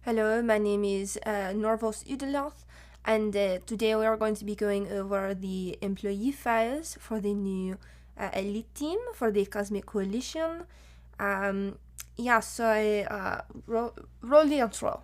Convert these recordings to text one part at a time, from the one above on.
Hello, my name is Norvos Udeloth, and today we are going to be going over the employee files for the new elite team for the Cosmic Coalition. Roll the intro.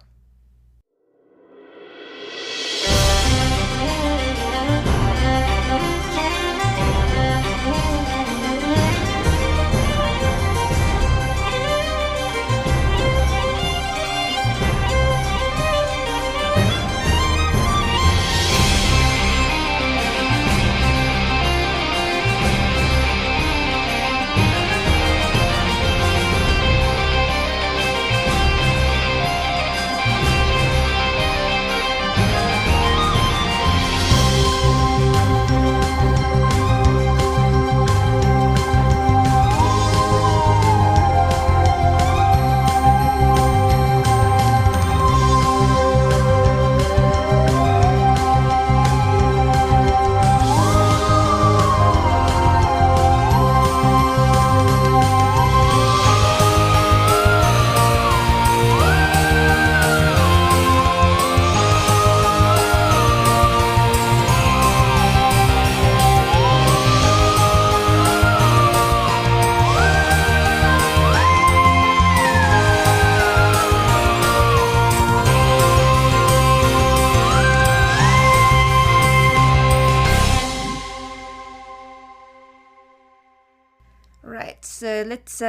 Right, so let's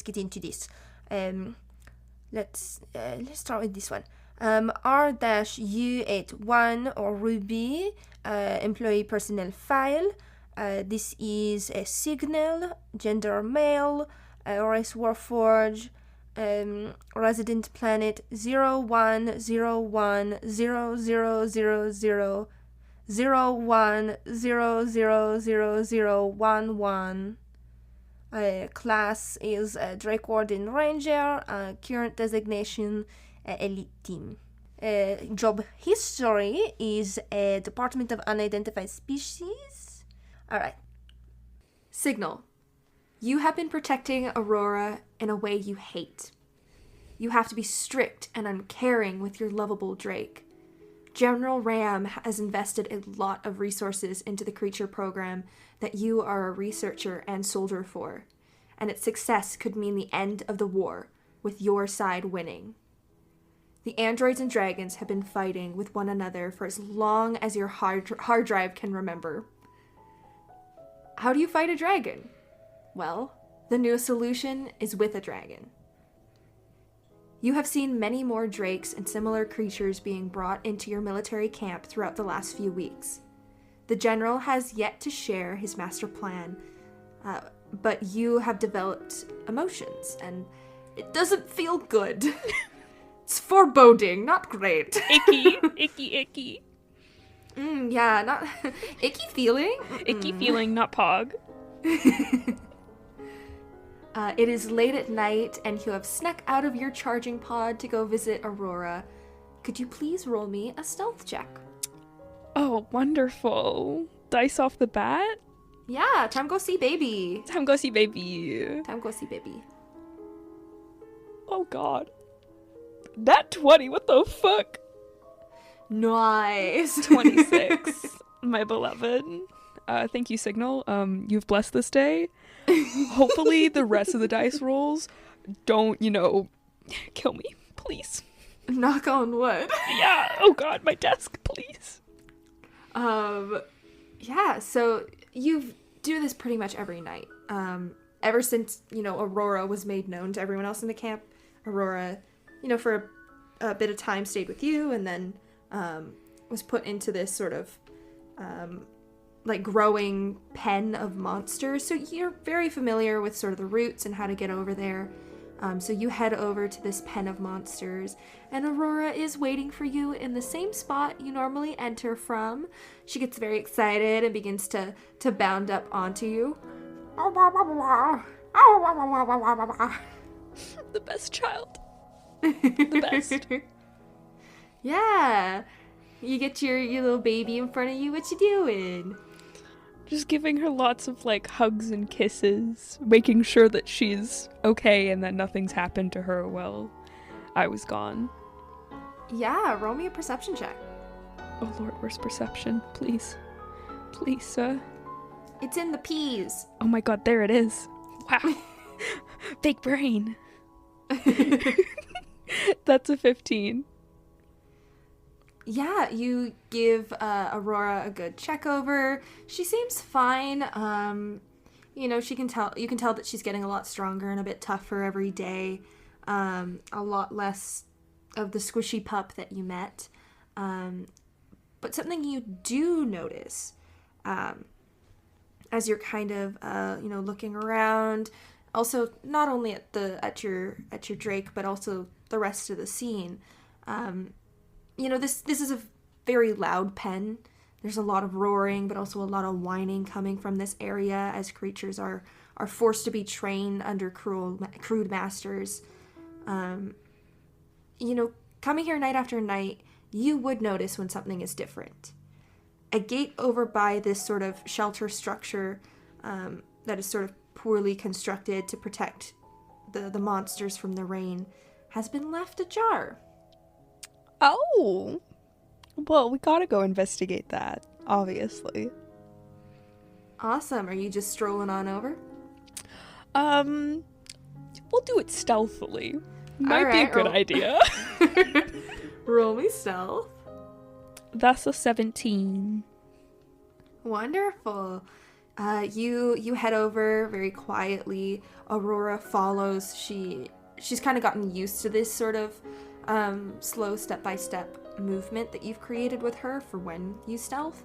get into this. Let's start with this one. R-U81 or Ruby employee personnel file. This is a signal, gender male, OS Warforge, resident planet 01010000 01000011. Class is Drake Warden Ranger, current designation Elite Team. Job history is a Department of Unidentified Species. Alright. Signal. You have been protecting Aurora in a way you hate. You have to be strict and uncaring with your lovable Drake. General Ram has invested a lot of resources into the creature program that you are a researcher and soldier for, and its success could mean the end of the war, with your side winning. The androids and dragons have been fighting with one another for as long as your hard drive can remember. How do you fight a dragon? Well, the newest solution is with a dragon. You have seen many more drakes and similar creatures being brought into your military camp throughout the last few weeks. The general has yet to share his master plan, but you have developed emotions, and it doesn't feel good. It's foreboding, not great. Icky, icky. Yeah, not icky feeling. Icky feeling, not pog. It is late at night, and you have snuck out of your charging pod to go visit Aurora. Could you please roll me a stealth check? Oh, wonderful. Dice off the bat? Yeah, time go see baby. Time go see baby. Time go see baby. Oh god. That 20, what the fuck? Nice. 26, my beloved. Thank you, Signal. You've blessed this day. Hopefully the rest of the dice rolls don't, kill me, please. Knock on wood. Yeah, oh god, my desk, please. Yeah, so you do this pretty much every night. Ever since, Aurora was made known to everyone else in the camp, Aurora, for a bit of time stayed with you and then was put into this sort of growing pen of monsters. So you're very familiar with sort of the routes and how to get over there. So you head over to this pen of monsters, and Aurora is waiting for you in the same spot you normally enter from. She gets very excited and begins to bound up onto you. The best child. The best. Yeah. You get your little baby in front of you. What you doing? Just giving her lots of, hugs and kisses, making sure that she's okay and that nothing's happened to her while I was gone. Yeah, roll me a perception check. Oh Lord, where's perception? Please. Please, It's in the peas. Oh my god, there it is. Wow. Big brain. That's a 15. Yeah, you give Aurora a good check over. She seems fine. You know, you can tell that she's getting a lot stronger and a bit tougher every day. A lot less of the squishy pup that you met. But something you do notice, as you're kind of looking around, also not only at your drake, but also the rest of the scene. This is a very loud pen. There's a lot of roaring, but also a lot of whining coming from this area as creatures are forced to be trained under crude masters. Coming here night after night, you would notice when something is different. A gate over by this sort of shelter structure that is sort of poorly constructed to protect the monsters from the rain has been left ajar. Oh. Well, we gotta go investigate that, obviously. Awesome. Are you just strolling on over? We'll do it stealthily. Might be a Alright, good idea. Roll me stealth. That's a 17. Wonderful. You head over very quietly. Aurora follows. She's kind of gotten used to this sort of slow step-by-step movement that you've created with her for when you stealth.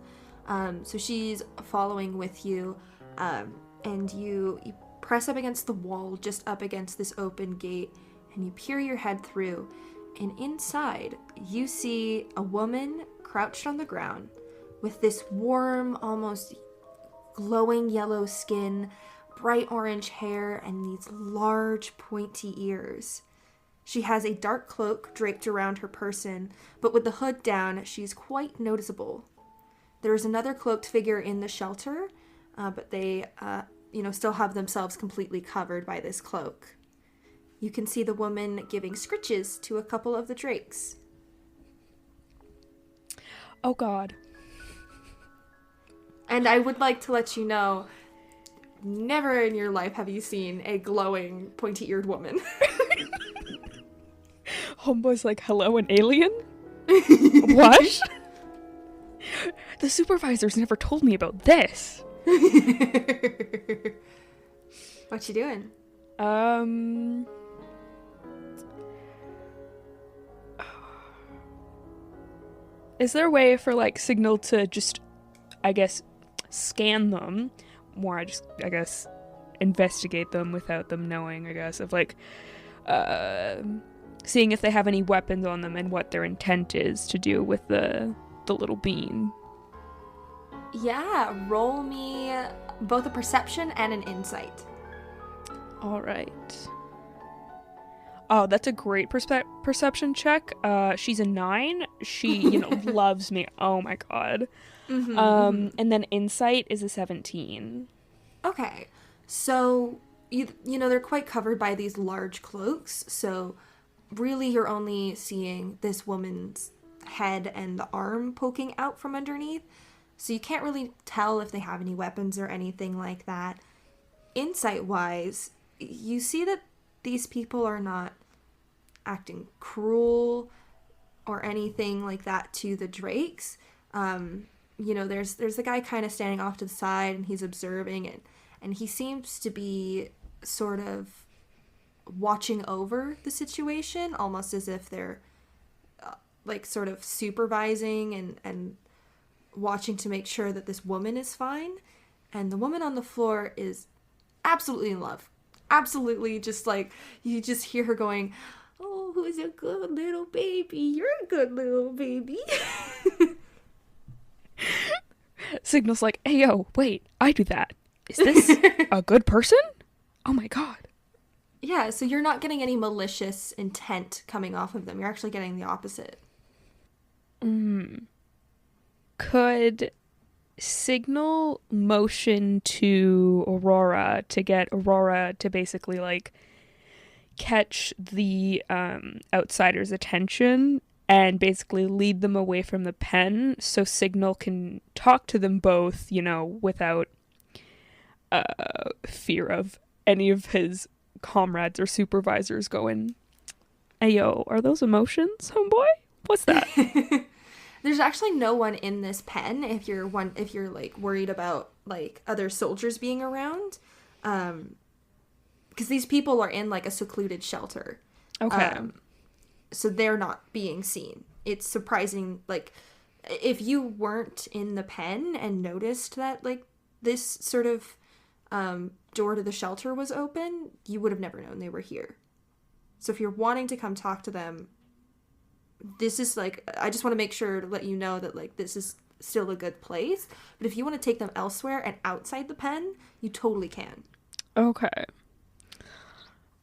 So she's following with you, and you press up against the wall, just up against this open gate, and you peer your head through, and inside you see a woman crouched on the ground with this warm, almost glowing yellow skin, bright orange hair, and these large pointy ears. She has a dark cloak draped around her person, but with the hood down, she's quite noticeable. There is another cloaked figure in the shelter, but they, still have themselves completely covered by this cloak. You can see the woman giving scritches to a couple of the drakes. Oh god. And I would like to let you know, never in your life have you seen a glowing, pointy-eared woman. Homeboy's like, hello, an alien? What? The supervisors never told me about this. What you doing? Is there a way for, Signal to just, I guess, scan them? More, I guess, investigate them without them knowing, I guess, of, seeing if they have any weapons on them and what their intent is to do with the little bean. Yeah, roll me both a perception and an insight. All right. Oh, that's a great perception check. She's a 9. She, loves me. Oh my god. Mm-hmm. And then insight is a 17. Okay. So, they're quite covered by these large cloaks. So, really, you're only seeing this woman's head and the arm poking out from underneath. So, you can't really tell if they have any weapons or anything like that. Insight-wise, you see that these people are not acting cruel or anything like that to the drakes. There's the guy kind of standing off to the side, and he's observing it, and he seems to be sort of watching over the situation, almost as if they're sort of supervising and watching to make sure that this woman is fine. And the woman on the floor is absolutely in love. Absolutely, just you just hear her going, "Oh, who's a good little baby? You're a good little baby." Signal's like, hey, yo, wait, I do that. Is this a good person? Oh my god. Yeah, so you're not getting any malicious intent coming off of them. You're actually getting the opposite. Could Signal motion to Aurora to get Aurora to basically catch the outsider's attention and basically lead them away from the pen so Signal can talk to them both, without fear of any of his comrades or supervisors going, "Hey, yo, are those emotions, homeboy? What's that?" There's actually no one in this pen if you're like worried about like other soldiers being around, because these people are in like a secluded shelter. Okay. So they're not being seen. It's surprising, like, if you weren't in the pen and noticed that, like, this sort of door to the shelter was open, you would have never known they were here. So if you're wanting to come talk to them, this is, like, I just want to make sure to let you know that, like, this is still a good place. But if you want to take them elsewhere and outside the pen, you totally can. Okay.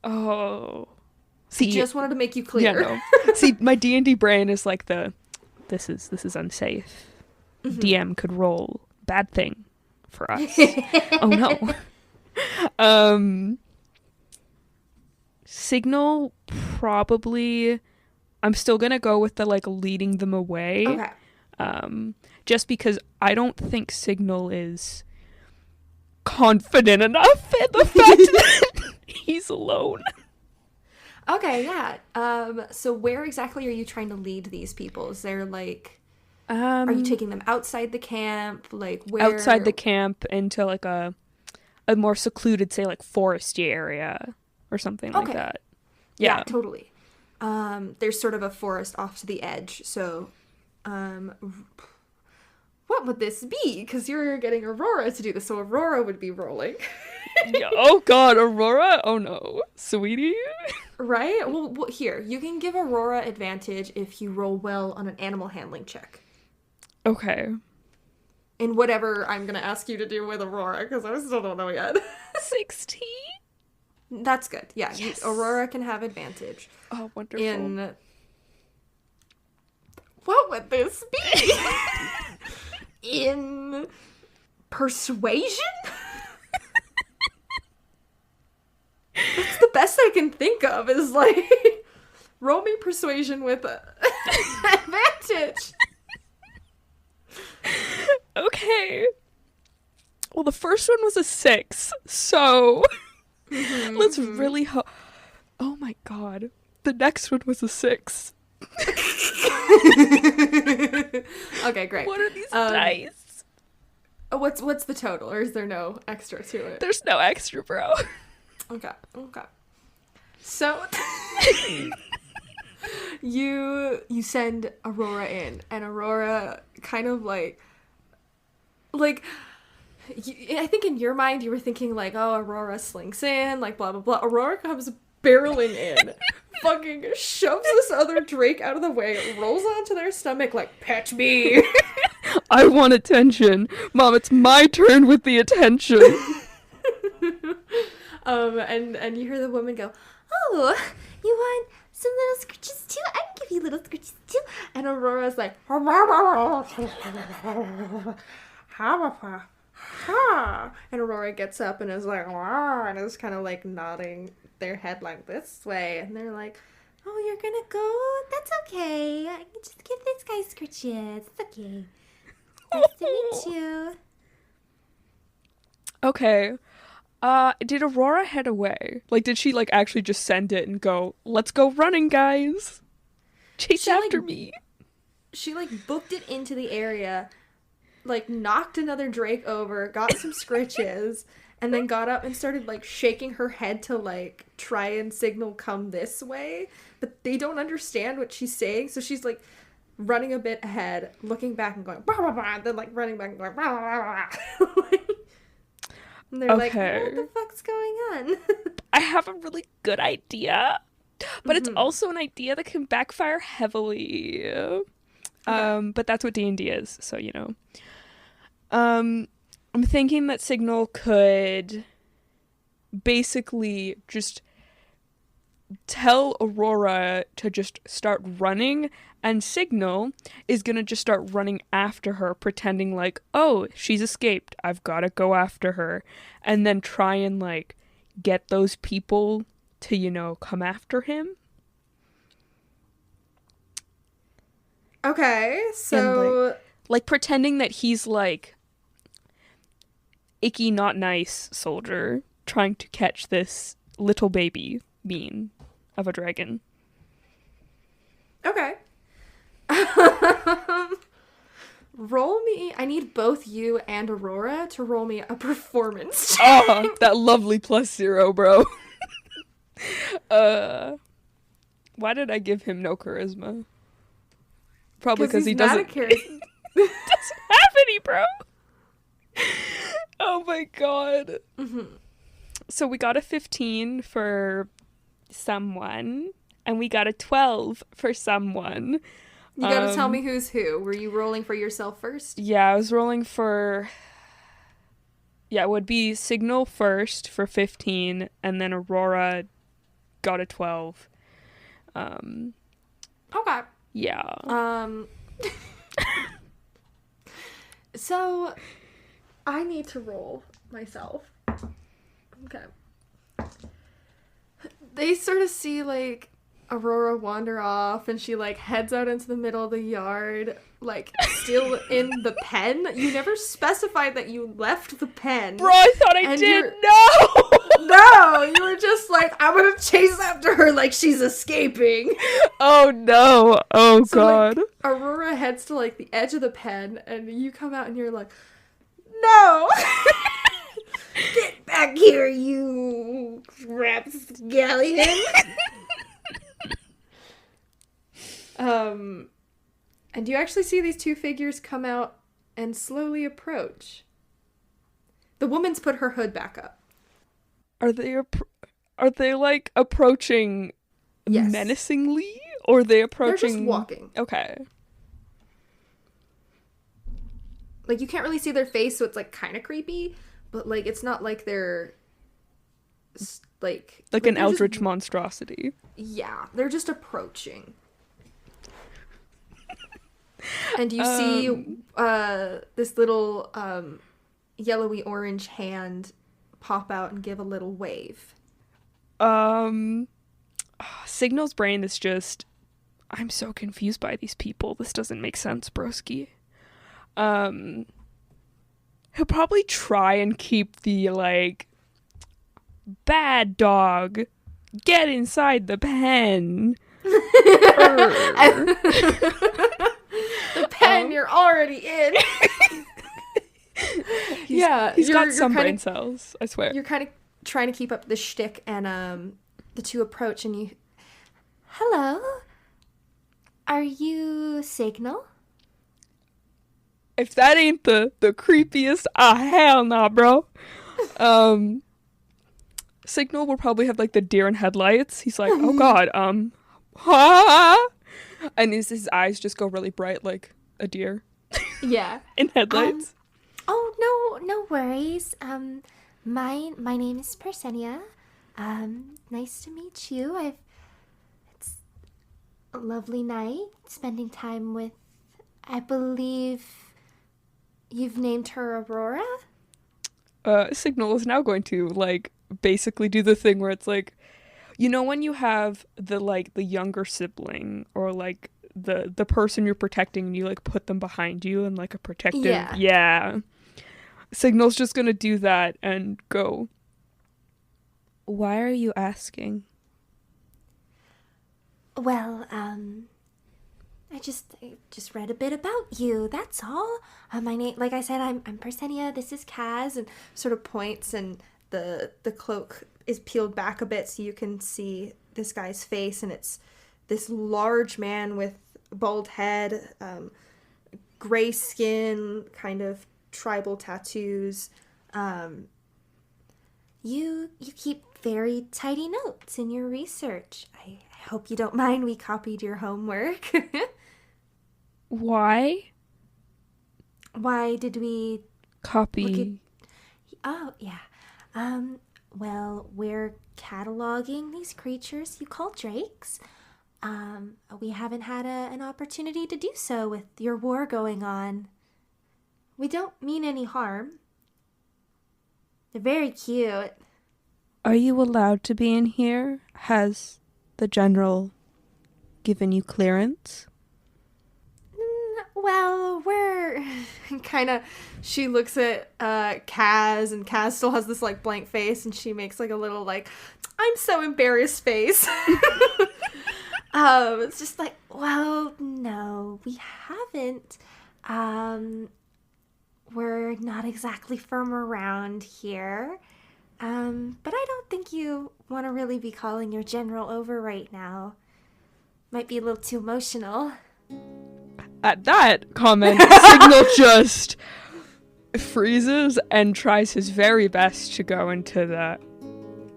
Oh... See, just wanted to make you clear. Yeah, no. See, my D&D brain is like this is unsafe. Mm-hmm. DM could roll bad thing for us. Oh no. Signal, probably, I'm still gonna go with the like leading them away. Okay. Just because I don't think Signal is confident enough in the fact that he's alone. Okay, yeah. So where exactly are you trying to lead these people? Is there like, are you taking them outside the camp? Like where? Outside the camp into like a more secluded, say like foresty area or something like that. Yeah, totally. There's sort of a forest off to the edge. So, what would this be? Because you're getting Aurora to do this, so Aurora would be rolling. Oh god, Aurora? Oh no. Sweetie? Right? Well, here, you can give Aurora advantage if you roll well on an animal handling check. Okay. In whatever I'm going to ask you to do with Aurora, because I still don't know yet. 16? That's good. Yeah, yes. Aurora can have advantage. Oh, wonderful. What would this be? In persuasion? That's the best I can think of is like roll me persuasion with advantage. Okay. Well, the first one was a 6, so let's really oh my god. The next one was a 6. Okay, great. What are these dice? What's the total, or is there no extra to it? There's no extra, bro. Okay. So you send Aurora in, and Aurora kind of like I think in your mind you were thinking like, oh, Aurora slinks in, like blah blah blah. Aurora comes barreling in, fucking shoves this other Drake out of the way, rolls onto their stomach like, "Catch me." I want attention. Mom, it's my turn with the attention. And you hear the woman go, "Oh, you want some little scritches too? I can give you little scritches too." And Aurora's like, and Aurora gets up and is like, and is kind of like nodding their head like this way, and they're like, "Oh, you're gonna go? That's okay. I can just give this guy scritches. It's okay. Nice to meet you." Okay. Did Aurora head away? Like, did she, like, actually just send it and go, "Let's go running, guys. Chase after me." She, like, booked it into the area, like, knocked another Drake over, got some scritches, and then got up and started, like, shaking her head to, like, try and signal come this way. But they don't understand what she's saying, so she's, like, running a bit ahead, looking back and going, "Bah, bah, bah," and then, like, running back and going, "Bah, bah, bah, bah." And they're like, "What the fuck's going on?" I have a really good idea, but it's also an idea that can backfire heavily. Okay. But that's what D&D is, so you know. I'm thinking that Signal could basically just tell Aurora to just start running, and Signal is gonna just start running after her, pretending like, oh, she's escaped, I've gotta go after her, and then try and like get those people to, you know, come after him. Okay, so like pretending that he's like icky, not nice soldier trying to catch this little baby bean of a dragon. okay. Roll me. I need both you and Aurora to roll me a performance check. Oh, that lovely +0, bro. Why did I give him no charisma? Probably because he doesn't doesn't have any, bro. Oh my god. Mm-hmm. So we got a 15 for someone, and we got a 12 for someone. You gotta tell me who's who. Were you rolling for yourself first? Yeah, I was rolling for... Yeah, it would be Signal first for 15, and then Aurora got a 12. Okay. Yeah. So, I need to roll myself. Okay. They sort of see, like, Aurora wander off, and she, like, heads out into the middle of the yard, like, still in the pen. You never specified that you left the pen. Bro, I thought I did. No! No! You were just like, I'm gonna chase after her like she's escaping. Oh, no. Oh, So, God. like, Aurora heads to, like, the edge of the pen, and you come out and you're like, no! Get back here, you rapscallion! And you actually see these two figures come out and slowly approach. The woman's put her hood back up. Are they like approaching Yes. menacingly, or are they approaching? They're just walking. Okay. Like, you can't really see their face, so it's, like, kind of creepy, but, like, it's not like they're, like Like an they're eldritch just, monstrosity. yeah, they're just approaching. And you see this little yellowy orange hand pop out and give a little wave. Signal's brain is just, I'm so confused by these people. This doesn't make sense, broski. He'll probably try and keep the, like, bad dog, get inside the pen. The pen you're already in. He's got some brain cells, I swear. You're kind of trying to keep up the shtick, and the two approach, and you... Hello? Are you Signal? If that ain't the creepiest, hell nah, bro. Signal will probably have, like, the deer in headlights. He's like, oh god, and his eyes just go really bright like a deer. Yeah. In headlights. Oh, no worries. My name is Persenia. Nice to meet you. It's a lovely night spending time with, I believe you've named her Aurora? Signal is now going to, like, basically do the thing where it's like, you know, when you have the younger sibling, or like the person you're protecting, and you, like, put them behind you in, like, a protective... Yeah. Signal's just gonna do that and go, why are you asking? Well, I just read a bit about you, that's all. My name, like I said, I'm Persenia, this is Kaz, and Sort of points, and the cloak is peeled back a bit so you can see this guy's face, and it's this large man with bald head, gray skin, kind of tribal tattoos. you keep very tidy notes in your research. I hope you don't mind we copied your homework. Why? Why did we Copy. Oh, yeah. Well, we're cataloging these creatures you call drakes. We haven't had an opportunity to do so with your war going on. We don't mean any harm. They're very cute. Are you allowed to be in here? Has the general given you clearance? And kind of, she looks at Kaz, and Kaz still has this, like, blank face, and she makes, like, a little, like, I'm so embarrassed face. It's just like, Well, no, we haven't. We're not exactly from around here. But I don't think you want to really be calling your general over right now. Might be a little too emotional. At that comment, Signal just freezes and tries his very best to go into the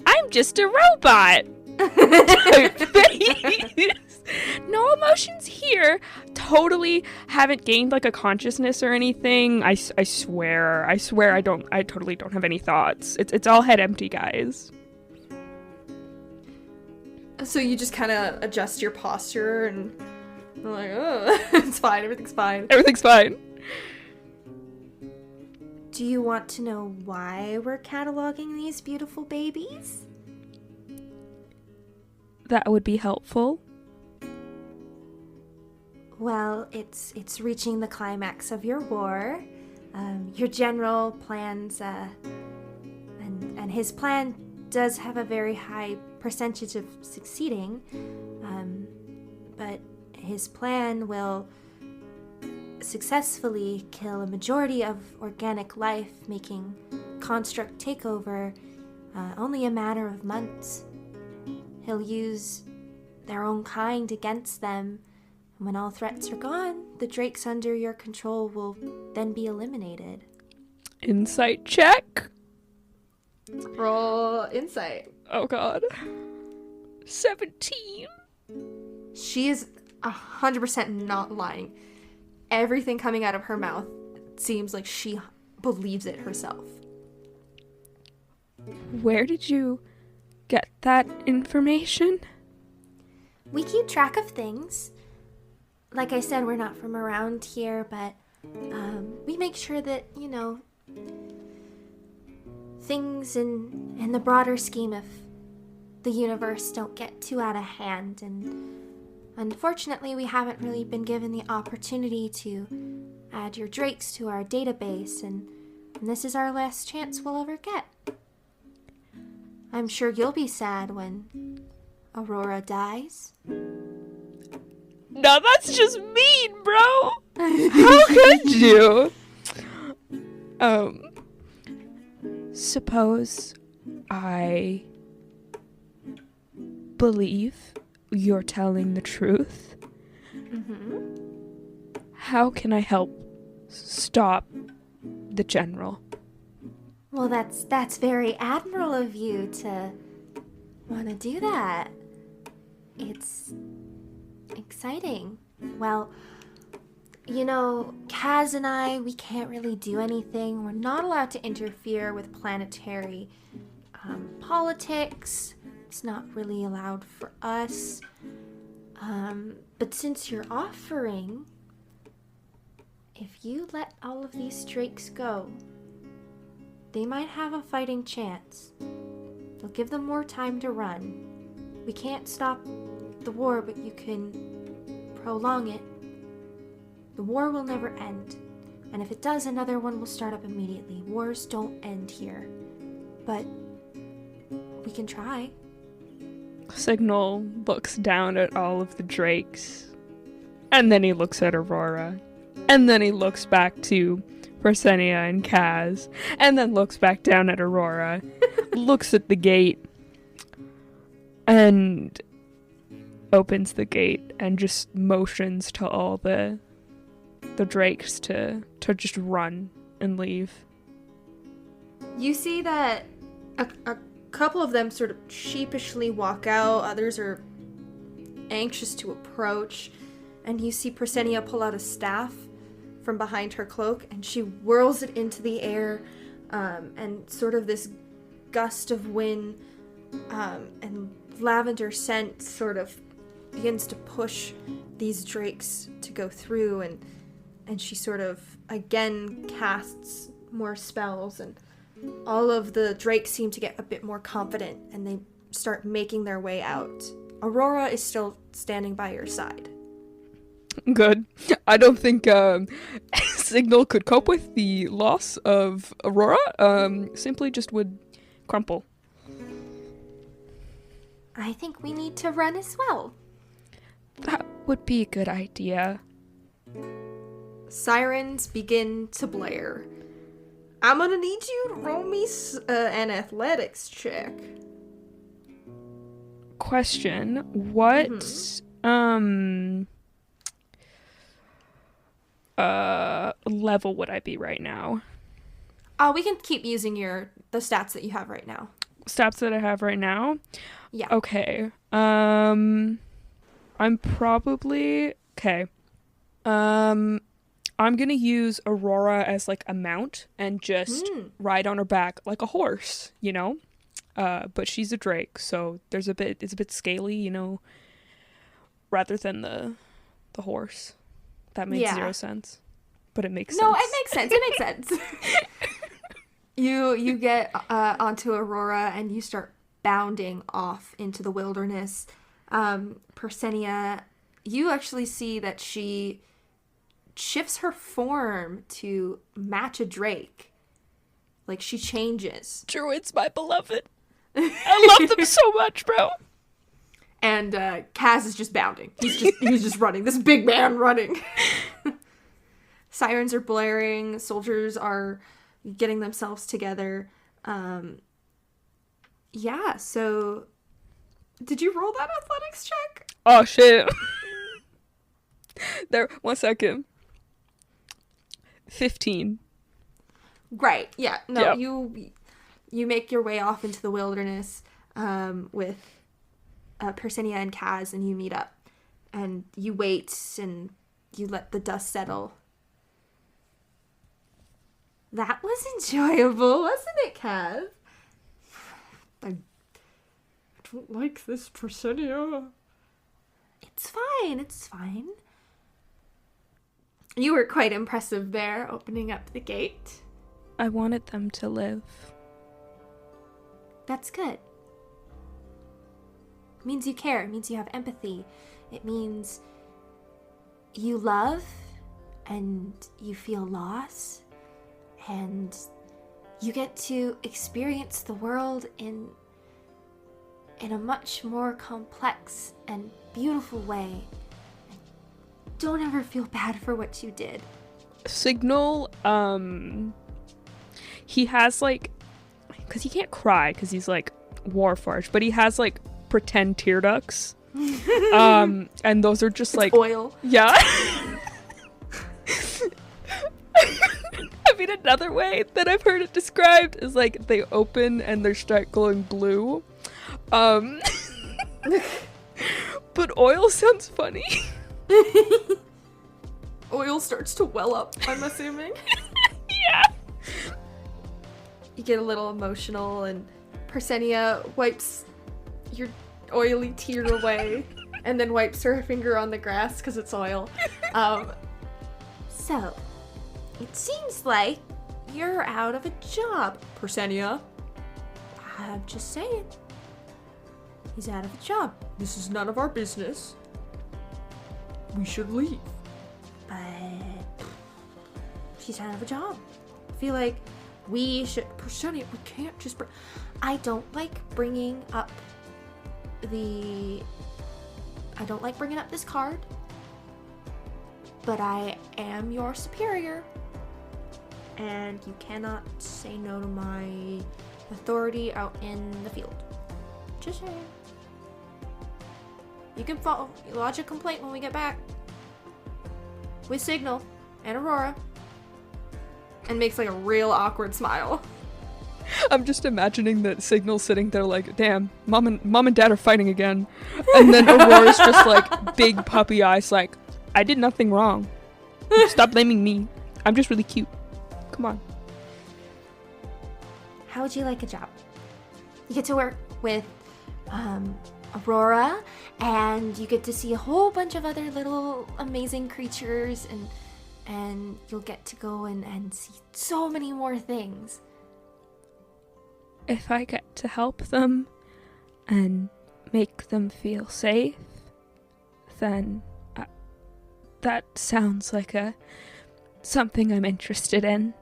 I'm just a robot type face. No emotions here. Totally haven't gained like a consciousness or anything. I swear I totally don't have any thoughts. It's all head empty, guys. so you just kind of adjust your posture, and I'm like, oh, it's fine, everything's fine. Everything's fine. Do you want to know why we're cataloging these beautiful babies? That would be helpful. Well, it's reaching the climax of your war. Your general plans, and his plan does have a very high percentage of succeeding, but his plan will successfully kill a majority of organic life, making construct takeover only a matter of months. He'll use their own kind against them. When all threats are gone, the drakes under your control will then be eliminated. Insight check. Roll insight. Oh god. 17. She is 100% not lying. Everything coming out of her mouth seems like she believes it herself. Where did you get that information? We keep track of things. Like I said, we're not from around here, but we make sure that, things in the broader scheme of the universe don't get too out of hand. And unfortunately, we haven't really been given the opportunity to add your drakes to our database, and this is our last chance we'll ever get. I'm sure you'll be sad when Aurora dies. No, that's just mean, bro. How could you? Suppose I believe you're telling the truth. Mm-hmm. How can I help stop the general? Well, that's very admirable of you to want to do that. It's exciting. Well, Kaz and I, we can't really do anything. We're not allowed to interfere with planetary politics. It's not really allowed for us. But since you're offering, if you let all of these drakes go, they might have a fighting chance. They'll give them more time to run. We can't stop the war, but you can prolong it. The war will never end. And if it does, another one will start up immediately. Wars don't end here. But we can try. Signal looks down at all of the drakes. And then he looks at Aurora. And then he looks back to Persenia and Kaz. And then looks back down at Aurora. Looks at the gate. And opens the gate and just motions to all the drakes to just run and leave. You see that a couple of them sort of sheepishly walk out, others are anxious to approach, and you see Persenia pull out a staff from behind her cloak, and she whirls it into the air, and sort of this gust of wind and lavender scent sort of begins to push these drakes to go through, and she sort of again casts more spells, and all of the drakes seem to get a bit more confident, and they start making their way out. Aurora is still standing by your side. Good. I don't think Signal could cope with the loss of Aurora, simply just would crumple. I think we need to run as well. That would be a good idea. Sirens begin to blare. I'm gonna need you to roll me an athletics check. Question, what level would I be right now? Oh, we can keep using the stats that you have right now. Stats that I have right now? Yeah. Okay. I'm probably okay. I'm gonna use Aurora as like a mount and just ride on her back like a horse, you know? But she's a drake, so it's a bit scaly, you know, rather than the horse. That makes zero sense. But it makes sense. No, it makes sense. It makes sense. You get onto Aurora and you start bounding off into the wilderness. Persenia, you actually see that she shifts her form to match a drake. Like, she changes. Druid's my beloved. I love them so much, bro. And Kaz is just bounding. He's just running. This big man running. Sirens are blaring. Soldiers are getting themselves together. Yeah, so did you roll that athletics check? Oh, shit. There, 1 second. 15. Right. Yeah. No, Yep. you make your way off into the wilderness with Persenia and Kaz, and you meet up. And you wait and you let the dust settle. That was enjoyable, wasn't it, Kaz? I don't like this, Persenia. It's fine. It's fine. You were quite impressive there, opening up the gate. I wanted them to live. That's good. It means you care. It means you have empathy. It means you love and you feel loss and you get to experience the world in a much more complex and beautiful way. Don't ever feel bad for what you did. Signal, he has like, because he can't cry because he's like Warforged, but he has like pretend tear ducts. And those are just like oil. Yeah. I mean, another way that I've heard it described is like they open and they start glowing blue. But oil sounds funny. Oil starts to well up, I'm assuming. Yeah. You get a little emotional, and Persenia wipes your oily tear away and then wipes her finger on the grass because it's oil. So, it seems like you're out of a job. Persenia, I'm just saying. He's out of a job. this is none of our business. We should leave. But he's out of a job. I feel like we should. Persenia, we can't just I don't like bringing up this card, but I am your superior, and you cannot say no to my authority out in the field. Just saying. You can lodge a complaint when we get back with Signal and Aurora. and makes like a real awkward smile. I'm just imagining that Signal sitting there like, damn, mom and dad are fighting again. And then Aurora's just like big puppy eyes like, I did nothing wrong. Stop blaming me. I'm just really cute. Come on. How would you like a job? You get to work with Aurora, and you get to see a whole bunch of other little amazing creatures, and you'll get to go and see so many more things. If I get to help them and make them feel safe, then that sounds like a something I'm interested in.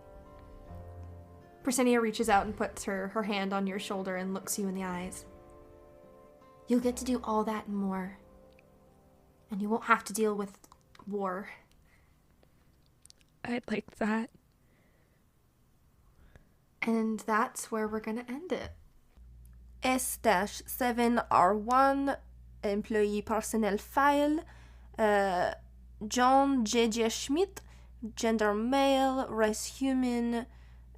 Persinia reaches out and puts her hand on your shoulder and looks you in the eyes. You'll get to do all that and more. And you won't have to deal with war. I'd like that. And that's where we're going to end it. S-7R1 employee personnel file. John J.J. Schmidt, gender male, race human,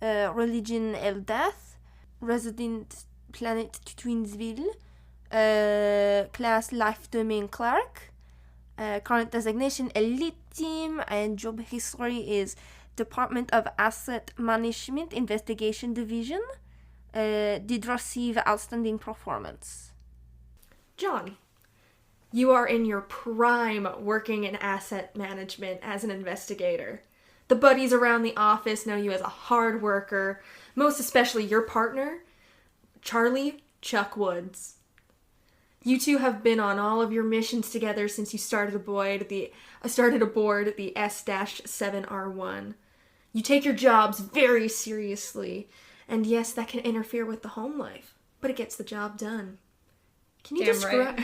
religion Eldath, resident planet Twinsville, class life domain clerk, current designation elite team, and job history is Department of Asset Management Investigation Division. Did receive outstanding performance. John, you are in your prime working in asset management as an investigator. The buddies around the office know you as a hard worker, most especially your partner, Charlie Chuck Woods. You two have been on all of your missions together since you started aboard the S-7R1. You take your jobs very seriously, and yes, that can interfere with the home life, but it gets the job done. Can you describe?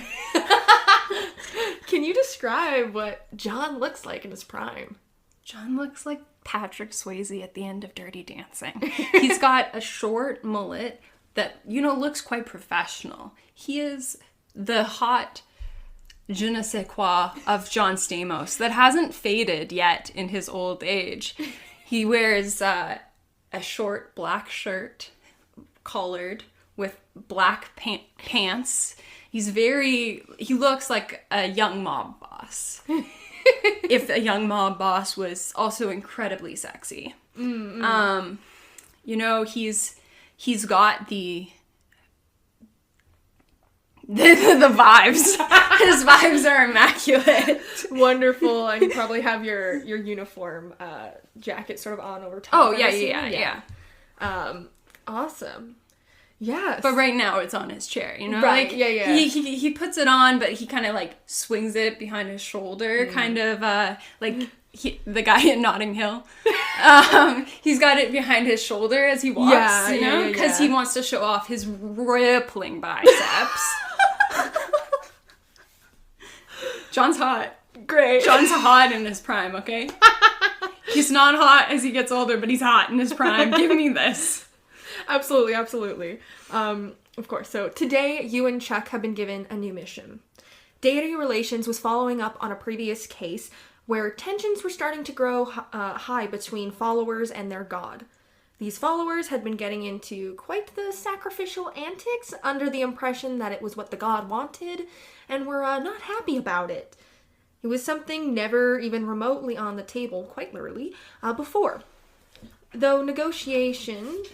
Can you describe what John looks like in his prime? John looks like Patrick Swayze at the end of Dirty Dancing. He's got a short mullet that, looks quite professional. He is the hot je ne sais quoi of John Stamos that hasn't faded yet in his old age. He wears a short black shirt, collared, with black pants. He looks like a young mob boss. If a young mob boss was also incredibly sexy. Mm-hmm. He's got the vibes. His vibes are immaculate. Wonderful. And you probably have your uniform jacket sort of on over top. Oh, yeah. Awesome. Yes. But right now it's on his chair, Right, Like, yeah. He puts it on, but he kind of, like, swings it behind his shoulder, kind of, like, the guy in Notting Hill. He's got it behind his shoulder as he walks, Because he wants to show off his rippling biceps. John's hot. Great. John's hot in his prime, okay? He's not hot as he gets older, but he's hot in his prime. Give me this. Absolutely. Of course. So today, you and Chuck have been given a new mission. Deity Relations was following up on a previous case where tensions were starting to grow high between followers and their god. These followers had been getting into quite the sacrificial antics under the impression that it was what the god wanted, and were not happy about it. It was something never even remotely on the table, quite literally, before. Through negotiations,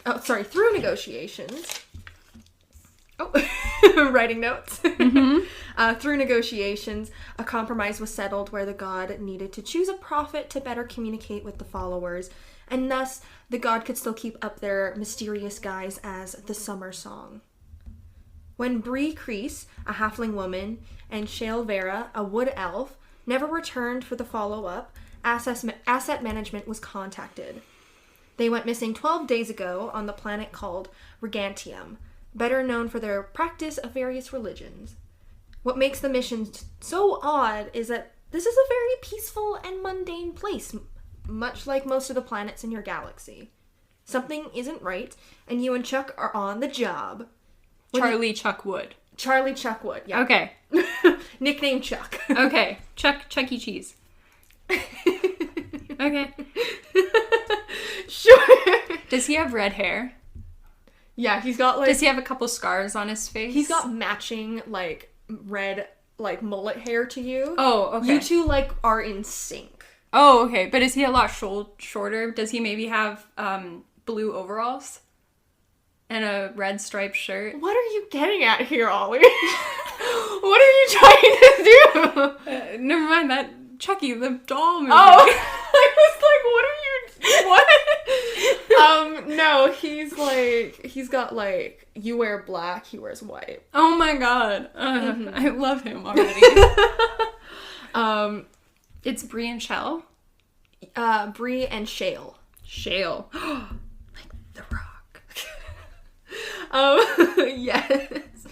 writing notes. Mm-hmm. Through negotiations, a compromise was settled where the god needed to choose a prophet to better communicate with the followers, and thus the god could still keep up their mysterious guise as the Summer Song. When Bree Crease, a halfling woman, and Shale Vera, a wood elf, never returned for the follow-up, asset management was contacted. They went missing 12 days ago on the planet called Regantium, better known for their practice of various religions. What makes the mission so odd is that this is a very peaceful and mundane place, much like most of the planets in your galaxy. Something isn't right, and you and Chuck are on the job. Charlie Chuck Wood, yeah. Okay. Nickname Chuck. Okay. Chuck E. Cheese. Okay. Sure. Does he have red hair? Yeah, he's got, like... Does he have a couple scars on his face? He's got matching, like, red, like, mullet hair to you. Oh, okay. You two, like, are in sync. Oh, okay. But is he a lot shorter? Does he maybe have blue overalls? And a red striped shirt? What are you getting at here, Ollie? What are you trying to do? Never mind that. Chucky, the doll movie. Oh! I was like, what? No, he's got, like, you wear black, he wears white. Oh my god. I love him already. It's Brie and Shell? Bree and Shale. Shale. Like The Rock. Yes.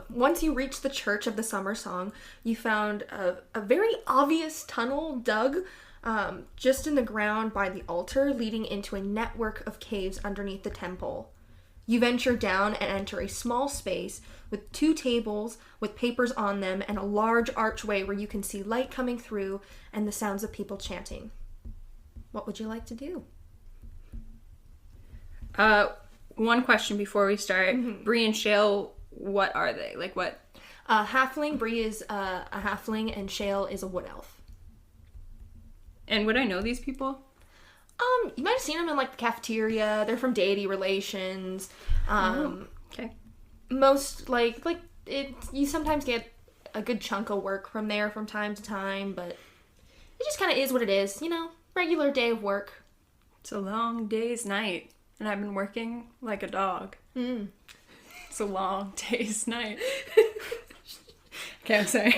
Once you reached the Church of the Summer Song, you found a very obvious tunnel dug just in the ground by the altar, leading into a network of caves underneath the temple. You venture down and enter a small space with 2 tables with papers on them and a large archway where you can see light coming through and the sounds of people chanting. What would you like to do? One question before we start. Bree and Shale, what are they? Like what? Halfling. Bree is a halfling and Shale is a wood elf. And would I know these people? You might have seen them in like the cafeteria. They're from Deity Relations. Okay. Most like it. You sometimes get a good chunk of work from there from time to time, but it just kind of is what it is. You know, regular day of work. It's a long day's night, and I've been working like a dog. It's a long day's night. Okay, I'm sorry.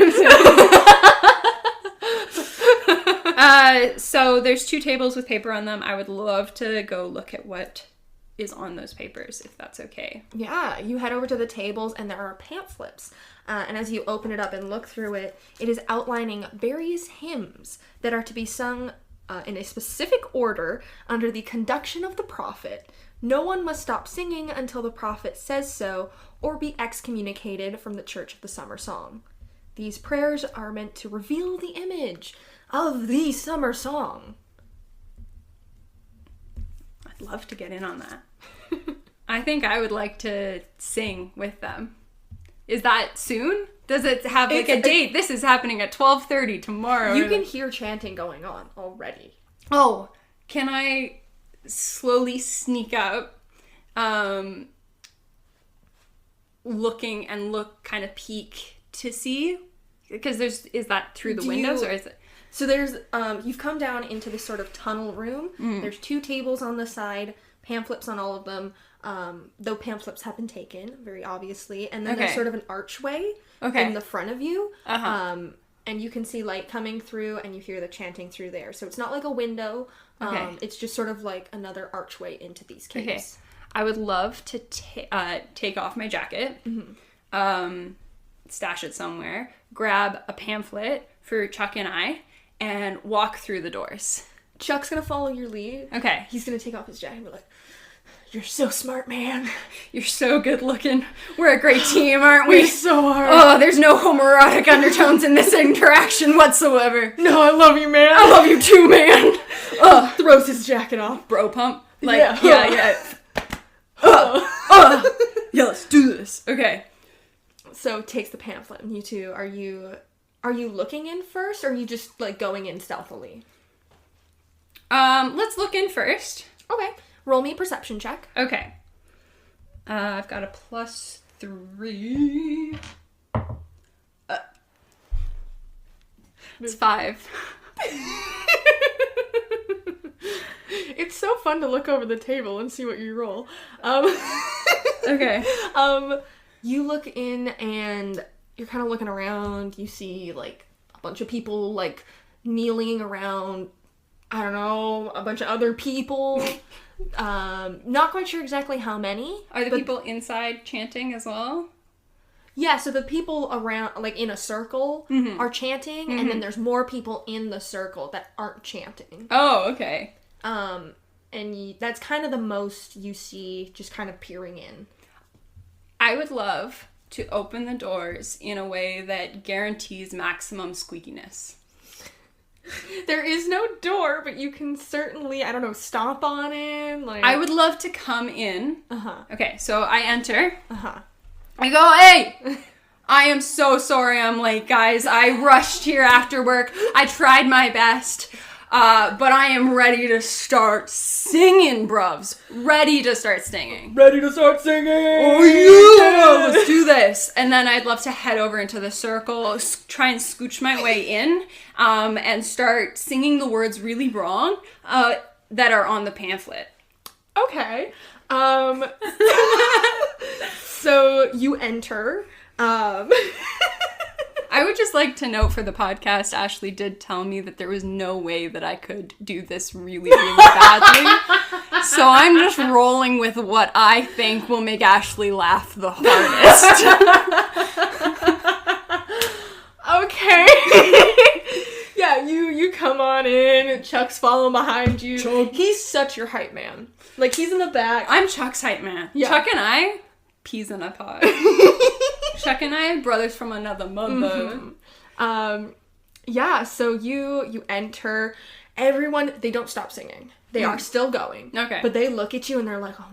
So there's 2 tables with paper on them. I would love to go look at what is on those papers, if that's okay. Yeah, you head over to the tables and there are pamphlets. And as you open it up and look through it, it is outlining various hymns that are to be sung in a specific order under the conduction of the prophet. No one must stop singing until the prophet says so or be excommunicated from the Church of the Summer Song. These prayers are meant to reveal the image of the summer song. I'd love to get in on that. I think I would like to sing with them. Is that soon? Does it have like a date? This is happening at 12:30 tomorrow. You can hear chanting going on already. Oh, can I slowly sneak up, looking and kind of peek to see? Because is that through the windows or is it? So there's, you've come down into this sort of tunnel room. There's 2 tables on the side, pamphlets on all of them, though pamphlets have been taken, very obviously. And then there's sort of an archway in the front of you. And you can see light coming through and you hear the chanting through there. So it's not like a window. It's just sort of like another archway into these caves. Okay. I would love to take off my jacket, stash it somewhere, grab a pamphlet for Chuck and I, and walk through the doors. Chuck's gonna follow your lead. Okay. He's gonna take off his jacket and be like, "You're so smart, man. You're so good looking. We're a great team, aren't we?" We so are. Oh, there's no homoerotic undertones in this interaction whatsoever. No, I love you, man. I love you too, man. Throws his jacket off. Bro pump. Like, Yeah. yeah. Yeah, let's do this. Okay. So takes the pamphlet, and you two, are you looking in first, or are you just like going in stealthily? Let's look in first. Okay. Roll me a perception check. Okay. I've got a +3. It's 5. It's so fun to look over the table and see what you roll. Okay. You look in and you're kind of looking around. You see like a bunch of people like kneeling around. I don't know, a bunch of other people. Not quite sure exactly how many. Are the people inside chanting as well? Yeah, so the people around, like in a circle, are chanting, and then there's more people in the circle that aren't chanting. Oh, okay. And that's kind of the most you see, just kind of peering in. I would love to open the doors in a way that guarantees maximum squeakiness. There is no door, but you can certainly, I don't know, stomp on it. Like I would love to come in. Okay, so I enter. I go, "Hey! I am so sorry I'm late, guys. I rushed here after work. I tried my best. But I am ready to start singing, bruvs. Ready to start singing. ready to start singing. Oh, yeah! Let's do this." And then I'd love to head over into the circle, try and scooch my way in, and start singing the words really wrong that are on the pamphlet. Okay. So you enter. I would just like to note for the podcast, Ashley did tell me that there was no way that I could do this really, really badly. So I'm just rolling with what I think will make Ashley laugh the hardest. Okay. Yeah, you come on in. Chuck's following behind you. Chuck. He's such your hype man. Like, he's in the back. I'm Chuck's hype man. Yeah. Chuck and I, peas in a pod. Chuck and I, brothers from another mother. Yeah, so you enter. Everyone, they don't stop singing. They are still going. Okay. But they look at you and they're like, oh,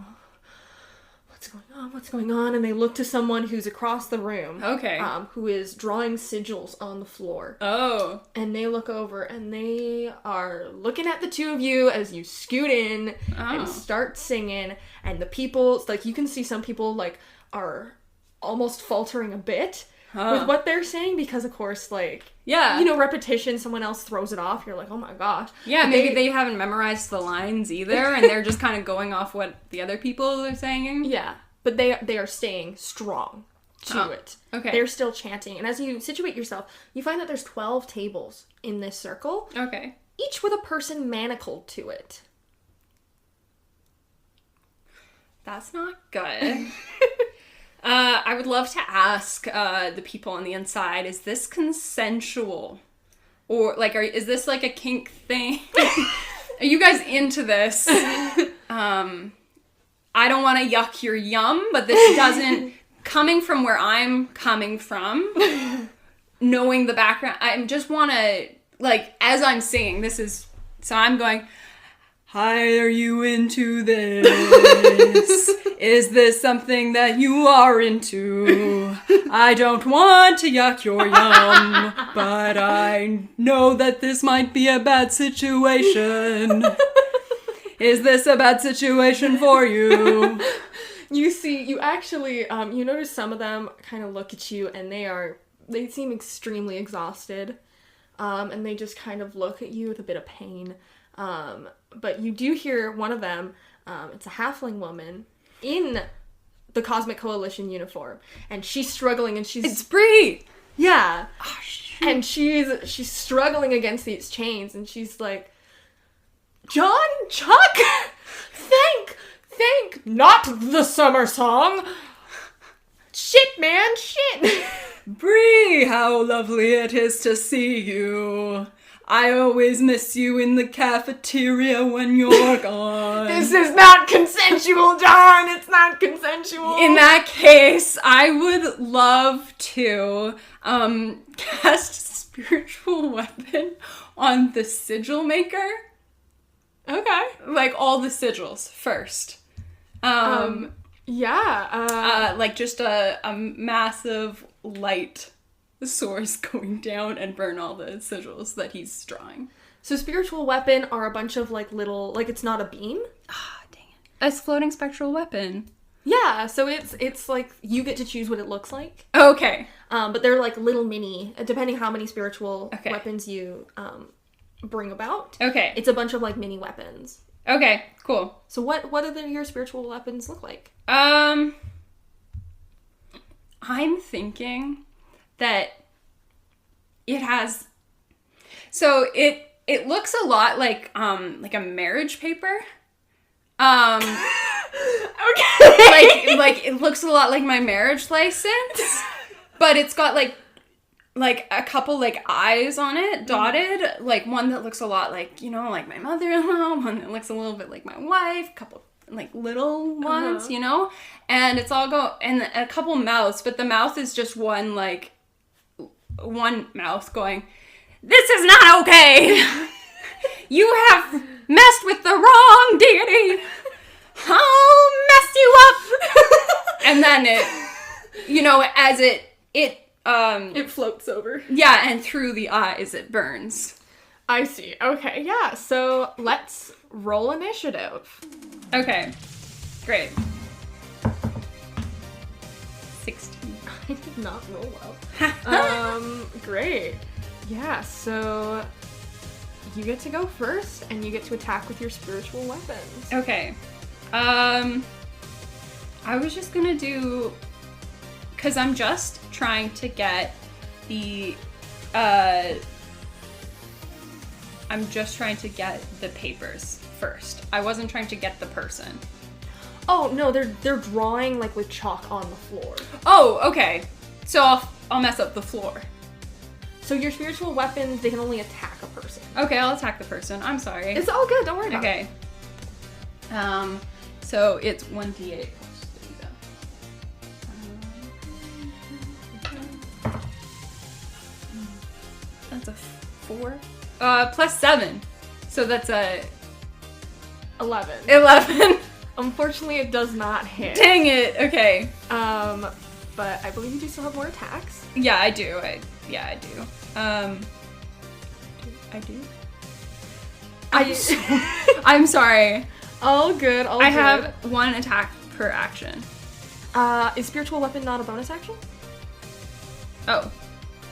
what's going on? And they look to someone who's across the room. Okay. Who is drawing sigils on the floor. Oh. And they look over and they are looking at the two of you as you scoot in and start singing. And the people, like, you can see some people, like, are almost faltering a bit with what they're saying because, of course, like, yeah, you know, repetition, someone else throws it off. You're like, oh my gosh. Yeah, maybe they haven't memorized the lines either, and they're just kind of going off what the other people are saying. Yeah, but they are staying strong to it. Okay. They're still chanting. And as you situate yourself, you find that there's 12 tables in this circle. Okay. Each with a person manacled to it. That's not good. I would love to ask the people on the inside, is this consensual? Or, like, is this, like, a kink thing? Are you guys into this? I don't want to yuck your yum, but this doesn't... Coming from where I'm coming from, knowing the background, I just want to, like, as I'm singing, this is... So I'm going... Hi, are you into this? Is this something that you are into? I don't want to yuck your yum, but I know that this might be a bad situation. Is this a bad situation for you? You actually, you notice some of them kind of look at you and they seem extremely exhausted. And they just kind of look at you with a bit of pain. But you do hear one of them, it's a halfling woman in the Cosmic Coalition uniform, and she's struggling, and It's Bree! Yeah. Oh, shoot. And she's struggling against these chains, and she's like, John, Chuck, thank, not the summer song. Shit, man, shit. Bree, how lovely it is to see you. I always miss you in the cafeteria when you're gone. This is not consensual, John. It's not consensual. In that case, I would love to cast spiritual weapon on the sigil maker. Okay. Like all the sigils first. Yeah. Like just a massive light source going down and burn all the sigils that he's drawing. So spiritual weapon are a bunch of like little, like it's not a beam. Ah, dang it. A floating spectral weapon. Yeah, so it's like you get to choose what it looks like. Okay. But they're like little mini, depending how many spiritual Okay. weapons you bring about. Okay. It's a bunch of like mini weapons. Okay, cool. So what do your spiritual weapons look like? I'm thinking that it has, so it looks a lot like a marriage paper. Okay. like it looks a lot like my marriage license, but it's got like a couple like eyes on it, dotted, like one that looks a lot like, you know, like my mother-in-law, one that looks a little bit like my wife, a couple like little ones, you know, and it's all and a couple mouths, but the mouth is just one mouth going, this is not okay. You have messed with the wrong deity. I'll mess you up. And then it, you know, as it floats over. yeah, and through the eyes it burns. I see. Okay, yeah. So let's roll initiative. Okay, great. 16. I did not roll well. Great. Yeah, so you get to go first, and you get to attack with your spiritual weapons. Okay. I was just gonna do, because I'm just trying to get I'm just trying to get the papers first. I wasn't trying to get the person. Oh no, they're drawing like with chalk on the floor. Oh, okay. So I'll mess up the floor. So your spiritual weapons, they can only attack a person. Okay, I'll attack the person. I'm sorry. It's all good. Don't worry about it. Okay. So it's 1d8 plus 3 though. That's a 4. Plus 7. So that's a 11. 11. Unfortunately, it does not hit. Dang it. Okay. But I believe you do still have more attacks. Yeah, I do. I do. I do. I'm sorry. All good. All I good. have 1 attack per action. Is spiritual weapon not a bonus action? Oh,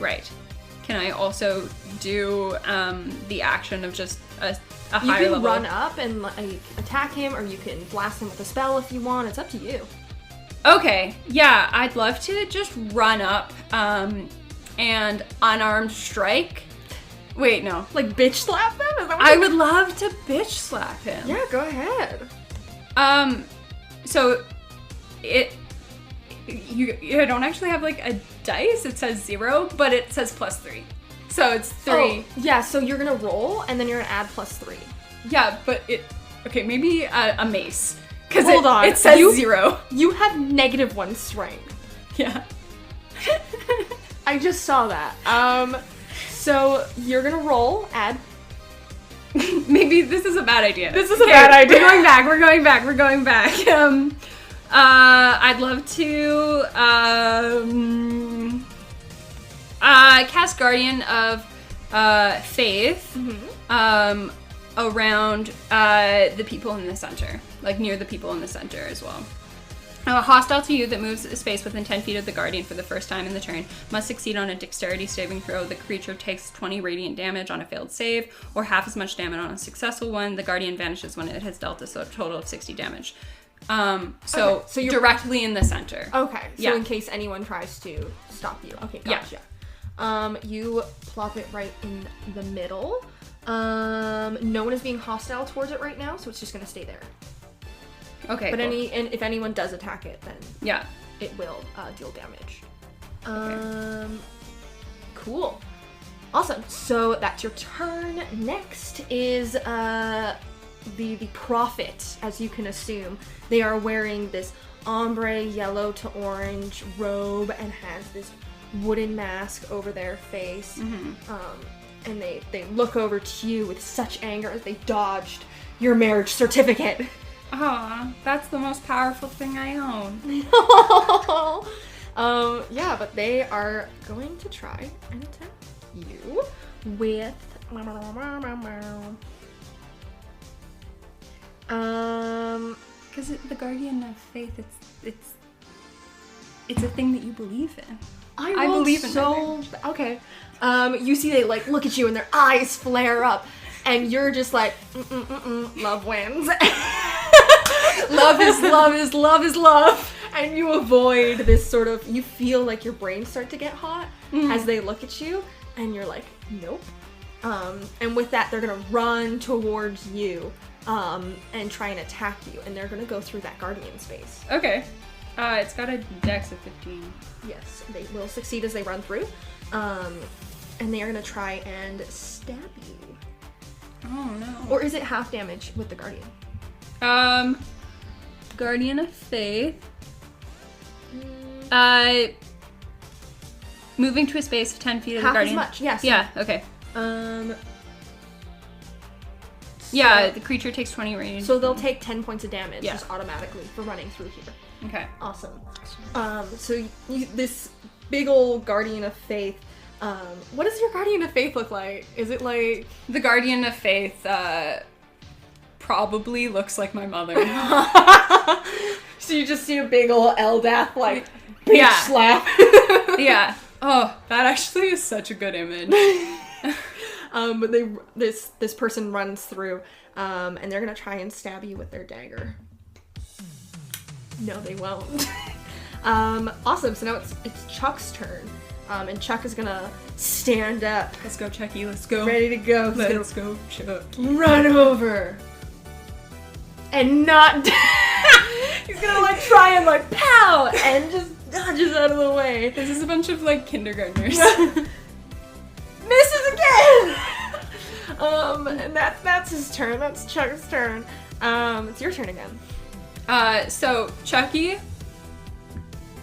right. Can I also do the action of just a You higher can level? run up and like attack him, or you can blast him with a spell if you want. It's up to you. Okay, yeah, I'd love to just run up and unarmed strike. Wait, no. Like bitch slap them? Is that what I you- would love to bitch slap him. Yeah, go ahead. So you don't actually have like a dice. It says 0, but it says plus 3. So it's 3. Oh, yeah, so you're gonna roll and then you're gonna add plus 3. Yeah, but okay, maybe a mace. Because Hold on. It says 0. You have -1 strength. Yeah. I just saw that. So you're gonna roll, add. Maybe this is a bad idea. This is a bad idea. We're going back. I'd love to cast Guardian of Faith around the people in the center, like near the people in the center as well. Hostile to you that moves a space within 10 feet of the Guardian for the first time in the turn must succeed on a dexterity saving throw. The creature takes 20 radiant damage on a failed save, or half as much damage on a successful one. The Guardian vanishes when it has dealt a total of 60 damage. So you're directly in the center. Okay, so Yeah. in case anyone tries to stop you. Okay, Yeah. gotcha. You plop it right in the middle. No one is being hostile towards it right now, so it's just gonna stay there. Okay, But cool. if anyone does attack it, then Yeah. it will deal damage. Cool. Awesome. So that's your turn. Next is the prophet, as you can assume. They are wearing this ombre yellow to orange robe and has this wooden mask over their face. And they look over to you with such anger as they dodged your marriage certificate. Aw, that's the most powerful thing I own. Yeah, but they are going to try and attack you with Because the Guardian of Faith, it's a thing that you believe in. I rolled believe in so- okay. You see they like look at you and their eyes flare up, and you're just like, love wins. Love is love. And you avoid this sort of, you feel like your brain start to get hot as they look at you, and you're like, nope. And with that, they're gonna run towards you, and try and attack you, and they're gonna go through that guardian space. Okay. It's got a dex of 15. Yes, they will succeed as they run through. And they are gonna try and stab you. Oh no. Or is it half damage with the guardian? Guardian of Faith. Moving to a space of 10 feet of the Half as Guardian. much, yes. Yeah, okay. Yeah, the creature takes 20 radiant. So they'll take 10 points of damage Yeah. just automatically for running through here. Okay. Awesome. So this big old guardian of faith. What does your guardian of faith look like? Is it like The Guardian of Faith, probably looks like my mother. so you just see a big old Eldath like bitch Yeah. slap. Yeah. Oh, that actually is such a good image. But this person runs through, and they're gonna try and stab you with their dagger. No, they won't. Awesome. So now it's Chuck's turn. And Chuck is gonna stand up, Let's go, Chucky. Let's go. ready to go. Let's go, Chuck. Run over and not he's gonna like try and like pow and just dodges out of the way. This is a bunch of like kindergartners. Misses again. And that's his turn. That's Chuck's turn. It's your turn again. So Chucky,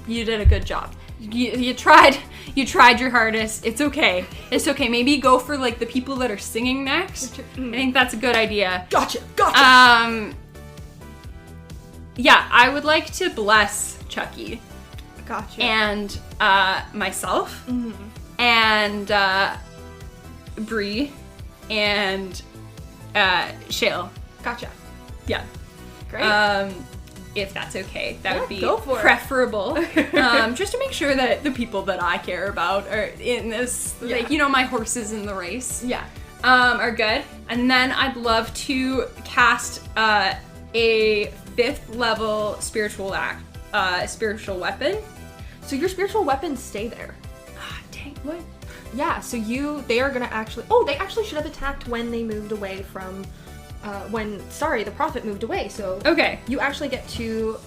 you did a good job. You tried your hardest. It's okay. Maybe go for like the people that are singing next. I think that's a good idea. Gotcha. Yeah, I would like to bless Chucky Gotcha. and myself and Bree and Shale. Gotcha. Yeah. Great. If that's okay, that would be go for it. preferable. Just to make sure that the people that I care about are in this, like, you know, my horses in the race. Yeah. Are good. And then I'd love to cast a 5th level spiritual weapon. So your spiritual weapons stay there. Ah, dang, what? Yeah, so they are gonna actually they actually should have attacked when they moved away from the prophet moved away, so Okay. you actually get to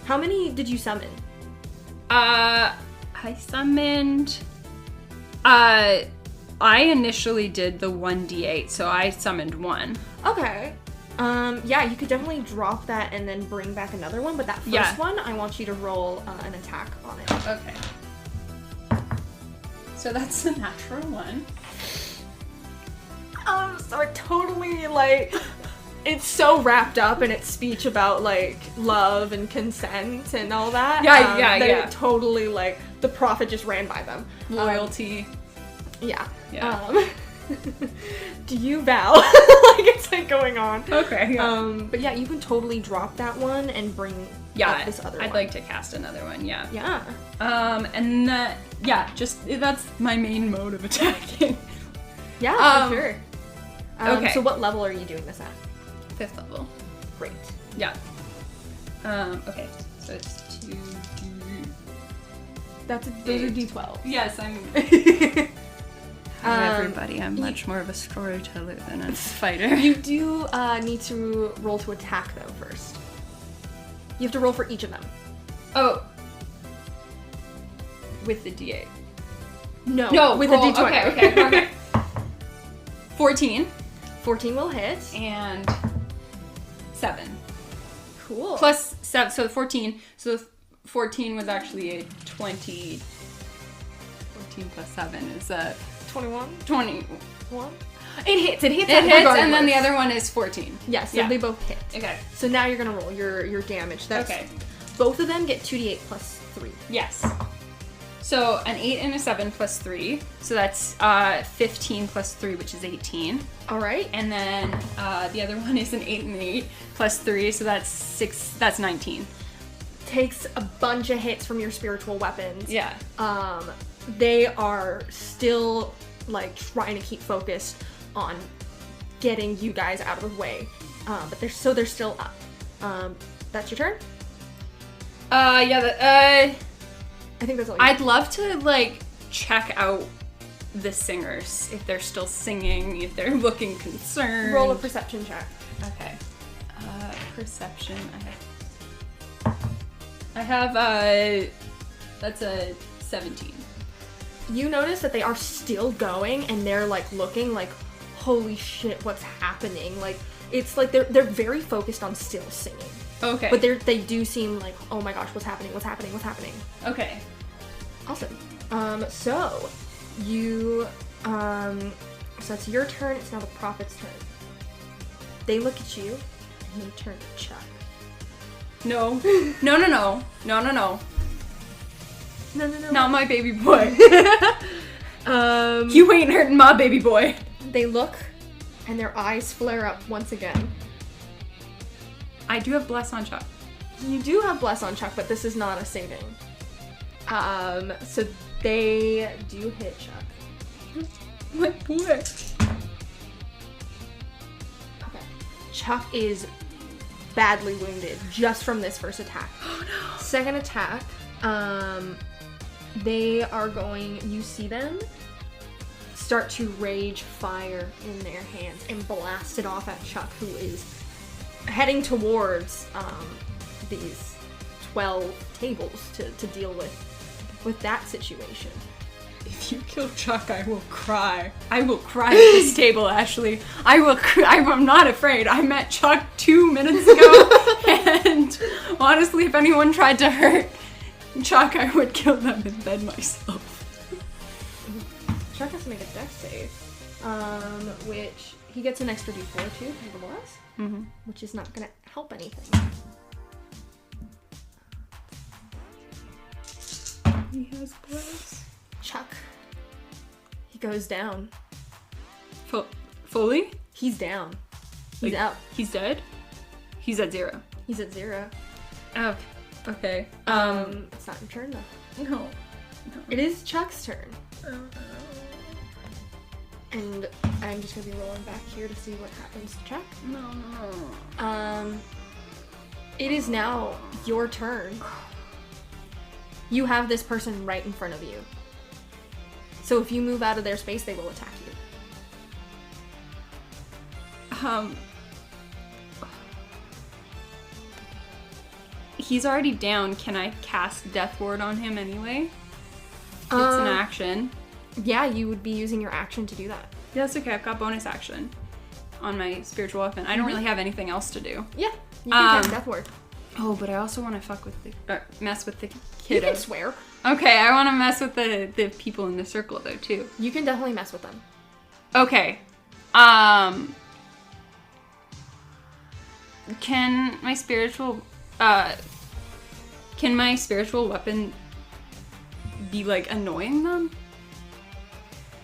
how many did you summon? I summoned I initially did the 1d8, so I summoned 1. Okay. Yeah, you could definitely drop that and then bring back another one, but that first one, I want you to roll an attack on it. Okay. So that's a natural 1. So it totally, like, it's so wrapped up in its speech about, like, love and consent and all that. Yeah. It totally, like, the prophet just ran by them. Loyalty. Yeah. Yeah. Do you vow? Like, it's, like, going on. Okay. Yeah. But yeah, you can totally drop that one and bring up this other one. I'd like to cast another one, yeah. Yeah. And that's my main mode of attacking. Yeah, for sure. Okay. So what level are you doing this at? 5th level. Great. Yeah. Okay. So it's 2d. Those are D12. Yes, I'm. Everybody, I'm much more of a storyteller than a fighter. You do need to roll to attack though first. You have to roll for each of them. Oh. With the d8. No, with roll, the D20. Okay. 14 14 will hit. and 7. Cool. Plus 7, so 14. So 14 was actually a 20. 14 plus 7 is a 21. 21. It hits, It hits, and then regardless. the other one is 14. Yes, so Yeah. they both hit. Okay. So now you're gonna roll your damage. That's Okay. Both of them get 2d8 plus 3. Yes. So an 8 and a 7 plus 3. So that's 15 plus 3, which is 18. All right. And then the other one is an 8 and an 8 plus 3, so that's 6. That's 19. Takes a bunch of hits from your spiritual weapons. Yeah. They are still like trying to keep focused on getting you guys out of the way. But they're still up. That's your turn? Yeah. I think that's all you I'd love to like check out the singers if they're still singing, if they're looking concerned. roll a perception check. Okay. Perception. I have that's a 17. You notice that they are still going and they're like looking like, holy shit, what's happening? Like it's like they're very focused on still singing. Okay. But they do seem like, oh my gosh, what's happening? Okay. Awesome. So you so it's your turn, it's now the prophet's turn. They look at you and they turn to Chuck. No. No. Not my baby boy. Um You ain't hurting my baby boy. They look and their eyes flare up once again. I do have bless on Chuck. You do have bless on Chuck, but this is not a saving. So they do hit Chuck. My boy. Okay. Chuck is badly wounded just from this first attack. Oh no. Second attack, They are going, you see them start to rage fire in their hands and blast it off at Chuck, who is heading towards these 12 tables to deal with that situation. If you kill Chuck, I will cry. I will cry at this table, Ashley. I will I'm not afraid. I met Chuck 2 minutes ago, and honestly, if anyone tried to hurt Chuck, I would kill them in bed myself. Chuck has to make a dex save, which he gets an extra d4 too, nevertheless, which is not going to help anything. He has gloves. Chuck, he goes down. Fully? He's down. He's out. He's dead? He's at 0. He's at 0. Oh, okay. It's not your turn though. No. It is Chuck's turn. Oh, no. And I'm just gonna be rolling back here to see what happens to Chuck. No. It is now your turn. You have this person right in front of you. So if you move out of their space, they will attack you. He's already down. Can I cast Death Ward on him anyway? It's an action. Yeah, you would be using your action to do that. Yeah, that's okay. I've got bonus action on my spiritual weapon. I don't really have anything else to do. Yeah, you can cast Death Ward. Oh, but I also want to fuck with mess with the You can kiddos. swear. Okay, I want to mess with the people in the circle though too. You can definitely mess with them. Okay. Can my spiritual weapon be like annoying them?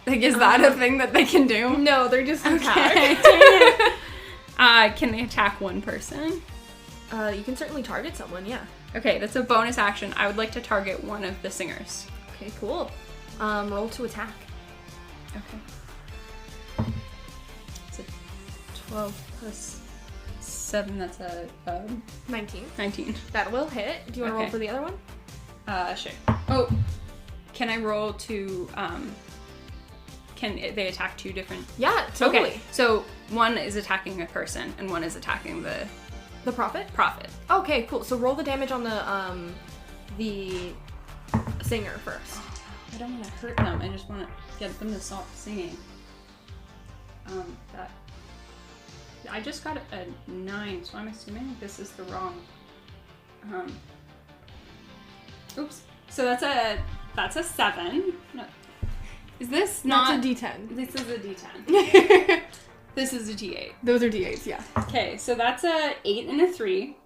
Like, is that a thing that they can do? No, they're just Okay. attack. Can they attack one person? You can certainly target someone, yeah. Okay, that's a bonus action. I would like to target one of the singers. Okay, cool. Roll to attack. Okay. It's a 12 plus 7, that's a 19. 19. That will hit. Do you want to roll Okay. for the other one? Sure. Oh, can I roll to, can they attack 2 different? Yeah, totally. Okay, so one is attacking a person and one is attacking the The prophet? prophet. Okay, cool. So roll the damage on the singer first. I don't want to hurt them. I just want to get them to stop singing. That I just got a 9, so I'm assuming this is the wrong. Oops. So that's a 7. No. Is this not? That's a D10. This is a D10. This is a D8. Those are D8s, yeah. Okay, so that's a 8 and a 3,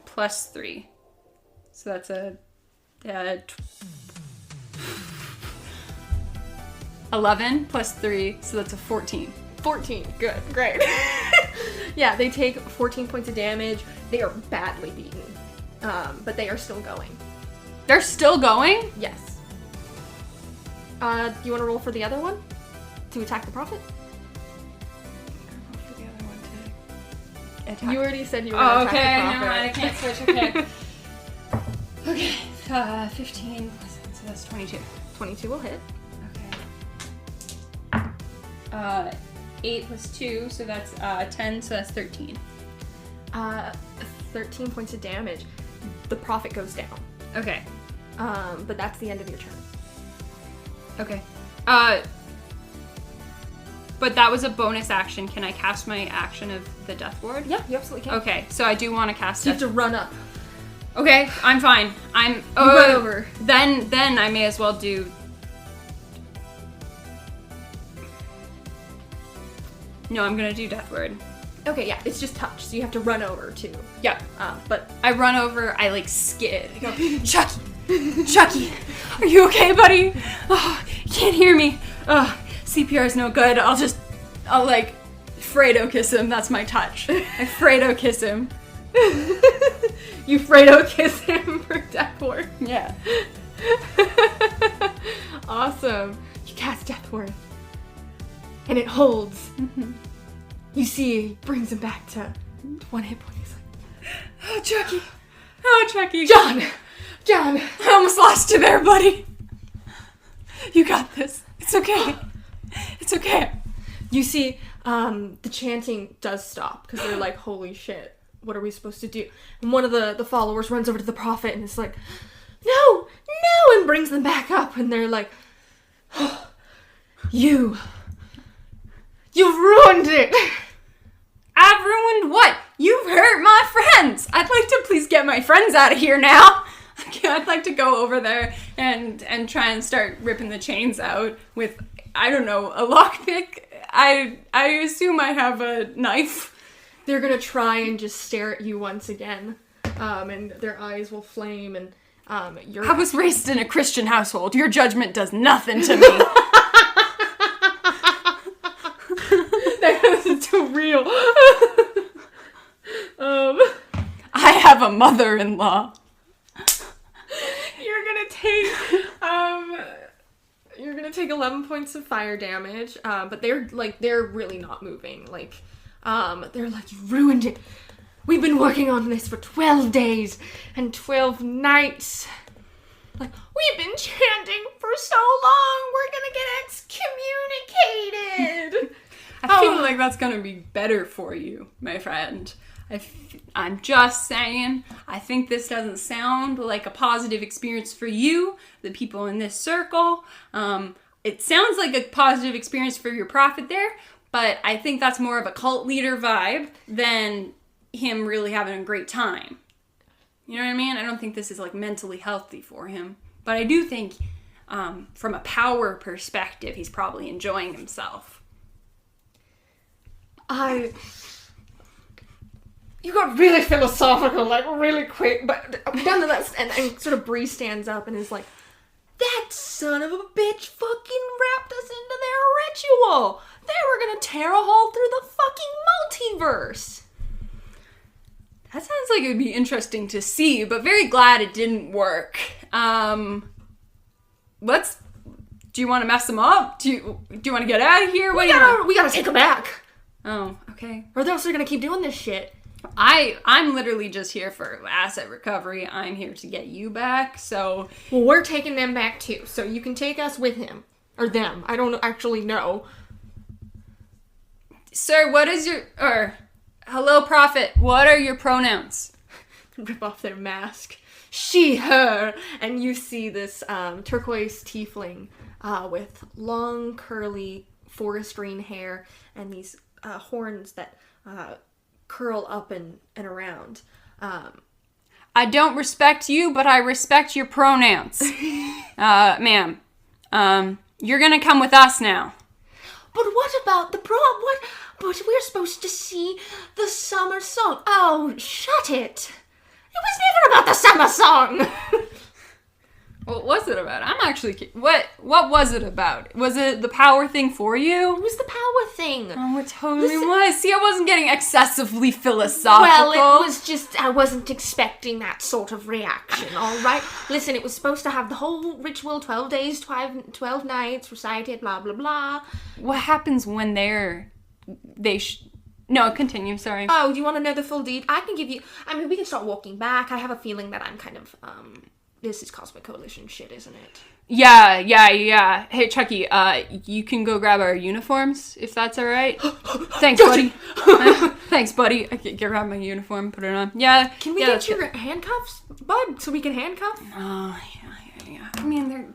plus 3. So that's a 11 plus 3, so that's a 14. 14. Good. Great. Yeah, they take 14 points of damage. They are badly beaten. But they are still going. They're still going? Yes. Do you want to roll for the other one? To attack the prophet? For the other one to attack. You already said you were Oh, going to okay, attack the never mind, I prophet. can't switch, okay. 15, so that's 22. 22 will hit. Okay. 8 plus 2, so that's 10, so that's 13. 13 points of damage. The prophet goes down. Okay. But that's the end of your turn. Okay. But that was a bonus action. Can I cast my action of the Death Ward? Yeah, you absolutely can. Okay, so I do want to cast So you have to run up. Okay, I'm fine. I'm run over. Then I may as well do. No, I'm gonna do Death Ward. Okay, yeah, it's just touch, so you have to run over too. Yeah. But I run over, I like skid. I go, Chucky! Chucky! Are you okay, buddy? Oh, you can't hear me. Oh, CPR is no good. I'll like Fredo kiss him. That's my touch. I Fredo kiss him. you Fredo kiss him for Death Ward. Yeah. Awesome. You cast Death Ward. And it holds. Mm-hmm. You see, he brings him back to 1 hit point. He's like, Oh, Chucky. Oh, Chucky. John! John! I almost lost you there, buddy. You got this. It's okay. It's okay. You see, the chanting does stop because they're like, holy shit, what are we supposed to do? And one of the followers runs over to the prophet and is like, no, and brings them back up. And they're like, oh, you've ruined it. I've ruined what? You've hurt my friends. I'd like to please get my friends out of here now. I'd like to go over there and try and start ripping the chains out with, I don't know, a lockpick. I assume I have a knife. They're gonna try and just stare at you once again, and their eyes will flame, and I was raised in a Christian household. Your judgment does nothing to me. That's too real. I have a mother-in-law. You're gonna take 11 points of fire damage, but they're really not moving. They're like, you ruined it. We've been working on this for 12 days and 12 nights. Like, we've been chanting for so long, we're gonna get excommunicated. I feel like that's gonna be better for you, my friend. I'm just saying, I think this doesn't sound like a positive experience for you, the people in this circle. It sounds like a positive experience for your prophet there, but I think that's more of a cult leader vibe than him really having a great time. You know what I mean? I don't think this is like mentally healthy for him, but I do think from a power perspective, he's probably enjoying himself. You got really philosophical, like, really quick, but nonetheless, and sort of Bree stands up and is like, that son of a bitch fucking wrapped us into their ritual! They were gonna tear a hole through the fucking multiverse! That sounds like it would be interesting to see, but very glad it didn't work. Do you want to mess them up? Do you want to get out of here? We gotta take them back! Oh, okay. Or else they're gonna keep doing this shit. I'm literally just here for asset recovery. I'm here to get you back, so... Well, we're taking them back too, so you can take us with him. Or them. I don't actually know. Sir, what is your... hello, prophet. What are your pronouns? Rip off their mask. She, her. And you see this turquoise tiefling with long, curly, forest green hair and these horns that... curl up and around. I don't respect you, but I respect your pronouns. Ma'am, you're gonna come with us now. But what about the prom? But we're supposed to see the summer song. Oh, shut it. It was never about the summer song! What was it about? I'm actually... What was it about? Was it the power thing for you? It was the power thing. Oh, it totally was. See, I wasn't getting excessively philosophical. Well, it was just, I wasn't expecting that sort of reaction, alright? Listen, it was supposed to have the whole ritual, 12 days, 12 nights, recited, blah, blah, blah. What happens when No, continue, sorry. Oh, do you want to know the full deed? I can give you... I mean, we can start walking back. I have a feeling that I'm kind of, This is Cosmic Coalition shit, isn't it? Yeah. Hey, Chucky, you can go grab our uniforms, if that's alright. Thanks, buddy. Thanks, buddy. I can grab my uniform, put it on. Yeah. Can we get your handcuffs, bud, so we can handcuff? Oh, yeah. I mean, they're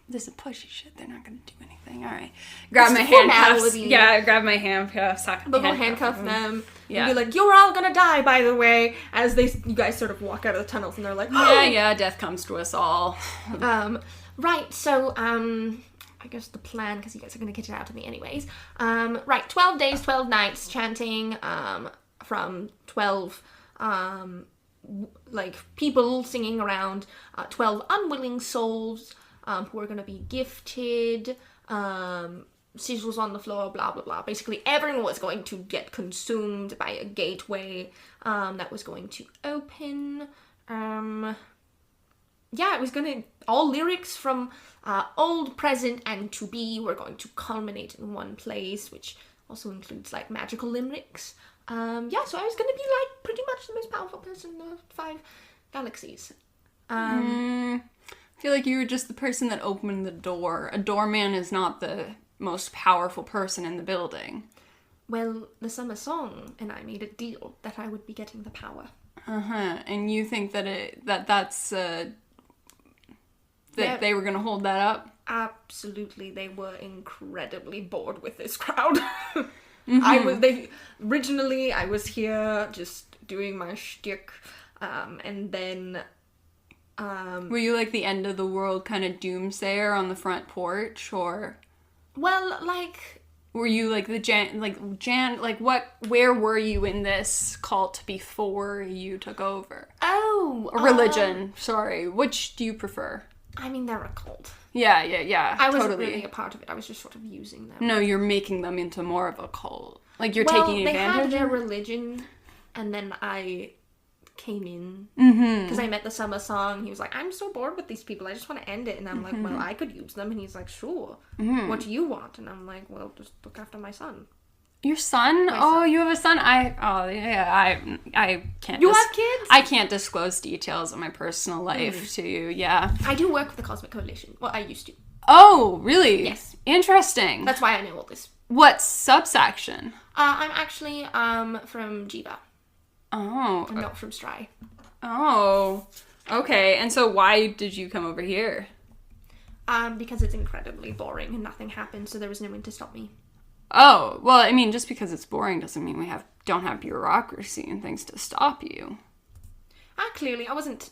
this is pushy shit. They're not gonna do anything. Alright. Grab my handcuffs. Yeah, grab my handcuffs. But we'll handcuff them. Yeah. And be like, you're all gonna die, by the way, as you guys sort of walk out of the tunnels, and they're like, oh! Yeah, death comes to us all. Right, so, I guess the plan, because you guys are going to get it out of me anyways. Right, 12 days, 12 nights, chanting, from 12, people singing around, 12 unwilling souls, who are going to be gifted, sigils on the floor, blah, blah, blah. Basically, everyone was going to get consumed by a gateway, that was going to open, yeah, it was gonna... All lyrics from old, present, and to be were going to culminate in one place, which also includes, like, magical limericks. Yeah, so I was gonna be, like, pretty much the most powerful person in the 5 galaxies. I feel like you were just the person that opened the door. A doorman is not the most powerful person in the building. Well, the summer song and I made a deal that I would be getting the power. And you think that that's that they were gonna hold that up? Absolutely, they were incredibly bored with this crowd. Mm-hmm. Originally I was here just doing my shtick, and then Were you like the end of the world kind of doomsayer on the front porch, or well, like, were you like where were you in this cult before you took over? oh, Or religion, sorry. Which do you prefer? I mean, they're a cult. Yeah, I wasn't totally. really a part of it. I was just sort of using them. No, you're making them into more of a cult. Like you're Well, taking they advantage had their of it? religion, and then I came in Mm-hmm. because I met the summer song. He was like, "I'm so bored with these people. I just want to end it." And I'm like, "Well, I could use them." And he's like, "Sure. What do you want?" And I'm like, "Well, just look after my son." Your son? Oh, you have a son? I can't. You have kids? I can't disclose details of my personal life to you. Yeah. I do work with the Cosmic Coalition. Well, I used to. Oh, really? Yes. Interesting. That's why I know all this. What subsection? I'm actually from Jiva. Oh. I'm not from Stry. Oh. Okay. And so why did you come over here? Because it's incredibly boring and nothing happened, so there was no one to stop me. Oh, well, I mean, just because it's boring doesn't mean we don't have bureaucracy and things to stop you. Clearly, I wasn't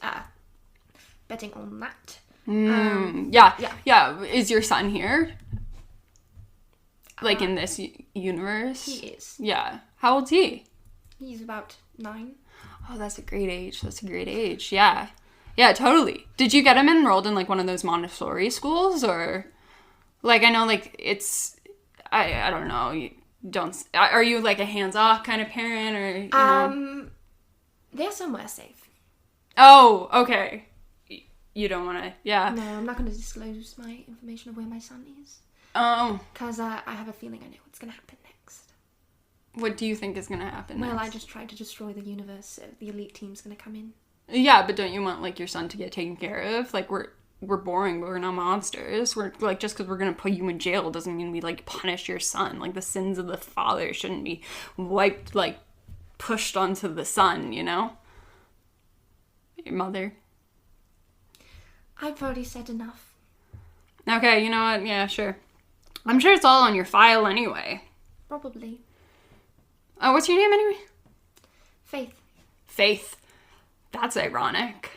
betting on that. Yeah. Is your son here? Like in this universe? He is. Yeah. How old's he? He's about 9. Oh, that's a great age. Yeah. Yeah, totally. Did you get him enrolled in like one of those Montessori schools, or like I know like it's I don't know. Are you like a hands-off kind of parent, or you know? They're somewhere safe. Oh, okay. You don't want to, yeah. No, I'm not going to disclose my information of where my son is. Oh. Because I have a feeling I know what's going to happen next. What do you think is going to happen Well, next? I just tried to destroy the universe, so the elite team's going to come in. Yeah, but don't you want like your son to get taken care of? Like we're boring, but we're not monsters. We're like, just because we're gonna put you in jail doesn't mean we like punish your son. Like the sins of the father shouldn't be wiped, like pushed onto the son, you know? Your mother. I've already said enough. Okay, you know what? Yeah, sure. I'm sure it's all on your file anyway. Probably. Oh, what's your name anyway? Faith. Faith. That's ironic.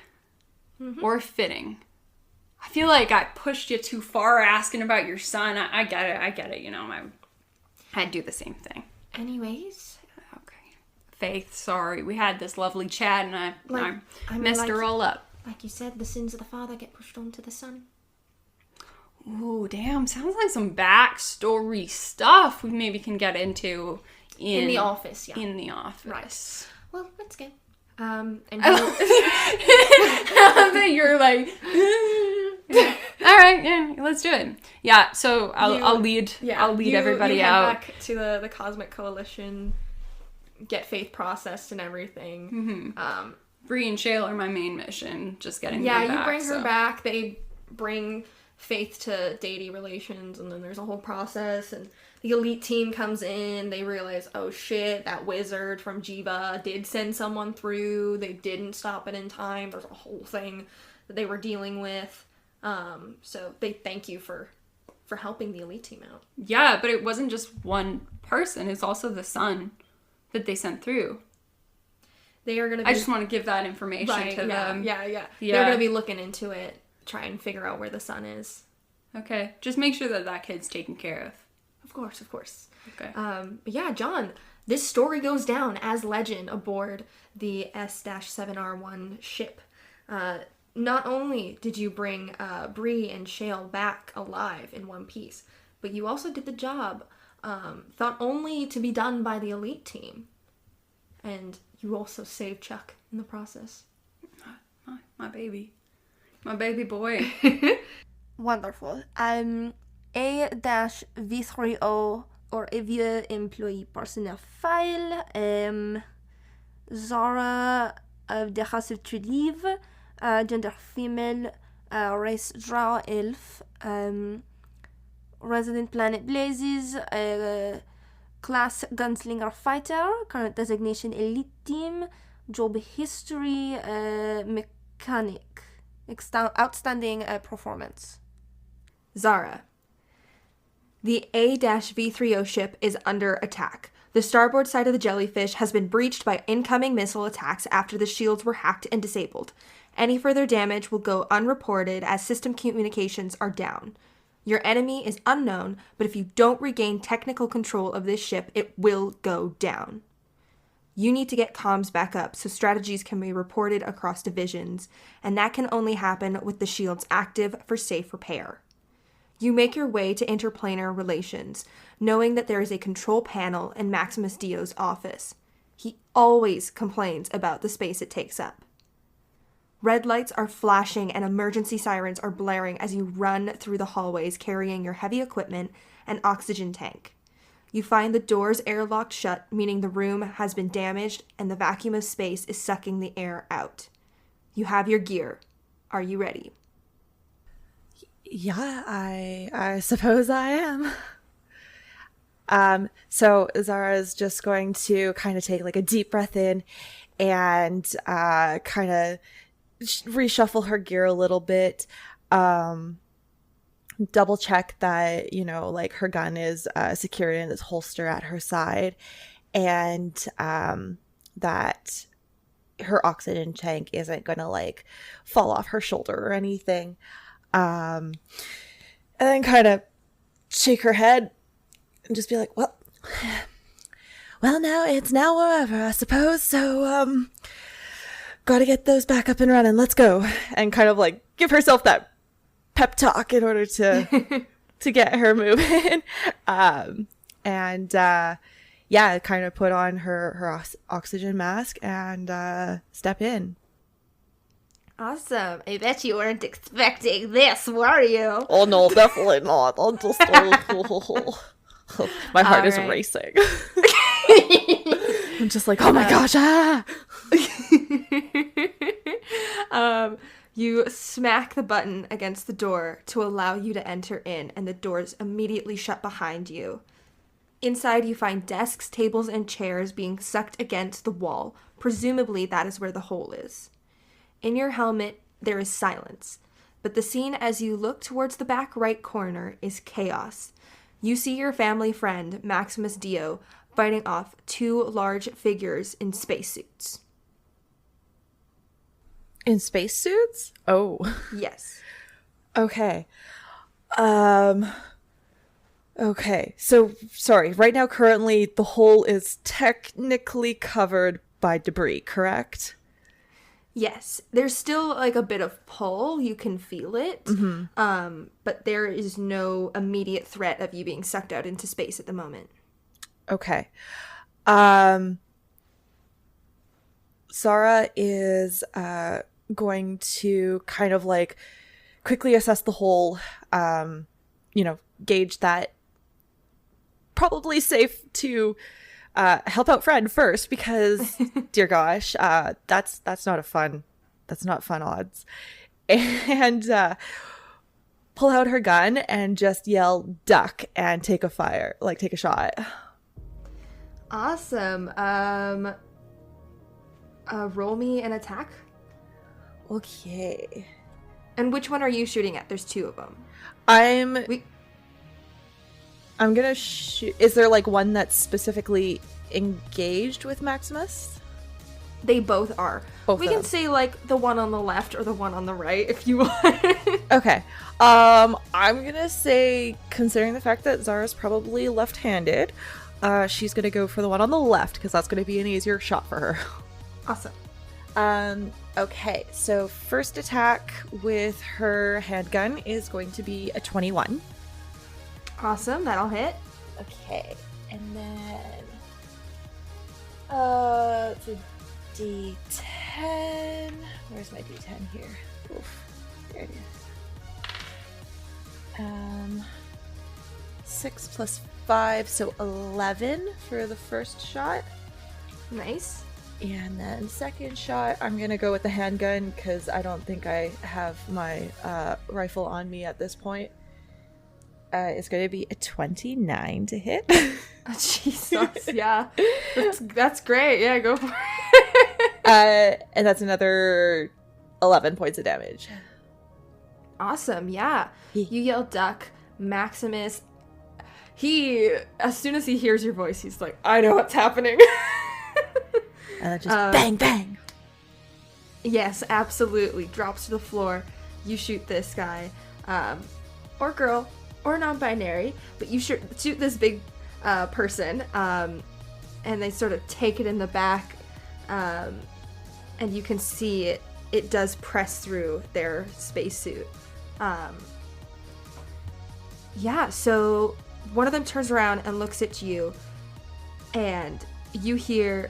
Or fitting. I feel like I pushed you too far asking about your son. I get it, you know. I'd do the same thing. Anyways. Okay. Faith, sorry. We had this lovely chat and I messed her all up. Like you said, the sins of the father get pushed onto the son. Ooh, damn. Sounds like some backstory stuff we maybe can get into In the office, yeah. In the office. Right. Well, let's go. And you're like, all right, yeah, let's do it. Yeah, so I'll lead everybody out. Back to the Cosmic Coalition, get Faith processed and everything. Bree and Shale are my main mission. Just getting Yeah, them back, you bring her so. back. They bring Faith to deity relations, and then there's a whole process, and the elite team comes in. They realize, oh shit, that wizard from Jiva did send someone through. They didn't stop it in time. There's a whole thing that they were dealing with. So they thank you for helping the elite team out. Yeah, but it wasn't just one person. It's also the son that they sent through. They are gonna. I just want to give that information to them. Yeah. They're gonna be looking into it, try and figure out where the son is. Okay, just make sure that kid's taken care of. Of course. Okay. But yeah, John, this story goes down as legend aboard the S-7R1 ship. Not only did you bring Bree and Shale back alive in one piece, but you also did the job thought only to be done by the elite team. And you also saved Chuck in the process. My baby. My baby boy. Wonderful. A-V30 or a vieux employee personnel file. Zara of the House of Tulive. gender female, race drow elf, resident planet blazes, class gunslinger fighter, current designation elite team, job history, mechanic, outstanding performance. Zara. The A-V30 ship is under attack. The starboard side of the jellyfish has been breached by incoming missile attacks after the shields were hacked and disabled. Any further damage will go unreported as system communications are down. Your enemy is unknown, but if you don't regain technical control of this ship, it will go down. You need to get comms back up so strategies can be reported across divisions, and that can only happen with the shields active for safe repair. You make your way to interplanar relations, knowing that there is a control panel in Maximus Dio's office. He always complains about the space it takes up. Red lights are flashing and emergency sirens are blaring as you run through the hallways carrying your heavy equipment and oxygen tank. You find the doors airlocked shut, meaning the room has been damaged and the vacuum of space is sucking the air out. You have your gear. Are you ready? Yeah, I suppose I am. So Zara's just going to kind of take like a deep breath in and kind of reshuffle her gear a little bit, double check that, you know, like her gun is secured in its holster at her side, and that her oxygen tank isn't gonna like fall off her shoulder or anything. And then kind of shake her head and just be like, well, now it's now or ever, I suppose. So, gotta get those back up and running. Let's go. And kind of like give herself that pep talk in order to get her moving. Yeah, kind of put on her oxygen mask and step in. Awesome. I bet you weren't expecting this, were you? Oh no, definitely not. I'm just my heart is racing. I'm just like, oh my gosh, You smack the button against the door to allow you to enter in, and the doors immediately shut behind you. Inside, you find desks, tables, and chairs being sucked against the wall. Presumably, that is where the hole is. In your helmet, there is silence, but the scene as you look towards the back right corner is chaos. You see your family friend, Maximus Dio, fighting off two large figures in spacesuits. In spacesuits? Oh. Yes. Okay. Okay. So, sorry. Right now, currently, the hole is technically covered by debris, correct? Yes, there's still like a bit of pull, you can feel it, but there is no immediate threat of you being sucked out into space at the moment. Okay. Zara is going to kind of like quickly assess the hole, gauge that probably safe to help out Fred first, because dear gosh, that's not fun odds. And pull out her gun and just yell duck and take a shot. Awesome. Roll me an attack. Okay. And which one are you shooting at? There's two of them. I'm gonna shoot. Is there like one that's specifically engaged with Maximus? They both are. We can say like the one on the left or the one on the right if you want. Okay. I'm gonna say, considering the fact that Zara's probably left-handed, she's gonna go for the one on the left because that's gonna be an easier shot for her. Awesome. Okay. So first attack with her handgun is going to be a 21. Awesome, that'll hit. Okay, and then it's a D10. Where's my D10 here? Oof, there it is. 6 plus 5, so 11 for the first shot. Nice. And then second shot, I'm gonna go with the handgun because I don't think I have my rifle on me at this point. It's going to be a 29 to hit. Jesus, yeah. That's great. Yeah, go for it. And that's another 11 points of damage. Awesome, yeah. You yell duck. Maximus, as soon as he hears your voice, he's like, I know what's happening. And then just bang, bang. Yes, absolutely. Drops to the floor. You shoot this guy, or girl, or non-binary, but you shoot this big person, and they sort of take it in the back, and you can see it does press through their spacesuit. Yeah, so one of them turns around and looks at you, and you hear,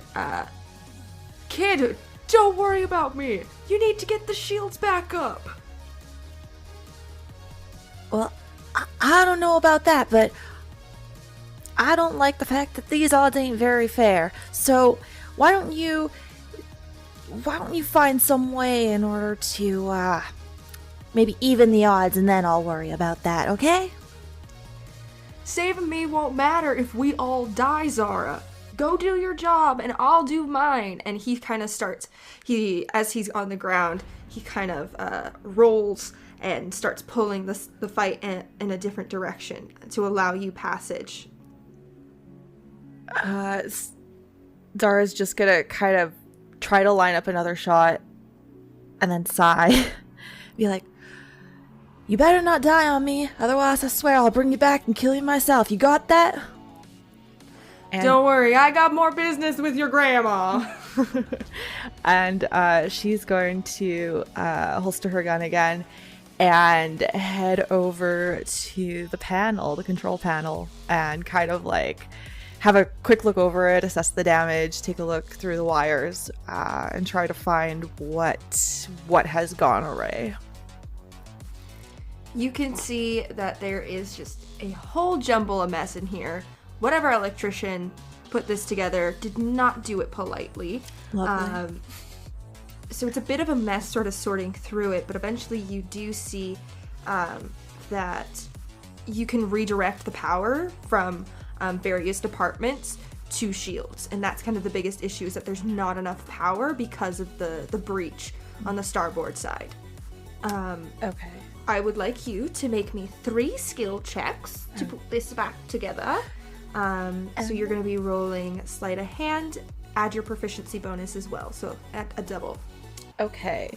Kid, don't worry about me. You need to get the shields back up. Well, I don't know about that, but I don't like the fact that these odds ain't very fair. So why don't you find some way in order to maybe even the odds, and then I'll worry about that, okay? Saving me won't matter if we all die, Zara. Go do your job and I'll do mine. And he kind of starts, as he's on the ground, he kind of rolls and starts pulling the fight in a different direction to allow you passage. Zara's just gonna kind of try to line up another shot and then sigh. Be like, you better not die on me, otherwise I swear I'll bring you back and kill you myself. You got that? And don't worry, I got more business with your grandma. And she's going to holster her gun again and head over to the control panel, and kind of like have a quick look over it, assess the damage, take a look through the wires, and try to find what has gone awry. You can see that there is just a whole jumble of mess in here. Whatever electrician put this together did not do it politely. Lovely. So it's a bit of a mess sort of sorting through it, but eventually you do see that you can redirect the power from various departments to shields. And that's kind of the biggest issue, is that there's not enough power because of the breach on the starboard side. Okay. I would like you to make me 3 skill checks to put this back together. So you're going to be rolling sleight of hand, add your proficiency bonus as well, so at a double. Okay.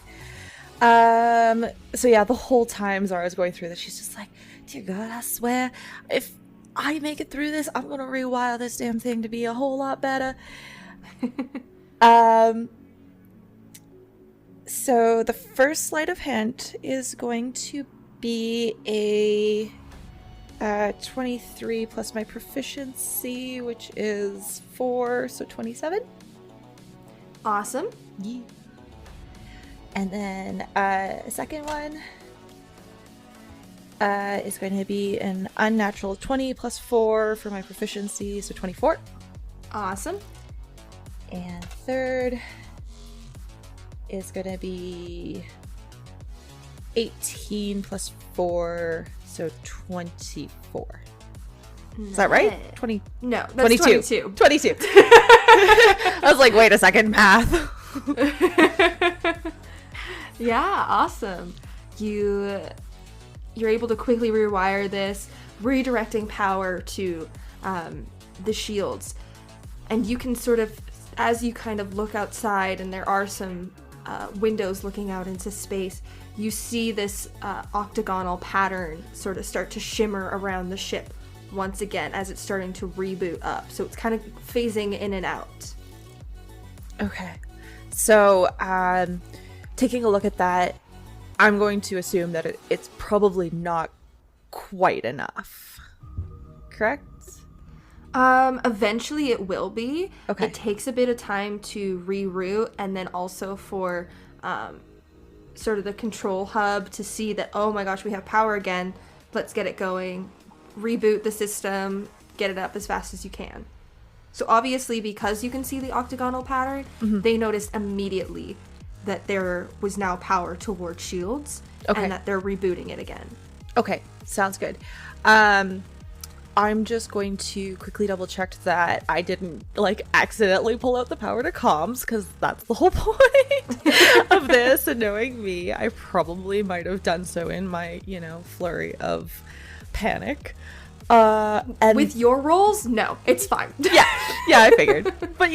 So yeah, the whole time Zara's going through this, she's just like, dear God, I swear, if I make it through this, I'm gonna rewire this damn thing to be a whole lot better. So the first sleight of hand is going to be a 23 plus my proficiency, which is 4, so 27. Awesome. Yeah. And then second one is going to be an unnatural 20 plus 4 for my proficiency, so 24. Awesome. And third is going to be 18 plus 4, so 24. Is that right? 20. No, that's 22. 22. I was like, wait a second, math. Yeah, awesome. You're able to quickly rewire this, redirecting power to the shields. And you can sort of, as you kind of look outside, and there are some windows looking out into space, you see this octagonal pattern sort of start to shimmer around the ship once again as it's starting to reboot up. So it's kind of phasing in and out. Okay. So, taking a look at that, I'm going to assume that it's probably not quite enough. Correct? Eventually it will be. Okay. It takes a bit of time to reroute, and then also for sort of the control hub to see that, oh my gosh, we have power again. Let's get it going. Reboot the system. Get it up as fast as you can. So obviously, because you can see the octagonal pattern, they noticed immediately that there was now power toward shields, and that they're rebooting it again. Okay, sounds good. I'm just going to quickly double check that I didn't like accidentally pull out the power to comms, because that's the whole point of this. And knowing me, I probably might have done so in my, flurry of panic. And With your rolls, no, it's fine. yeah, I figured, but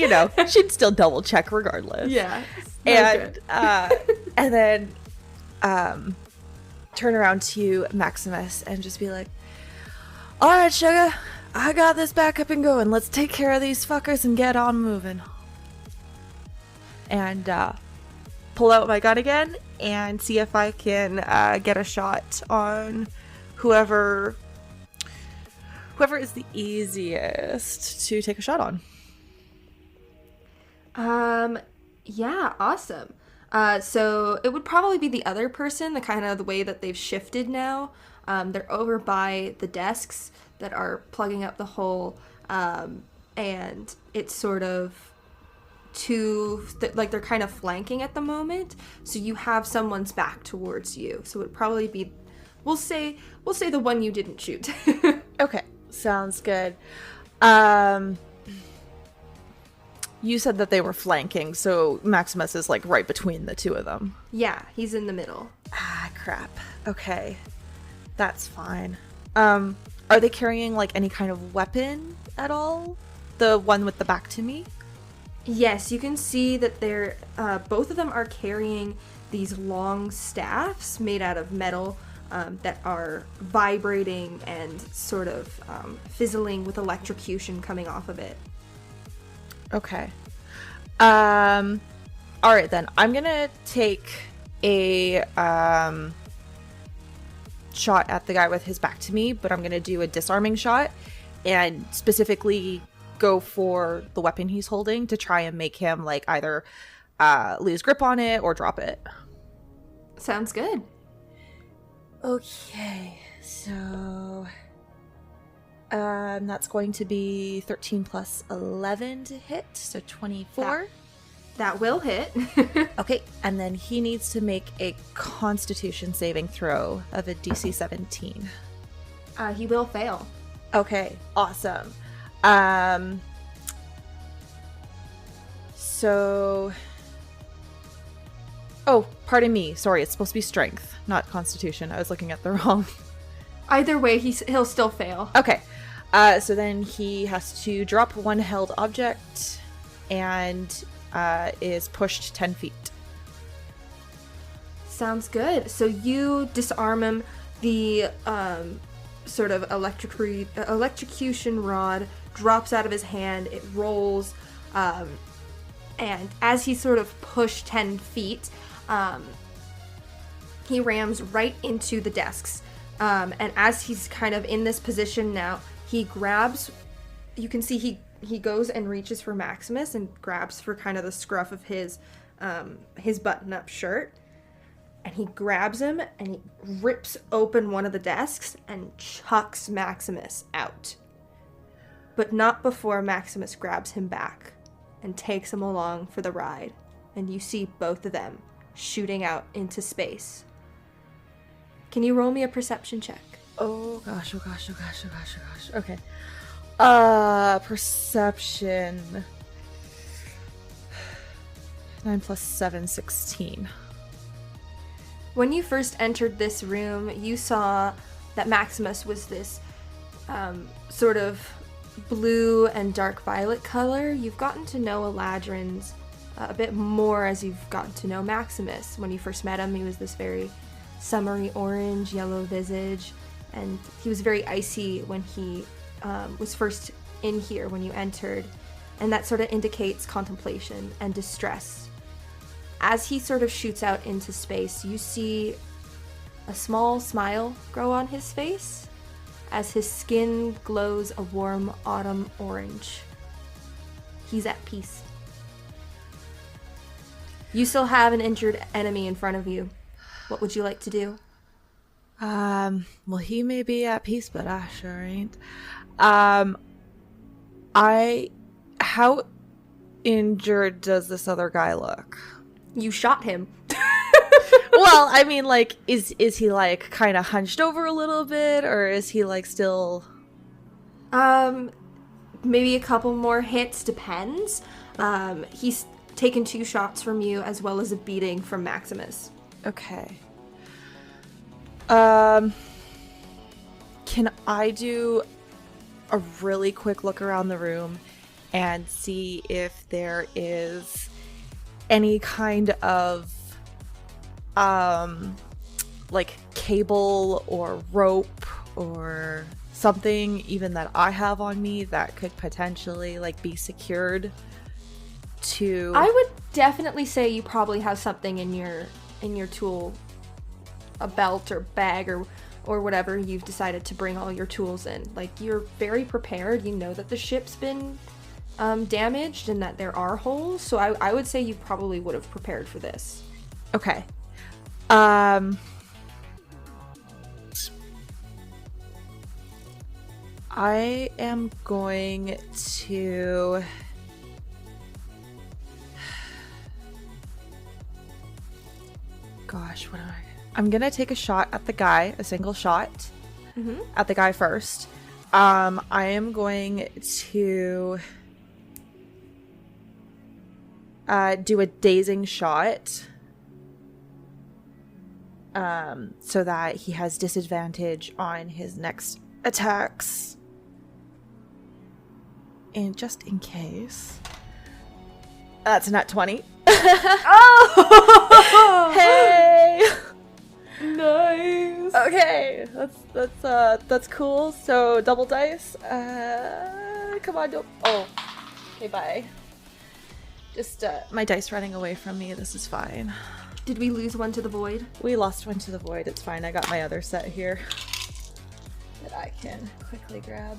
she'd still double check regardless. Yeah, and and then turn around to Maximus and just be like, all right, sugar, I got this back up and going. Let's take care of these fuckers and get on moving. And pull out my gun again and see if I can get a shot on whoever is the easiest to take a shot on. Yeah, awesome. So it would probably be the other person, the way that they've shifted now. They're over by the desks that are plugging up the hole, and it's sort of they're kind of flanking at the moment. So you have someone's back towards you. So it would probably be, we'll say the one you didn't shoot. Okay, sounds good. You said that they were flanking, so Maximus is like right between the two of them. Yeah, he's in the middle. Ah, crap. Okay. That's fine. Are they carrying like any kind of weapon at all? The one with the back to me? Yes, you can see that they're both of them are carrying these long staffs made out of metal that are vibrating and sort of fizzling with electrocution coming off of it. Okay. All right then. I'm gonna take a shot at the guy with his back to me, but I'm gonna do a disarming shot and specifically go for the weapon he's holding to try and make him like either lose grip on it or drop it. Sounds good. Okay, so that's going to be 13 plus 11 to hit, so 24. That will hit. Okay, and then he needs to make a Constitution saving throw of a DC 17. He will fail. Okay, awesome. So... Oh, pardon me. Sorry, it's supposed to be Strength, not Constitution. I was looking at the wrong... Either way, he'll still fail. Okay, so then he has to drop one held object and is pushed 10 feet. Sounds good. So you disarm him. The sort of electrocution rod drops out of his hand. It rolls, and as he's sort of pushed 10 feet, he rams right into the desks. And as he's kind of in this position now, he grabs, you can see he goes and reaches for Maximus and grabs for kind of the scruff of his button-up shirt. And he grabs him and he rips open one of the desks and chucks Maximus out. But not before Maximus grabs him back and takes him along for the ride. And you see both of them shooting out into space. Can you roll me a perception check? Oh gosh. Okay. Perception. 9 plus 7, 16. When you first entered this room, you saw that Maximus was this sort of blue and dark violet color. You've gotten to know Eladrin's a bit more as you've gotten to know Maximus. When you first met him, he was this very summery orange, yellow visage, and he was very icy when he was first in here when you entered, and that sort of indicates contemplation and distress. As he sort of shoots out into space, you see a small smile grow on his face as his skin glows a warm autumn orange. He's at peace. You still have an injured enemy in front of you. What would you like to do? Well, he may be at peace, but I sure ain't. I How injured does this other guy look? You shot him. Well, I mean, like, is he like kind of hunched over a little bit, or is he like still? Maybe a couple more hits, depends. He's taken 2 shots from you as well as a beating from Maximus. Okay. Can I do a really quick look around the room and see if there is any kind of like cable or rope or something even that I have on me that could potentially like be secured to... I would definitely say you probably have something in your tool, a belt or bag or whatever you've decided to bring all your tools in. Like, you're very prepared. You know that the ship's been damaged and that there are holes. So I would say you probably would have prepared for this. Okay. I am going to... Gosh, what am I... I'm gonna take a shot at the guy, a single shot at the guy first. I am going to do a dazing shot so that he has disadvantage on his next attacks. And just in case... That's a nat 20. Oh! Hey! Nice. Okay, that's cool. So double dice. Come on, don't. Oh, okay, bye. Just my dice running away from me. This is fine. Did we lose one to the void? We lost one to the void. It's fine. I got my other set here that I can quickly grab.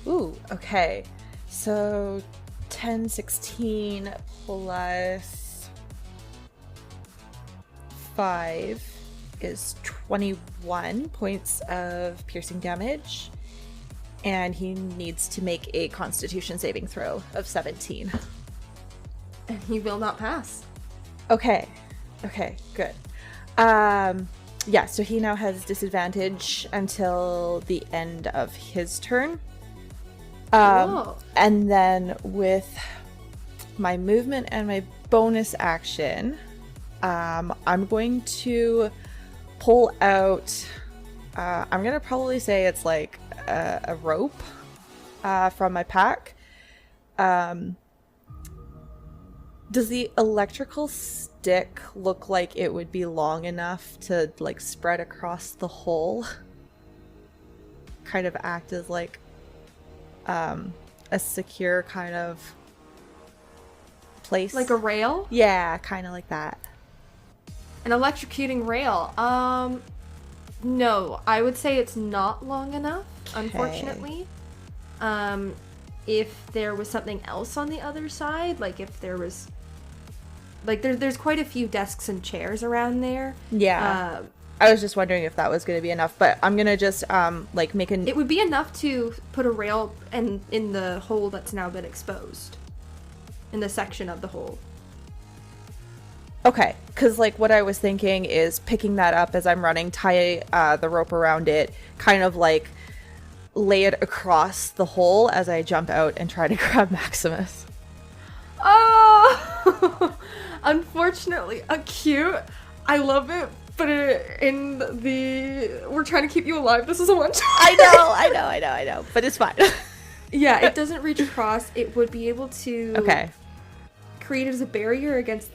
Ooh, okay. So 10, 16 plus 5 is 21 points of piercing damage, and he needs to make a Constitution saving throw of 17. And he will not pass. Okay, good. Yeah, so he now has disadvantage until the end of his turn. And then with my movement and my bonus action, I'm going to pull out, I'm going to probably say it's like a rope from my pack. Does the electrical stick look like it would be long enough to like spread across the hole? Kind of act as like a secure kind of place. Like a rail? Yeah, kind of like that. An electrocuting rail. No, I would say it's not long enough, unfortunately. If there was something else on the other side, like if there was... Like, there's quite a few desks and chairs around there. Yeah. I was just wondering if that was going to be enough, but I'm going to just, like, make an... It would be enough to put a rail in the hole that's now been exposed. In the section of the hole. Okay, because, like, what I was thinking is picking that up as I'm running, tie the rope around it, kind of, like, lay it across the hole as I jump out and try to grab Maximus. Oh! Unfortunately, cute. I love it, but we're trying to keep you alive. This is a one-shot. I know, but it's fine. Yeah, it doesn't reach across. It would be able to create it as a barrier against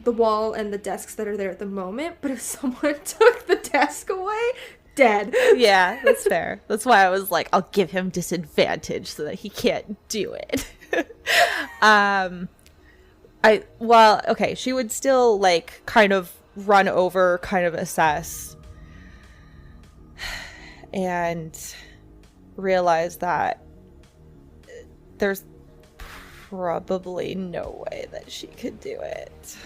the wall and the desks that are there at the moment, but if someone took the desk away, dead. Yeah, that's fair. That's why I was like, I'll give him disadvantage so that he can't do it. She would still, like, kind of run over, kind of assess, and realize that there's probably no way that she could do it.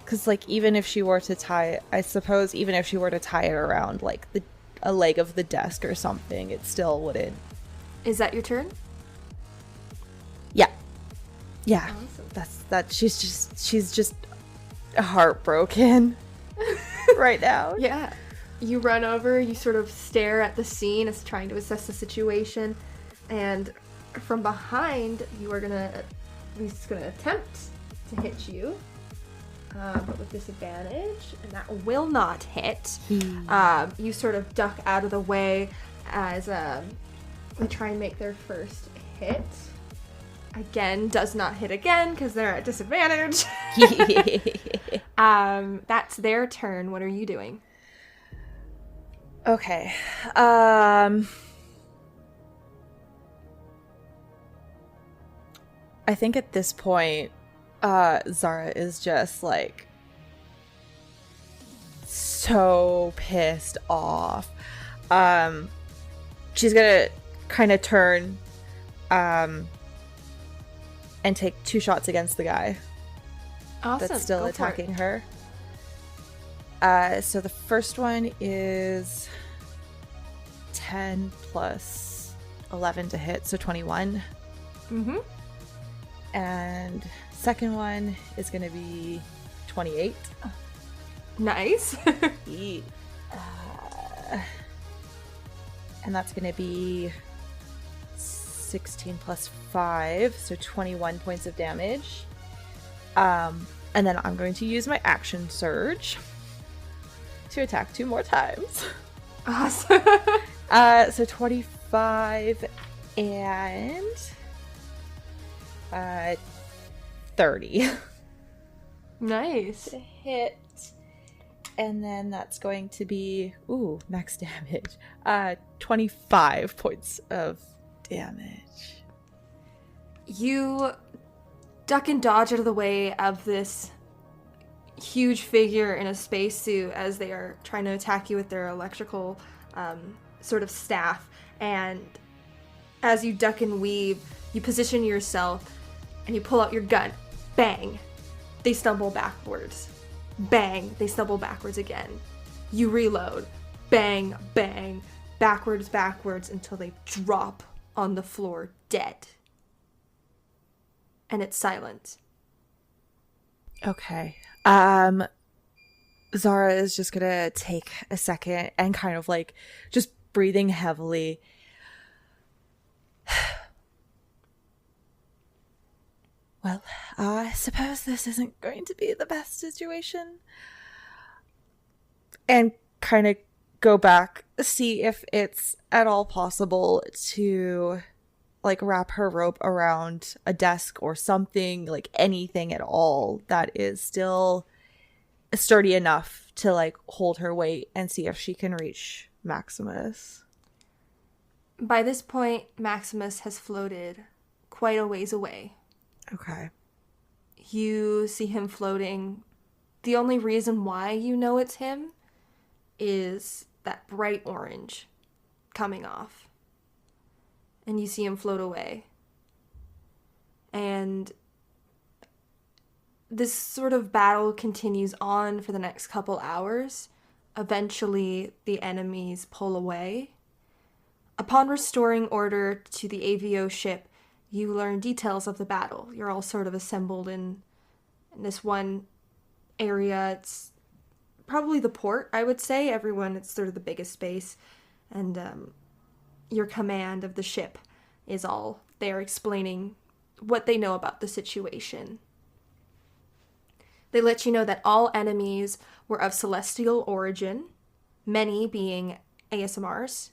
Because, like, even if she were to tie it around, like, a leg of the desk or something, it still wouldn't. Is that your turn? Yeah. Awesome. That she's just heartbroken right now. Yeah. You run over, you sort of stare at the scene as trying to assess the situation, and from behind, he's gonna attempt to hit you, but with disadvantage, and that will not hit. You sort of duck out of the way as they try and make their first hit. Again, does not hit again because they're at disadvantage. That's their turn. What are you doing? Okay. I think at this point, Zara is just like so pissed off. She's gonna kind of turn and take 2 shots against the guy Awesome. that's still Go for it. attacking her. So the first one is 10 plus 11 to hit, so 21. Mm-hmm. And second one is going to be 28. Nice. And that's going to be 16 plus 5, so 21 points of damage. And then I'm going to use my action surge to attack 2 more times. Awesome. So 25 and 30 Nice. to hit. And then that's going to be, max damage. 25 points of damage. You duck and dodge out of the way of this huge figure in a spacesuit as they are trying to attack you with their electrical sort of staff. And as you duck and weave, you position yourself and you pull out your gun. Bang! They stumble backwards. Bang! They stumble backwards again. You reload. Bang! Bang! Backwards, backwards until they drop on the floor dead. And it's silent. Okay. Zara is just gonna take a second and kind of like just breathing heavily. Well, I suppose this isn't going to be the best situation. And kind of go back, see if it's at all possible to like wrap her rope around a desk or something, like anything at all that is still sturdy enough to like hold her weight, and see if she can reach Maximus. By this point, Maximus has floated quite a ways away. Okay. You see him floating. The only reason why you know it's him is that bright orange coming off. And you see him float away. And this sort of battle continues on for the next couple hours. Eventually, the enemies pull away. Upon restoring order to the AVO ship, you learn details of the battle. You're all sort of assembled in this one area. It's probably the port, I would say. It's sort of the biggest space. And your command of the ship is all there explaining what they know about the situation. They let you know that all enemies were of celestial origin, many being ASMRs.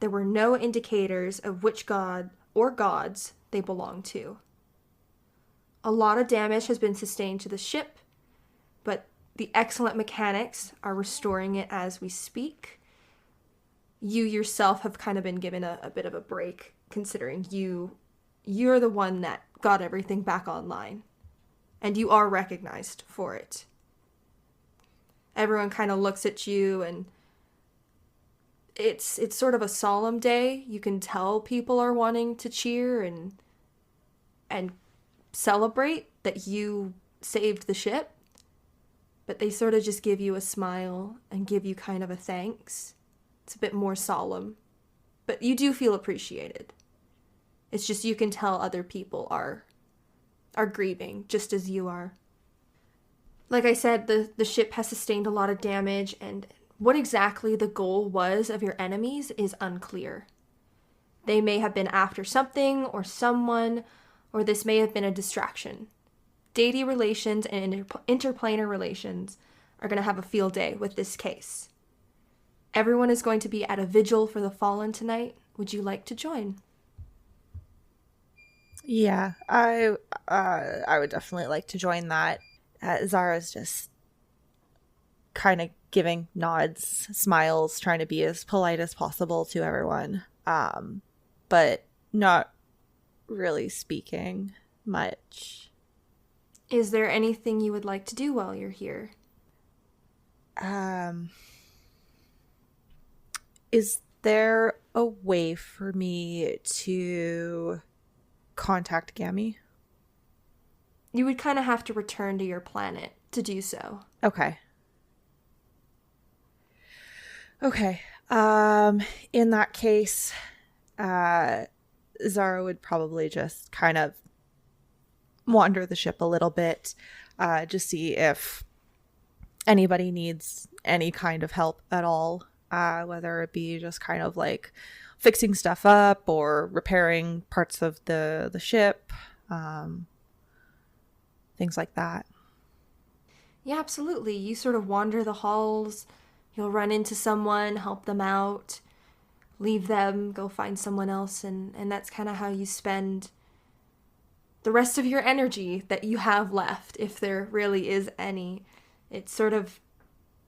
There were no indicators of which god or gods they belong to. A lot of damage has been sustained to the ship, but the excellent mechanics are restoring it as we speak. You yourself have kind of been given a bit of a break, considering you're the one that got everything back online, and you are recognized for it. Everyone kind of looks at you, and it's sort of a solemn day. You can tell people are wanting to cheer and celebrate that you saved the ship, but they sort of just give you a smile and give you kind of a thanks. It's a bit more solemn, but you do feel appreciated. It's just you can tell other people are are grieving, just as you are. Like I said, the ship has sustained a lot of damage, and what exactly the goal was of your enemies is unclear. They may have been after something or someone, or this may have been a distraction. Deity relations and interplanar relations are going to have a field day with this case. Everyone is going to be at a vigil for the fallen tonight. Would you like to join? Yeah, I would definitely like to join that. Zara's just kind of giving nods, smiles, trying to be as polite as possible to everyone, but not really speaking much. Is there anything you would like to do while you're here? Is there a way for me to contact Gammy? You would kind of have to return to your planet to do so. Okay. In that case, Zara would probably just kind of wander the ship a little bit, just see if anybody needs any kind of help at all, whether it be just kind of like fixing stuff up or repairing parts of the ship, things like that. Yeah, absolutely. You sort of wander the halls. You'll run into someone, help them out, leave them, go find someone else, and that's kind of how you spend the rest of your energy that you have left, if there really is any. It's sort of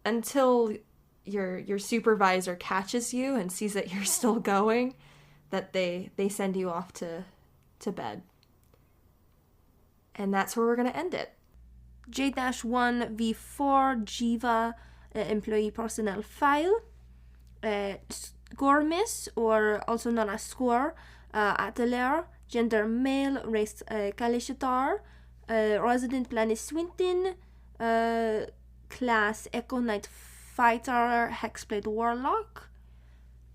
until your supervisor catches you and sees that you're still going, that they send you off to bed. And that's where we're going to end it. J-1V4 Jiva employee personnel file. Gormis, or also known as Score, Atelier, gender male, race Kalishatar, resident planet Swinton, class Echo Knight Fighter, Hexblade Warlock,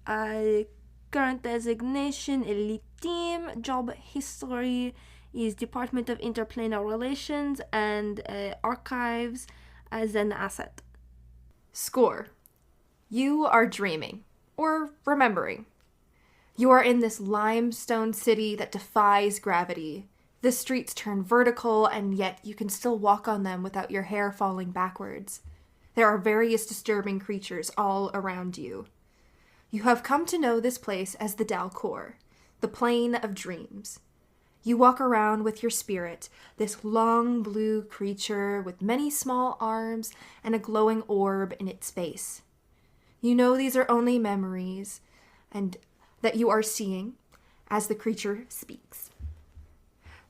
current designation Elite Team, job history is Department of Interplanar Relations and Archives as an asset. Score. You are dreaming, or remembering. You are in this limestone city that defies gravity. The streets turn vertical, and yet you can still walk on them without your hair falling backwards. There are various disturbing creatures all around you. You have come to know this place as the Dalcor, the plane of dreams. You walk around with your spirit, this long blue creature with many small arms and a glowing orb in its face. You know these are only memories, and that you are seeing as the creature speaks.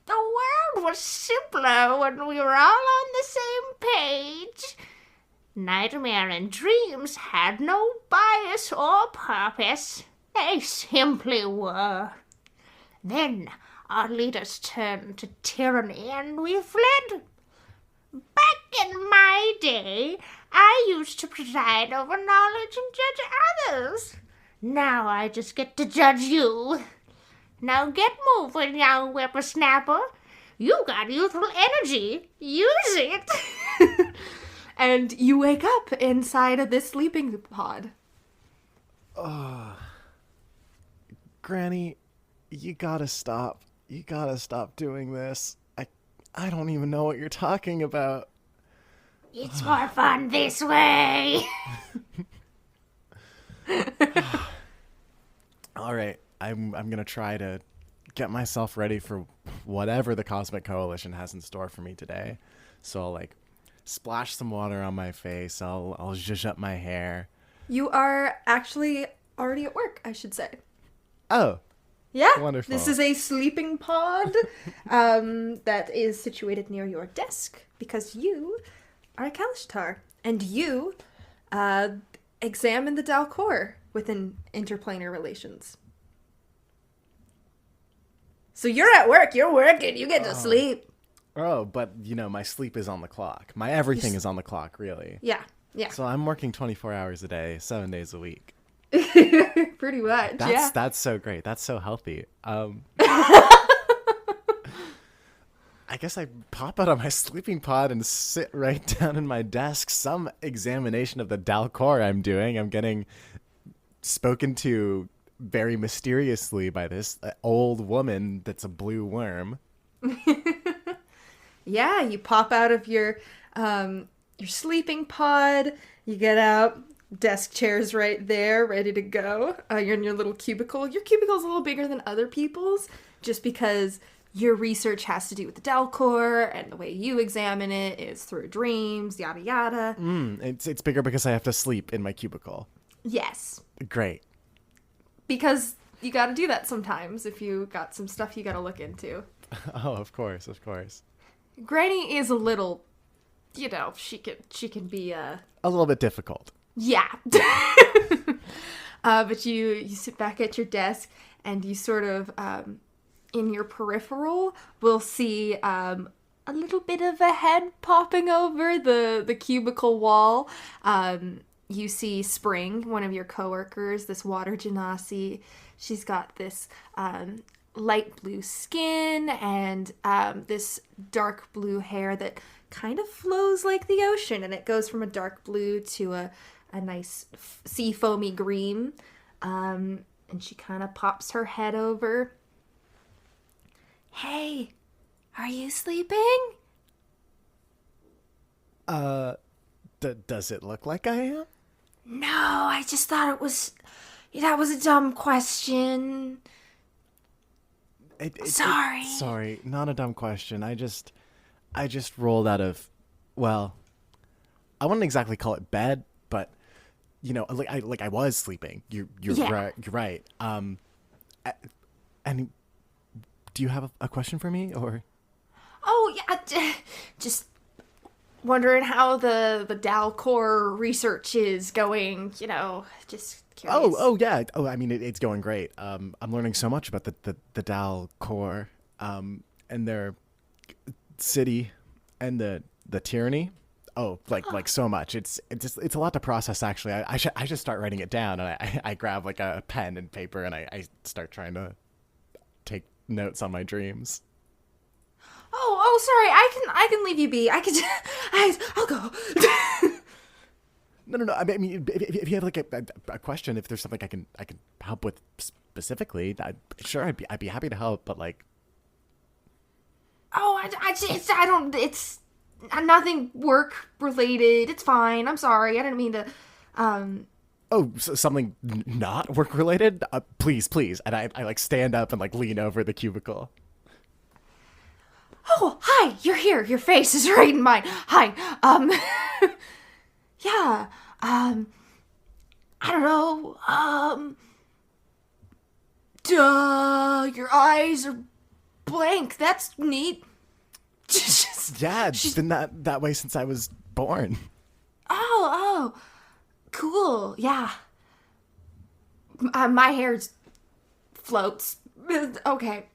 The world was simpler when we were all on the same page. Nightmare and dreams had no bias or purpose. They simply were. Then our leaders turned to tyranny and we fled. Back in my day, I used to preside over knowledge and judge others. Now I just get to judge you. Now get moving, young whippersnapper. You got youthful energy. Use it. And you wake up inside of this sleeping pod. Granny, you gotta stop. You gotta stop doing this. I don't even know what you're talking about. It's more fun this way. All right, I'm gonna try to get myself ready for whatever the Cosmic Coalition has in store for me today. So I'll splash some water on my face. I'll zhuzh up my hair. You are actually already at work, I should say. Oh. Yeah, Wonderful. This is a sleeping pod that is situated near your desk because you are a Kalishtar and you examine the Dalcor within interplanar relations. So you're at work, you're working, you get to sleep. Oh, but my sleep is on the clock. My everything is on the clock, really. Yeah. So I'm working 24 hours a day, 7 days a week. Pretty much, That's so great. That's so healthy. I guess I pop out of my sleeping pod and sit right down in my desk. Some examination of the Dalcor I'm doing. I'm getting spoken to very mysteriously by this old woman that's a blue worm. Yeah, you pop out of your sleeping pod. You get out. Desk chair's right there, ready to go. You're in your little cubicle. Your cubicle's a little bigger than other people's, just because your research has to do with the Dalcor, and the way you examine it is through dreams, yada yada. It's bigger because I have to sleep in my cubicle. Yes, Great. because you got to do that sometimes if you got some stuff you got to look into. Oh, of course, of course. Granny is a little, she can be A little bit difficult. yeah. But you sit back at your desk and you sort of in your peripheral will see a little bit of a head popping over the cubicle wall. You see Spring, one of your coworkers, this water genasi. She's got this light blue skin and this dark blue hair that kind of flows like the ocean, and it goes from a dark blue to a nice sea foamy green. And she kind of pops her head over. Hey, are you sleeping? Does it look like I am? No, I just thought that was a dumb question. Sorry. Sorry, not a dumb question. I just rolled out of, well, I wouldn't exactly call it bed, but I was sleeping. You're Yeah. right. You're right. And do you have a question for me, or? Oh, yeah, just wondering how the Dalcor research is going, just curious. Oh yeah. Oh, I mean, it's going great. I'm learning so much about the Dalcor, and their city, and the tyranny. Oh, like so much. It's a lot to process. Actually, I should start writing it down. And I grab like a pen and paper, and I start trying to take notes on my dreams. Oh, sorry. I can leave you be. I'll go. No. I mean, if you have like a question, if there's something I can help with specifically, I'd be happy to help. But like, Oh, I don't. It's nothing work related. It's fine. I'm sorry. I didn't mean to. oh, something not work related? Please. And I like stand up and like lean over the cubicle. Oh, hi. You're here. Your face is right in mine. Hi. Yeah. I don't know. Duh. Your eyes are blank. That's neat. Yeah, it's been that way since I was born. Oh, cool. Yeah. My hair floats. Okay.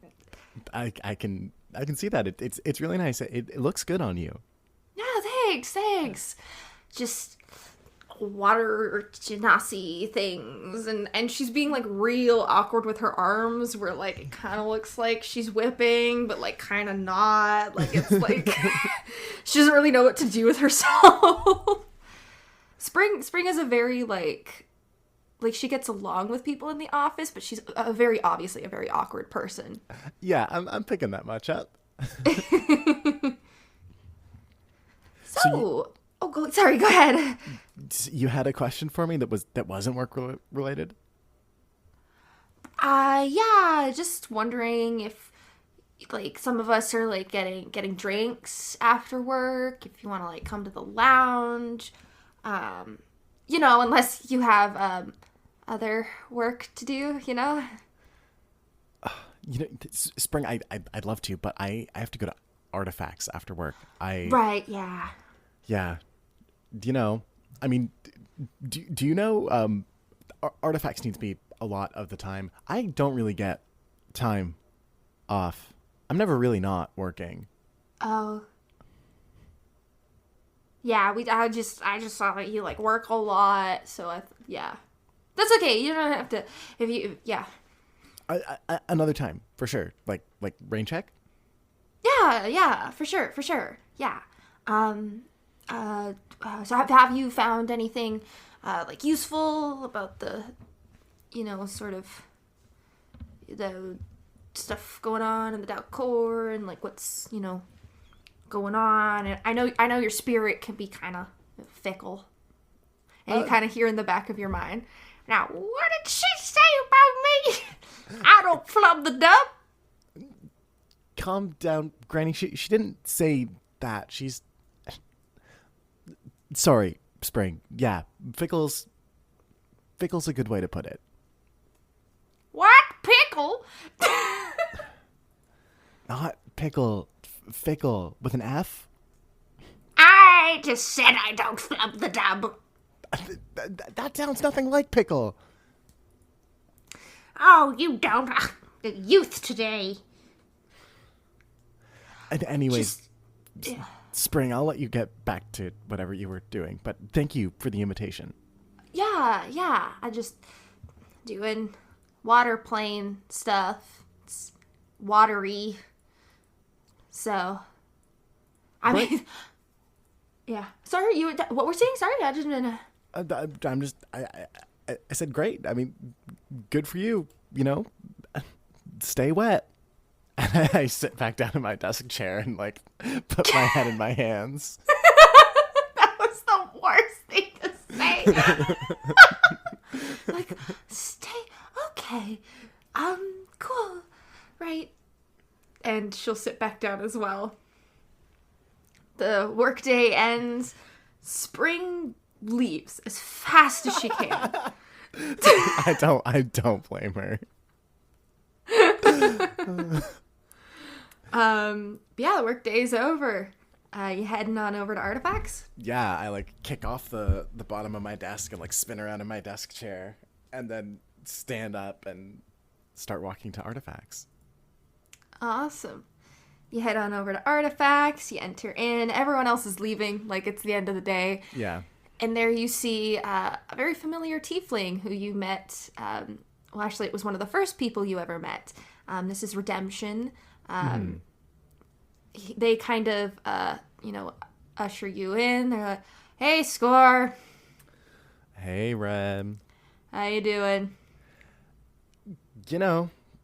I can see that. It's really nice. It looks good on you. Yeah, thanks. Just water genasi things, and she's being like real awkward with her arms, where like it kind of looks like she's whipping, but like kind of not. Like it's like she doesn't really know what to do with herself. Spring is a very like she gets along with people in the office, but she's obviously a very awkward person. Yeah, I'm picking that much up. Sorry, go ahead. You had a question for me that wasn't work related? Yeah, just wondering if like some of us are like getting drinks after work, if you want to like come to the lounge. Unless you have other work to do, Spring, I'd love to, but I have to go to Artifacts after work. Right, yeah. Yeah. I mean, do you know Artifacts needs me a lot of the time. I don't really get time off. I'm never really not working. Oh. Yeah, I just saw that you like work a lot, so yeah. That's okay. You don't have to Another time, for sure. Like rain check? Yeah, Yeah, for sure. Yeah. So have you found anything, like, useful about the, sort of the stuff going on in the Dow Core and, like, what's, going on? And I know your spirit can be kind of fickle. And you kind of hear in the back of your mind, now, what did she say about me? I don't flub the dub. Calm down, Granny. She didn't say that. She's... Sorry, Spring. Yeah, fickle's a good way to put it. What? Pickle? Not pickle, fickle with an F. I just said I don't flub the dub. That sounds nothing like pickle. Oh, you don't. The youth today. And anyways, Spring, I'll let you get back to whatever you were doing, but thank you for the invitation. Yeah. I just doing water plane stuff. It's watery. So, I mean, yeah. Sorry, what we're saying? Sorry, I didn't. I'm just, I said great. I mean, good for you, stay wet. And I sit back down in my desk chair and, like, put my head in my hands. That was the worst thing to say. Like, stay, okay, cool, right? And she'll sit back down as well. The workday ends. Spring leaves as fast as she can. I don't blame her. Yeah, the workday's over. You heading on over to Artifacts? Yeah, I, like, kick off the bottom of my desk and, like, spin around in my desk chair and then stand up and start walking to Artifacts. Awesome. You head on over to Artifacts, you enter in, everyone else is leaving, like it's the end of the day. Yeah. And there you see a very familiar tiefling who you met, well, actually it was one of the first people you ever met. This is Redemption. They kind of, usher you in. They're like, hey, Score. Hey, Rem. How you doing?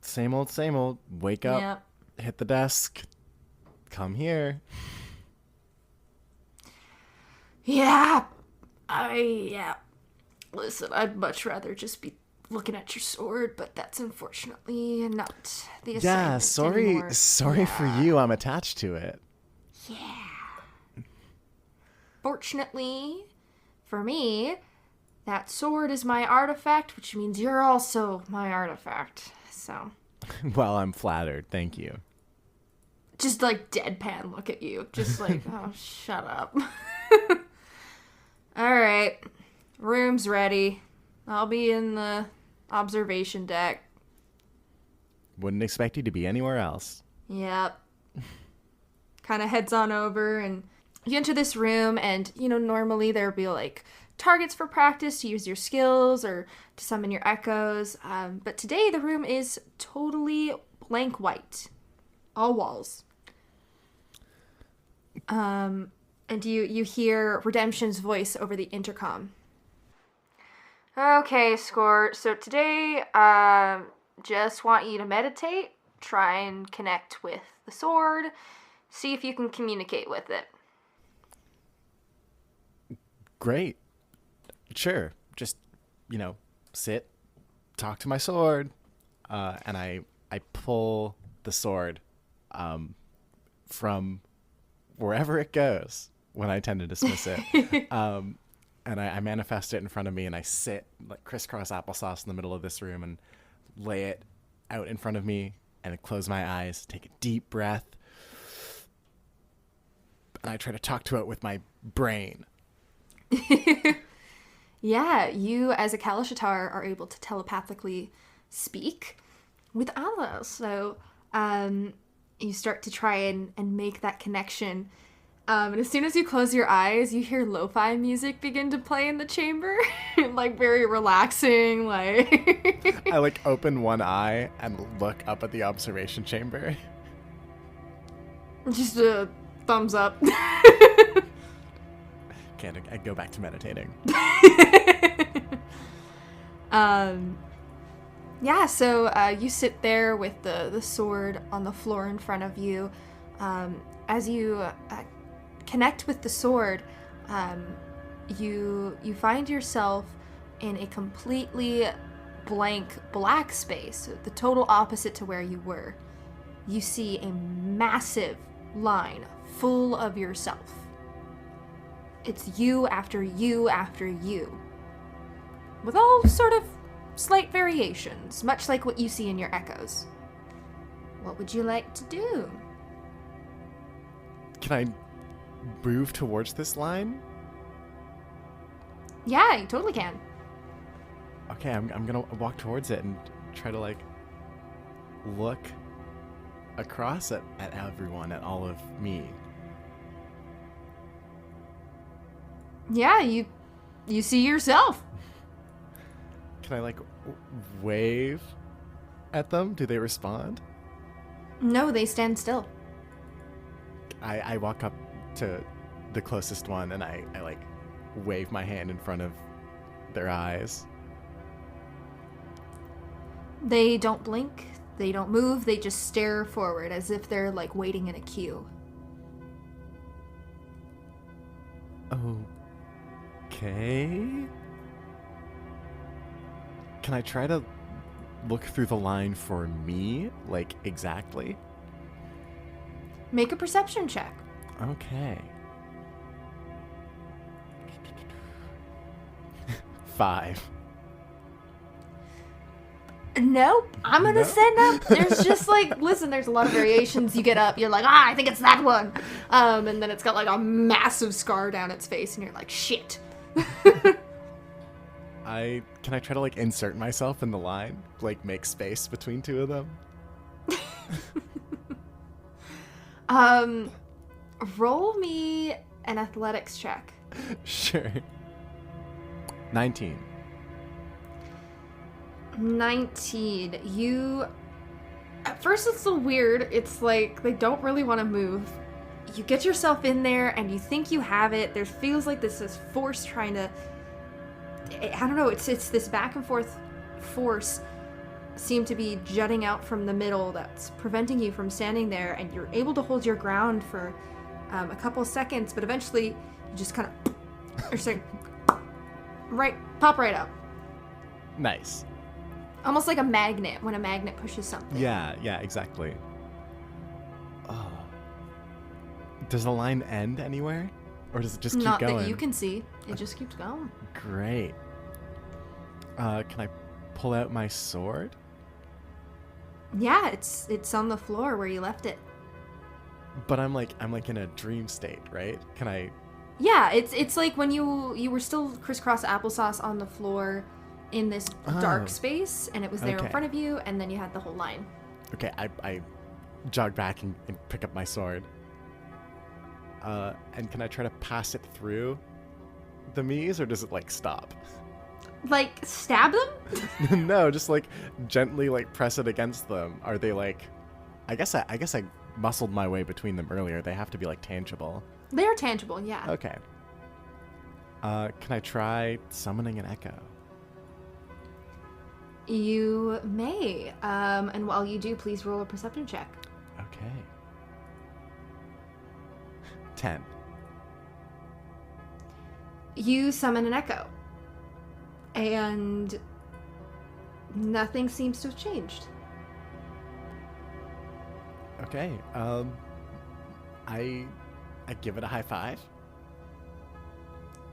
Same old. Wake up, Yep. hit the desk, come here. Yeah. Listen, I'd much rather just be looking at your sword, but that's unfortunately not the assignment anymore. Sorry for you. I'm attached to it. Fortunately, for me, that sword is my artifact, which means you're also my artifact. So, Well, I'm flattered. Thank you. just like deadpan look at you. Just like, oh, shut up. All right. Room's ready. I'll be in the observation deck. Wouldn't expect you to be anywhere else. Yep. Kind of heads on over and you enter this room and, normally there'd be like targets for practice to use your skills or to summon your echoes. But today the room is totally blank white. All walls. And you hear Redemption's voice over the intercom. Okay, Score. So today, just want you to meditate, try and connect with the sword, see if you can communicate with it. Great. Sure. Just, sit, talk to my sword, and I pull the sword from wherever it goes when I tend to dismiss it. And I manifest it in front of me, and I sit like crisscross applesauce in the middle of this room and lay it out in front of me and close my eyes, take a deep breath, and I try to talk to it with my brain. Yeah, you as a Kalishatar are able to telepathically speak with others. So you start to try and make that connection. And as soon as you close your eyes, you hear lo-fi music begin to play in the chamber. Like, very relaxing, like... I, open one eye and look up at the observation chamber. Just a thumbs up. Can't I go back to meditating? Yeah, so you sit there with the sword on the floor in front of you. As you connect with the sword, you find yourself in a completely blank black space, the total opposite to where you were. You see a massive line full of yourself. It's you after you after you, with all sort of slight variations, much like what you see in your echoes. What would you like to do? Can I move towards this line? Yeah, you totally can. Okay, I'm gonna walk towards it and try to like look across at everyone, at all of me. Yeah, you see yourself. Can I like wave at them? Do they respond? No, they stand still. I walk up to the closest one and I like wave my hand in front of their eyes. They don't blink, they don't move, they just stare forward as if they're like waiting in a queue. Okay. Can I try to look through the line for me? Like, exactly? Make a perception check. Okay. 5. Nope. I'm gonna Nope. send up. There's just like, listen, there's a lot of variations. You get up, you're like, I think it's that one. And then it's got like a massive scar down its face, and you're like, shit. Can I try to like insert myself in the line? Like make space between two of them? Roll me an athletics check. Sure. 19. 19. You... At first it's a little weird. It's like they don't really want to move. You get yourself in there and you think you have it. There feels like this is force trying to... I don't know. It's this back and forth force seem to be jutting out from the middle that's preventing you from standing there, and you're able to hold your ground for a couple seconds, but eventually you just kind of... or say, pop right up. Nice. Almost like a magnet when a magnet pushes something. Yeah, exactly. Oh. Does the line end anywhere? Or does it just keep Not going? that you can see. It just keeps going. Great. Can I pull out my sword? Yeah, it's on the floor where you left it. But I'm like in a dream state, right? Can I... Yeah, it's like when you were still crisscross applesauce on the floor in this dark space, and it was there in Okay. front of you, and then you had the whole line. Okay, I jog back and pick up my sword. And can I try to pass it through the Mies, or does it like stop? Like, stab them? No, just like gently like press it against them. Are they like... I guess I muscled my way between them earlier. They have to be like tangible. They're tangible, yeah. Okay. Can I try summoning an echo? You may. And while you do, please roll a perception check. Okay. 10. You summon an echo. And nothing seems to have changed. Okay. I give it a high five.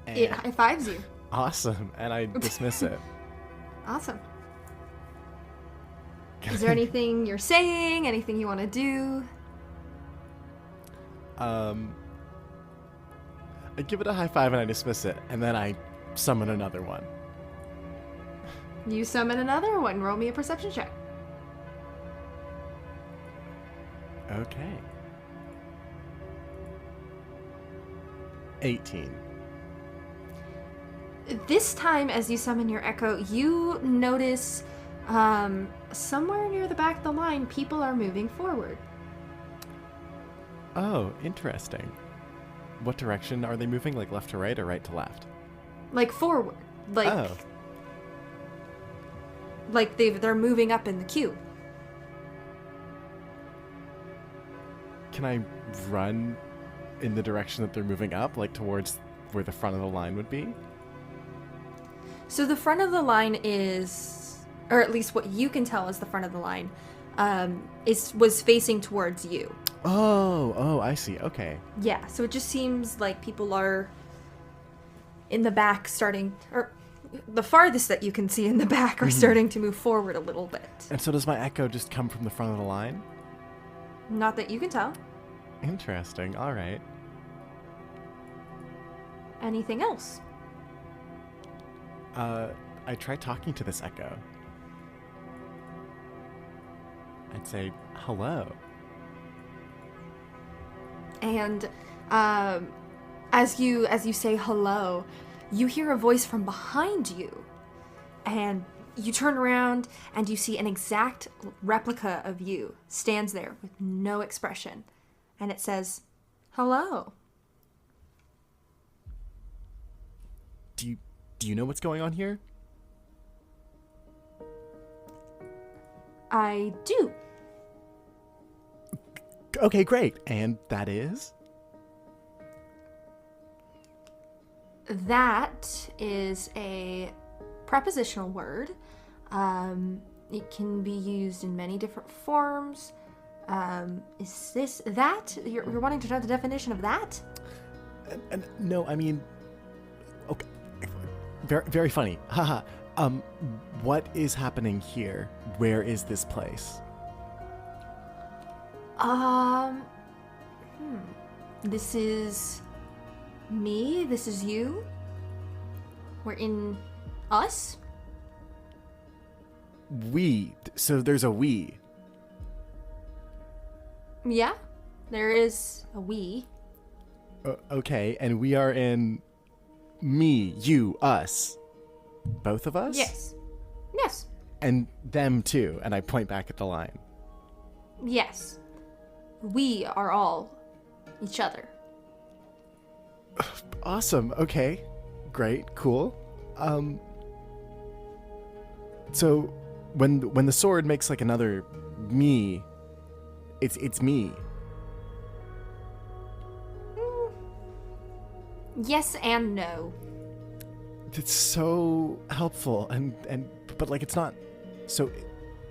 And It high fives you. awesome, and I dismiss it. Awesome. Is there anything you're saying? Anything you want to do? I give it a high five and I dismiss it, and then I summon another one. You summon another one. Roll me a perception check. Okay. 18. This time, as you summon your echo, you notice somewhere near the back of the line, people are moving forward. Oh, interesting. What direction are they moving? Like left to right or right to left? Like forward. Like Oh. like they're moving up in the queue. Can I run in the direction that they're moving up, like towards where the front of the line would be? So the front of the line is, or at least what you can tell is the front of the line, was facing towards you. Oh, I see. Okay. Yeah, so it just seems like people are in the back starting, or the farthest that you can see in the back are starting to move forward a little bit. And so does my echo just come from the front of the line? Not that you can tell. Interesting. All right. Anything else? I tried talking to this echo. I'd say hello. And as you say hello, you hear a voice from behind you, and you turn around and you see an exact replica of you stands there with no expression, and it says, "Hello." Do you know what's going on here? I do. Okay, great. And that is? That is a prepositional word. It can be used in many different forms. Is this that? You're wanting to know the definition of that? And no, I mean, okay, very, very funny. Haha. What is happening here? Where is this place? This is me. This is you. We're in us. We. So there's a we. Yeah, there is a we. Okay, and we are in me, you, us. Both of us? Yes. Yes. And them too. And I point back at the line. Yes. We are all each other. Awesome. Okay. Great. Cool. So when the sword makes like another me, it's me. Yes and no. It's so helpful and but like it's not. So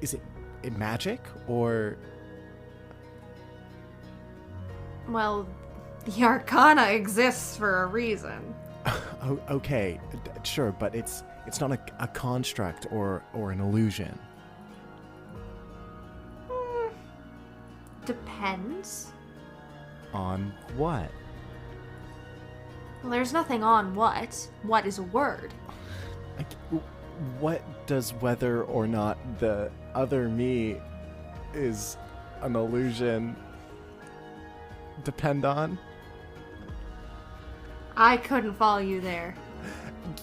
is it magic or? Well, the Arcana exists for a reason. Oh, okay, sure, but it's not a construct or an illusion. Depends. On what? Well, there's nothing on what. What is a word? Like, what does whether or not the other me is an illusion depend on? I couldn't follow you there.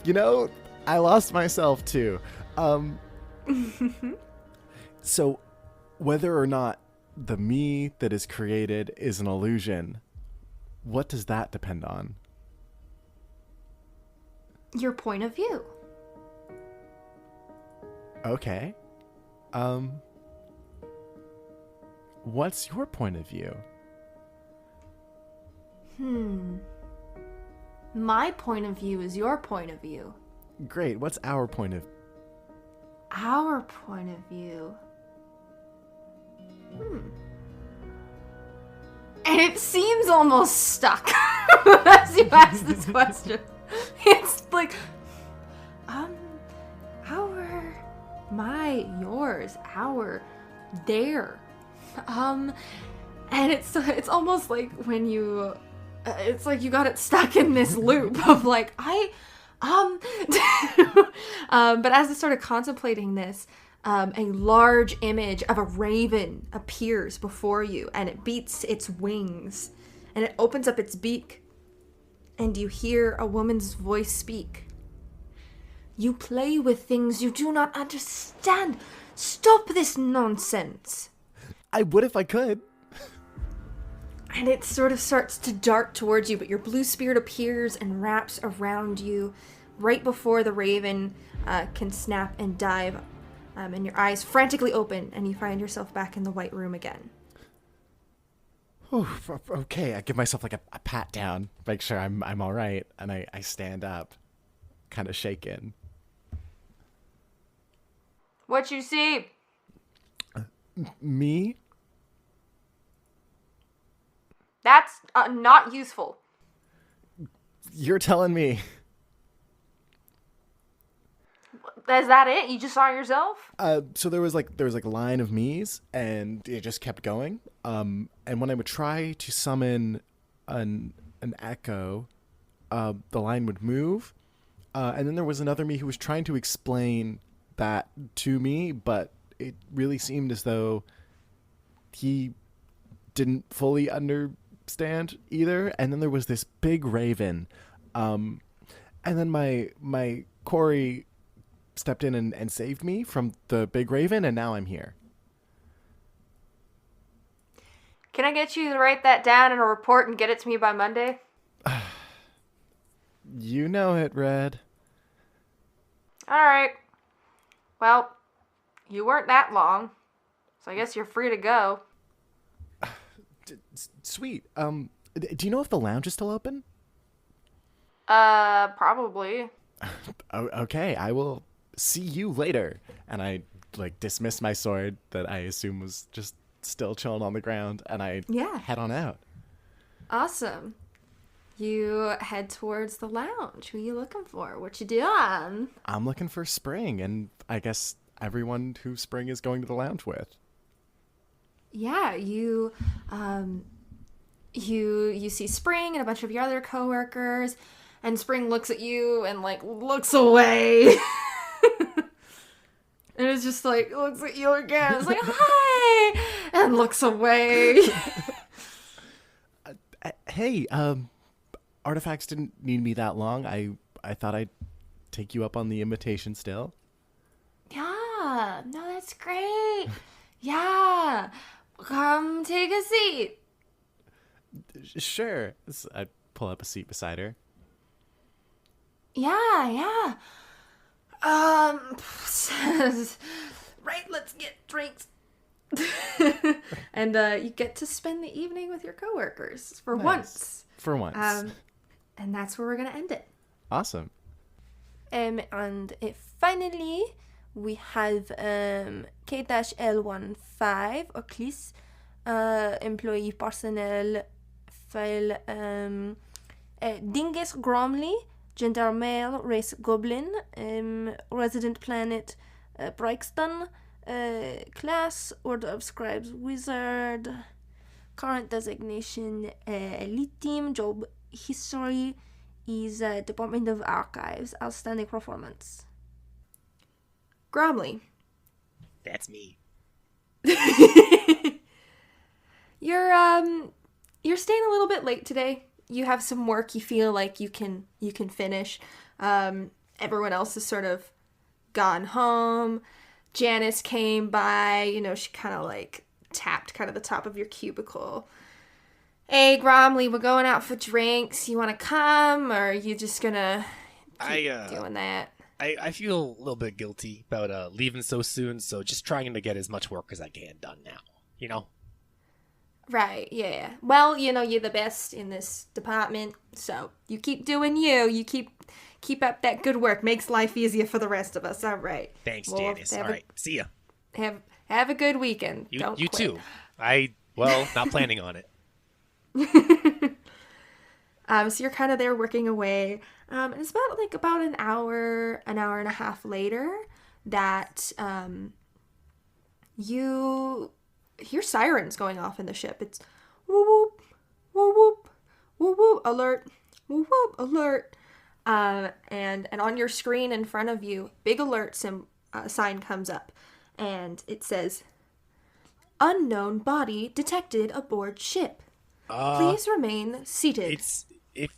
You know, I lost myself too. So, whether or not the me that is created is an illusion, what does that depend on? Your point of view. Okay. What's your point of view? My point of view is your point of view. Great. What's our point of? Our point of view. And it seems almost stuck as you ask this question. It's like, our, my, yours, our, their. And it's almost like when you, it's like you got it stuck in this loop of like, but as I started contemplating this, a large image of a raven appears before you, and it beats its wings, and it opens up its beak, and you hear a woman's voice speak. You play with things you do not understand. Stop this nonsense. I would if I could. and it sort of starts to dart towards you, but your blue spirit appears and wraps around you right before the raven can snap and dive, and your eyes frantically open, and you find yourself back in the white room again. Okay, I give myself like a pat down, make sure I'm all right, and I stand up, kind of shaken. What you see? Me? That's not useful. You're telling me? Is that it? You just saw yourself? So there was like a line of me's, and it just kept going. And when I would try to summon an echo, the line would move. And then there was another me who was trying to explain that to me, but it really seemed as though he didn't fully understand either. And then there was this big raven, and then my Corey stepped in and saved me from the big raven, and now I'm here. Can I get you to write that down in a report and get it to me by Monday? You know it, Red. All right. Well, you weren't that long, so I guess you're free to go. Sweet. Do you know if the lounge is still open? Probably. Okay, I will see you later. And I dismiss my sword that I assume was just still chilling on the ground, and I head on out. Awesome. You head towards the lounge. Who you looking for? What you doing? I'm looking for Spring, and I guess everyone who Spring is going to the lounge with. Yeah, you see Spring and a bunch of your other coworkers, and Spring looks at you and looks away. And it's just looks at you again. It's like, hi, and looks away. Hey, Artifacts didn't need me that long. I thought I'd take you up on the invitation still. Yeah, no, that's great. Yeah, come take a seat. Sure. I pull up a seat beside her. Yeah. Right, let's get drinks. And you get to spend the evening with your coworkers for once. For once. And that's where we're going to end it. Awesome. And finally, we have K-L15, Oclis, employee personnel file, Dingus Gromley, gender male, race goblin, resident planet Brixton, class Order of Scribes Wizard, current designation elite team, job history is Department of Archives, outstanding performance. Gromley. That's me. You're staying a little bit late today. You have some work you feel like you can finish. Everyone else has sort of gone home. Janice came by, she kind of tapped kind of the top of your cubicle. Hey, Gromley, we're going out for drinks. You want to come, or are you just gonna keep doing that? I feel a little bit guilty about leaving so soon, so just trying to get as much work as I can done now, Right, yeah. Well, you're the best in this department, so you keep doing you. You keep up that good work. Makes life easier for the rest of us. All right. Thanks, Janice. All right. See ya. Have a good weekend. You Don't quit. too. Not planning on it. So you're kind of there working away. And it's about an hour and a half later that you hear sirens going off in the ship. It's whoop whoop, whoop whoop, whoop whoop, alert, whoop whoop, alert. And on your screen in front of you, big alert sign comes up, and it says, "Unknown body detected aboard ship. Please remain seated."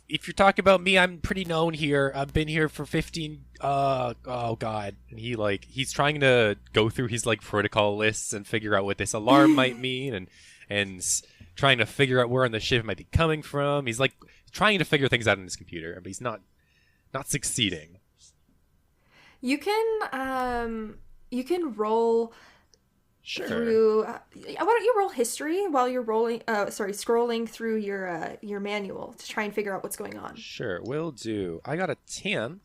If you're talking about me, I'm pretty known here. I've been here for 15. Oh God. And he's trying to go through his protocol lists and figure out what this alarm might mean, and trying to figure out where on the ship it might be coming from. He's like trying to figure things out on his computer, but he's not succeeding. You can roll Sure. through. Why don't you roll history while you're scrolling through your manual to try and figure out what's going on. Sure, will do. I got a 10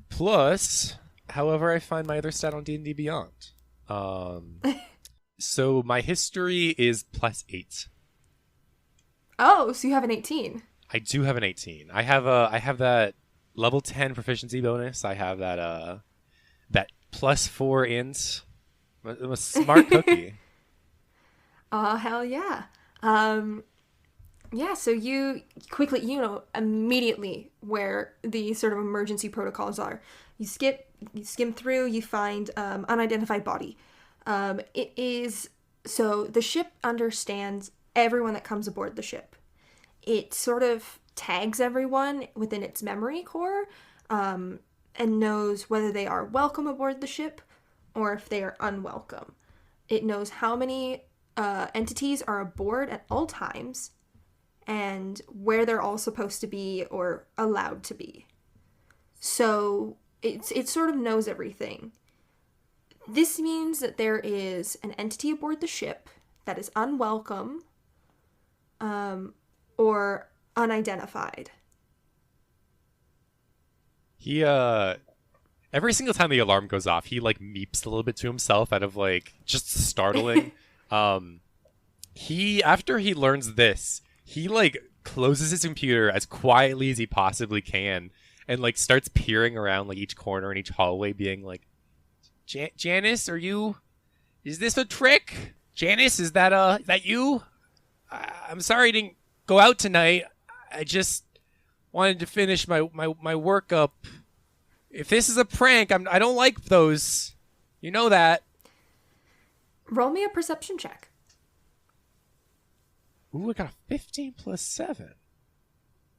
plus. However, I find my other stat on D&D Beyond. So my history is +8. Oh, so you have an 18. I do have an 18. I have that level 10 proficiency bonus. I have that +4 int. I'm a smart cookie. Hell yeah. Yeah, so you quickly, immediately where the sort of emergency protocols are. You skim through, you find unidentified body. It is, so the ship understands everyone that comes aboard the ship. It sort of tags everyone within its memory core, and knows whether they are welcome aboard the ship or if they are unwelcome. It knows how many entities are aboard at all times and where they're all supposed to be or allowed to be. So it sort of knows everything. This means that there is an entity aboard the ship that is unwelcome or unidentified. He every single time the alarm goes off, he like meeps a little bit to himself out of like just startling. After he learns this, he like closes his computer as quietly as he possibly can and like starts peering around like each corner and each hallway, being like, Janice, is this a trick? Janice, is that you? I'm sorry I didn't go out tonight. I just wanted to finish my work up. If this is a prank, I don't like those. You know that. Roll me a perception check. Ooh, I got a 15 plus 7.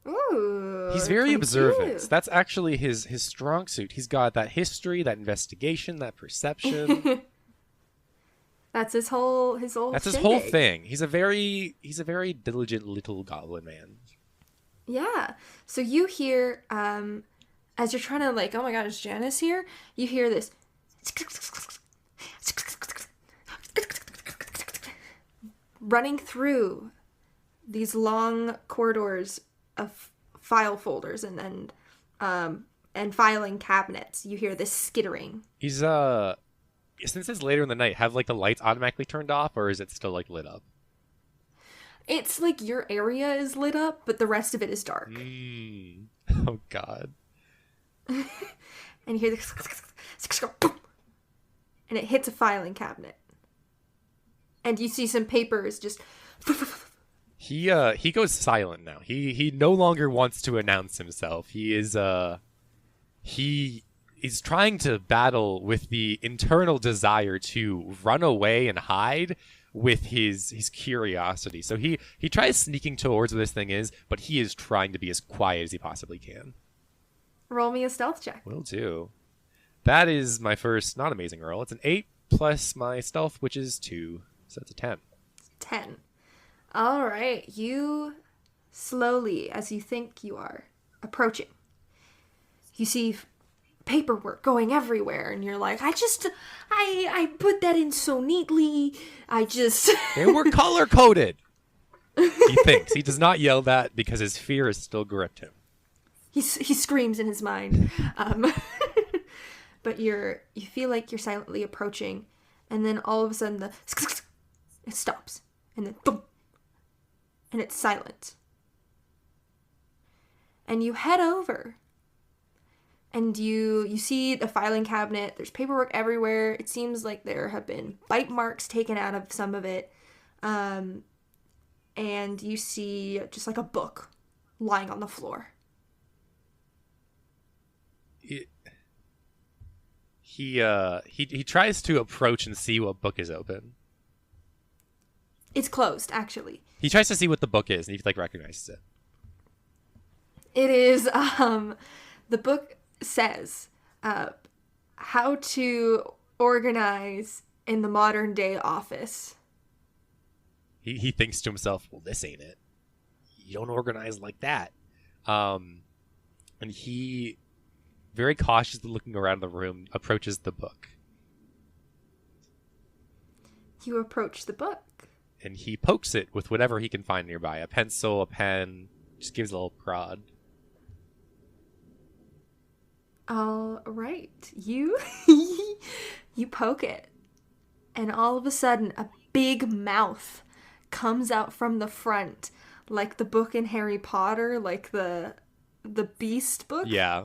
Ooh. He's very 22. observant. That's actually his strong suit. He's got that history, that investigation, that perception. That's his whole That's his shindig. whole thing. He's a very diligent little goblin man. Yeah. So you hear, as you're trying to like, oh my god, is Janice here? You hear this running through these long corridors of file folders and filing cabinets. You hear this skittering. He's since it's later in the night, have like the lights automatically turned off, or is it still like lit up? It's like your area is lit up, but the rest of it is dark. Oh god. And you hear the and it hits a filing cabinet. And you see some papers just He goes silent now. He no longer wants to announce himself. He is trying to battle with the internal desire to run away and hide with his curiosity. So he tries sneaking towards where this thing is, but he is trying to be as quiet as he possibly can. roll me a stealth check. Will do. That is my first not amazing roll. It's an 8 plus my stealth, which is 2. So it's a 10. 10. All right. You slowly, as you think you are, approaching. You see paperwork going everywhere, and you're like, I put that in so neatly. They were color coded. He thinks. He does not yell that because his fear has still gripped him. He screams in his mind. But you feel like you're silently approaching, and then all of a sudden it stops, and then boom, and it's silent. And you head over, and you see the filing cabinet. There's paperwork everywhere. It seems like there have been bite marks taken out of some of it. And you see just like a book lying on the floor. He tries to approach and see what book is open. It's closed, actually. He tries to see what the book is, and he like recognizes it. It is, the book says, how to organize in the modern day office. he thinks to himself, well, this ain't it. You don't organize like that. And he, very cautiously looking around the room, approaches the book. You approach the book. And he pokes it with whatever he can find nearby. A pencil, a pen, just gives a little prod. All right. You you poke it. And all of a sudden, a big mouth comes out from the front. Like the book in Harry Potter, like the Beast book. Yeah.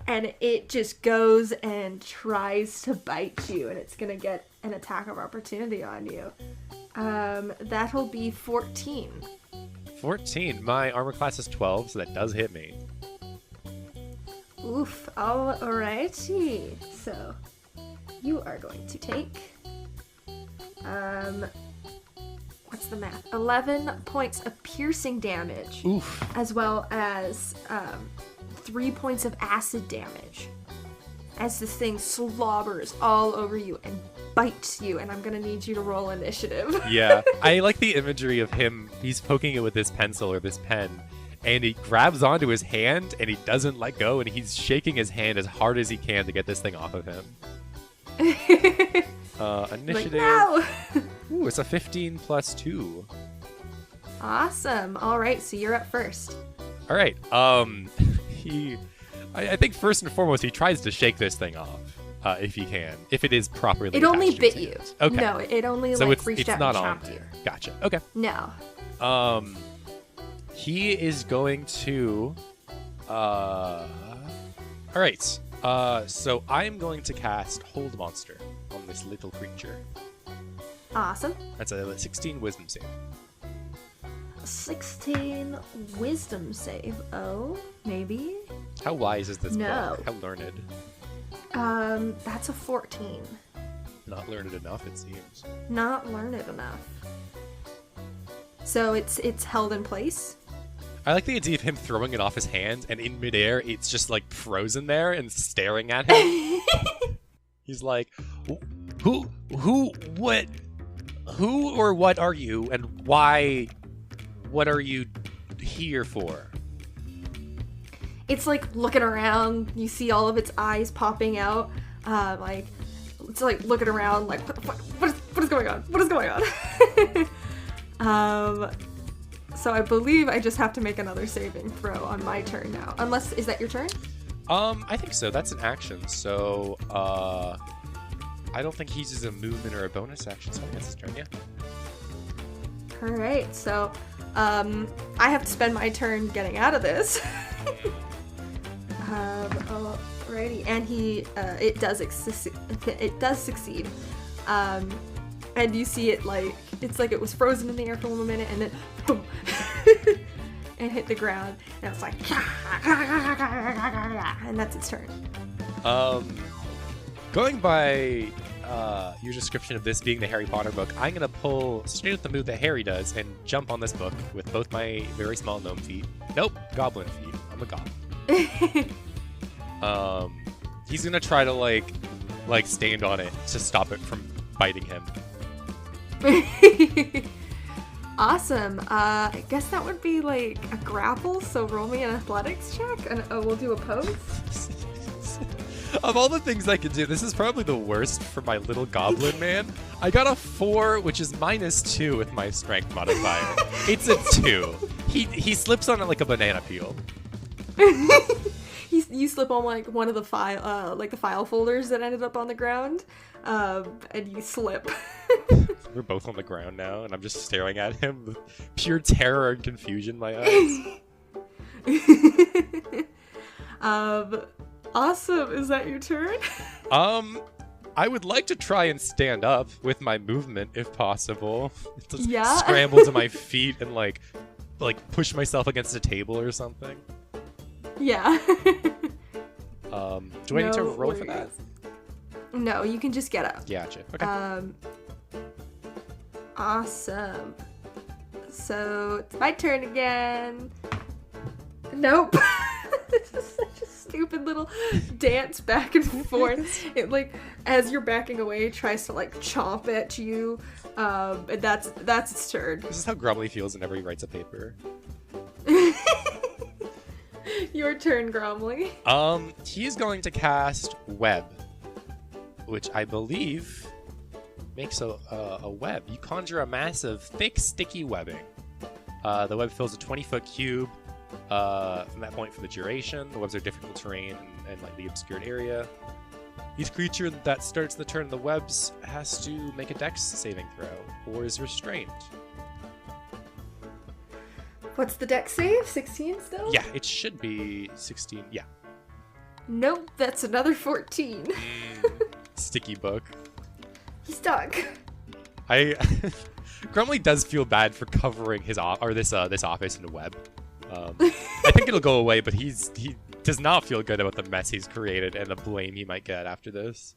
And it just goes and tries to bite you, and it's gonna get an attack of opportunity on you. That'll be 14. 14. My armor class is 12, so that does hit me. Oof, alrighty. So, you are going to take, what's the math? 11 points of piercing damage. Oof. As well as, 3 points of acid damage. As this thing slobbers all over you and bites you, and I'm gonna need you to roll initiative. Yeah, I like the imagery of him. He's poking it with this pencil or this pen, and he grabs onto his hand, and he doesn't let go, and he's shaking his hand as hard as he can to get this thing off of him. Initiative. Like, no! Ooh, it's a 15 plus 2. Awesome. All right, so you're up first. All right. I think first and foremost, he tries to shake this thing off, if he can, if it is properly. It only attached to his bit you. hand. Okay. No, it only So reached it's out not and on chomped you. there. Gotcha. Okay. No. He is going to. All right. So I am going to cast Hold Monster on this little creature. Awesome. That's a 16 Wisdom save. 16 wisdom save. Oh, maybe. How wise is this No. book? How learned? That's a 14. Not learned enough, it seems. Not learned enough. So it's held in place. I like the idea of him throwing it off his hand, and in midair, it's just like frozen there and staring at him. He's like, who or what are you, and why? What are you here for? It's like looking around. You see all of its eyes popping out. Like it's like looking around. Like what is going on? What is going on? So I believe I just have to make another saving throw on my turn now. Unless, is that your turn? I think so. That's an action. So I don't think he uses a movement or a bonus action. So I think that's his turn. Yeah. All right. So I have to spend my turn getting out of this. Alrighty, and it does succeed. And you see it like it's like it was frozen in the air for one minute, and then boom, and hit the ground, and it's like, and that's its turn. Going by your description of this being the Harry Potter book, I'm gonna pull straight with the move that Harry does and jump on this book with both my very small gnome feet. Nope, goblin feet. I'm a goblin. He's gonna try to like stand on it to stop it from biting him. Awesome. I guess that would be like a grapple. So roll me an athletics check, and we'll do a pose. Of all the things I could do, this is probably the worst for my little goblin man. I got a 4, which is -2 with my strength modifier. It's a 2. He slips on it like a banana peel. You slip on like one of the file folders that ended up on the ground, and you slip. We're both on the ground now, and I'm just staring at him with pure terror and confusion in my eyes. Awesome. Is that your turn? I would like to try and stand up with my movement if possible. Just Yeah. scramble to my feet and like push myself against a table or something. Yeah. Do I need to No roll for that? worries. No, you can just get up. Gotcha. Okay. Awesome. So it's my turn again. Nope. This is such a stupid little dance back and forth. It like as you're backing away, it tries to like chomp at you, and that's its turn. This is how Grumly feels whenever he writes a paper. Your turn, Gromley. He's going to cast Web, which I believe makes a web. You conjure a mass of thick, sticky webbing. The web fills a 20-foot cube. From that point for the duration, the webs are difficult terrain and lightly obscured area. Each creature that starts the turn of the webs has to make a dex saving throw or is restrained. What's the dex save? 16 still? Yeah, it should be 16. Yeah. Nope, that's another 14. Sticky book. He's stuck. Grumly does feel bad for covering his this office in the web. I think it'll go away, but he does not feel good about the mess he's created and the blame he might get after this.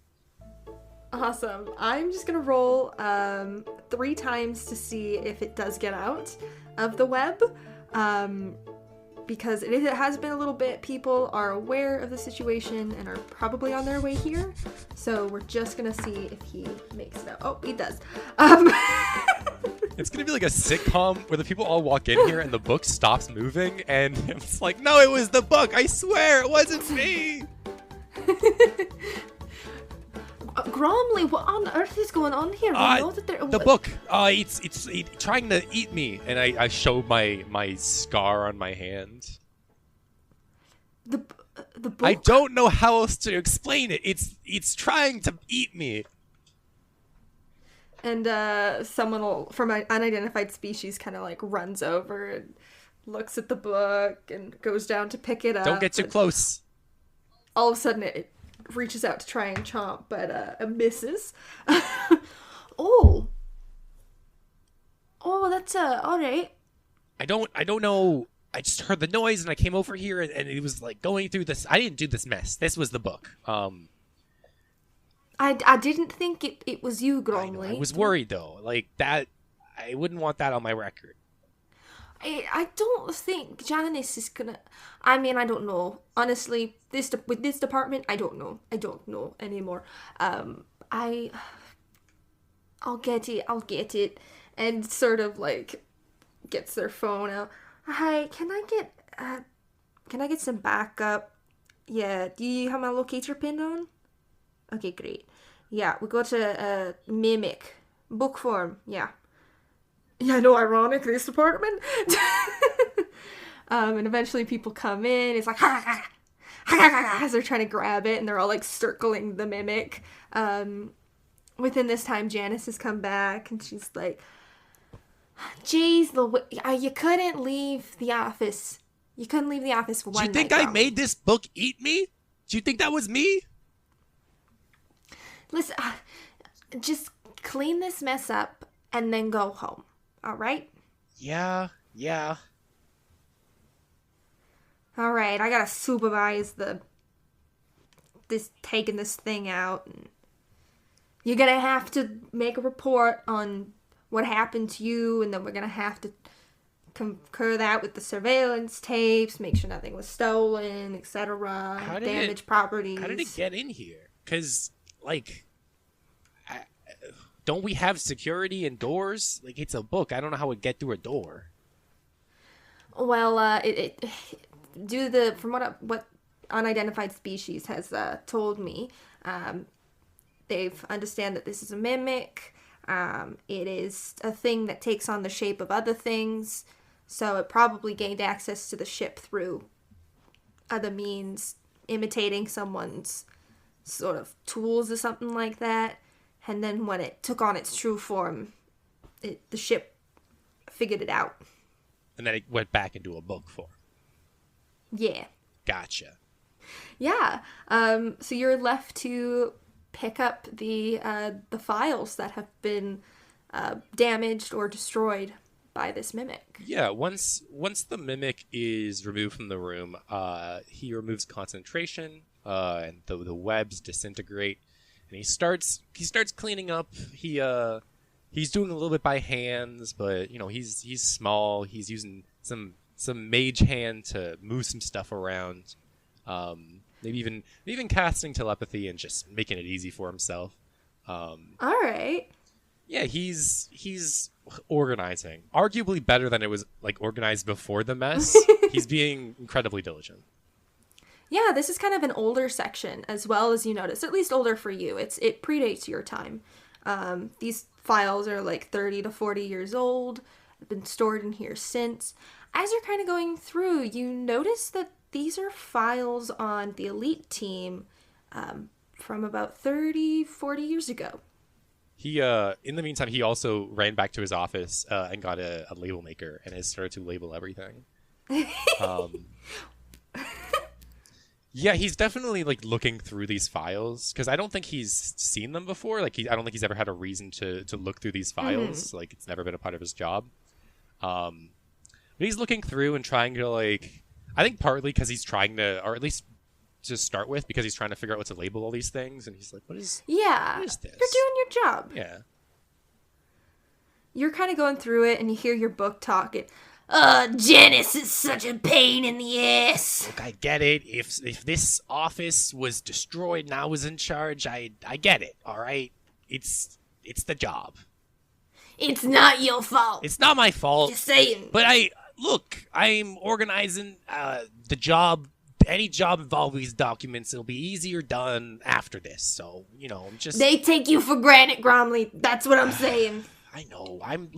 Awesome. I'm just gonna roll 3 times to see if it does get out of the web, because it has been a little bit. People are aware of the situation and are probably on their way here, so we're just gonna see if he makes it out. Oh, he does. It's gonna be like a sitcom where the people all walk in here and the book stops moving, and it's like, no, it was the book. I swear, it wasn't me. Gromley, what on earth is going on here? We know that the book. It's trying to eat me, and I show my scar on my hand. The book. I don't know how else to explain it. It's trying to eat me. And someone from an unidentified species kind of like runs over and looks at the book and goes down to pick it up. Don't get too close. All of a sudden it reaches out to try and chomp, but misses. Oh, that's all right. I don't know. I just heard the noise and I came over here and it was like going through this. I didn't do this mess. This was the book. I didn't think it was you, Gromley. I was worried though. Like that, I wouldn't want that on my record. I don't think Janice is gonna. I mean, I don't know. Honestly, with this department, I don't know. I don't know anymore. I'll get it. And sort of like gets their phone out. Hi, can I get some backup? Yeah. Do you have my locator pinned on? Okay, great. Yeah, we go to Mimic book form. Yeah. Yeah, no, ironic, this department. And eventually people come in. It's like, as they're trying to grab it, and they're all like circling the Mimic. Within this time, Janice has come back, and she's like, "Geez, you couldn't leave the office. You couldn't leave the office for one night." Do you think I made this book eat me? Do you think that was me? Listen, just clean this mess up and then go home. All right? Yeah. All right, I gotta supervise taking this thing out. And you're gonna have to make a report on what happened to you, and then we're gonna have to concur that with the surveillance tapes, make sure nothing was stolen, etc. Damaged properties. How did it get in here? Because, like, don't we have security and doors? Like, it's a book. I don't know how it would get through a door. Well, from what unidentified species has told me, they've understand that this is a mimic. It is a thing that takes on the shape of other things, so it probably gained access to the ship through other means, imitating someone's sort of tools or something like that. And then when it took on its true form, the ship figured it out. And then it went back into a book form. Yeah. Gotcha. Yeah. So you're left to pick up the files that have been damaged or destroyed by this mimic. Yeah. Once the mimic is removed from the room, he removes concentration, and the webs disintegrate. And he starts cleaning up. He's doing a little bit by hands, but he's small. He's using some mage hand to move some stuff around. Maybe even casting telepathy and just making it easy for himself. All right. Yeah, he's organizing, arguably better than it was like organized before the mess. He's being incredibly diligent. Yeah, this is kind of an older section as well, as you notice, at least older for you. It predates your time. These files are like 30 to 40 years old, have been stored in here since. As you're kind of going through, you notice that these are files on the elite team from about 30, 40 years ago. He in the meantime, he also ran back to his office and got a label maker and has started to label everything. Yeah, he's definitely like looking through these files because I don't think he's seen them before. Like I don't think he's ever had a reason to look through these files. Like it's never been a part of his job. But he's looking through and trying to like, I think partly because he's trying to, or at least to start with, because he's trying to figure out what to label all these things. And he's like, what is this? You're doing your job. Yeah. You're kind of going through it and you hear your book talk. Janice is such a pain in the ass. Look, I get it. If this office was destroyed and I was in charge, I get it. All right, it's the job. It's not your fault. It's not my fault. Just saying. But I'm organizing the job. Any job involving these documents, it'll be easier done after this. So I'm just. They take you for granted, Gromley. That's what I'm saying. I know. I'm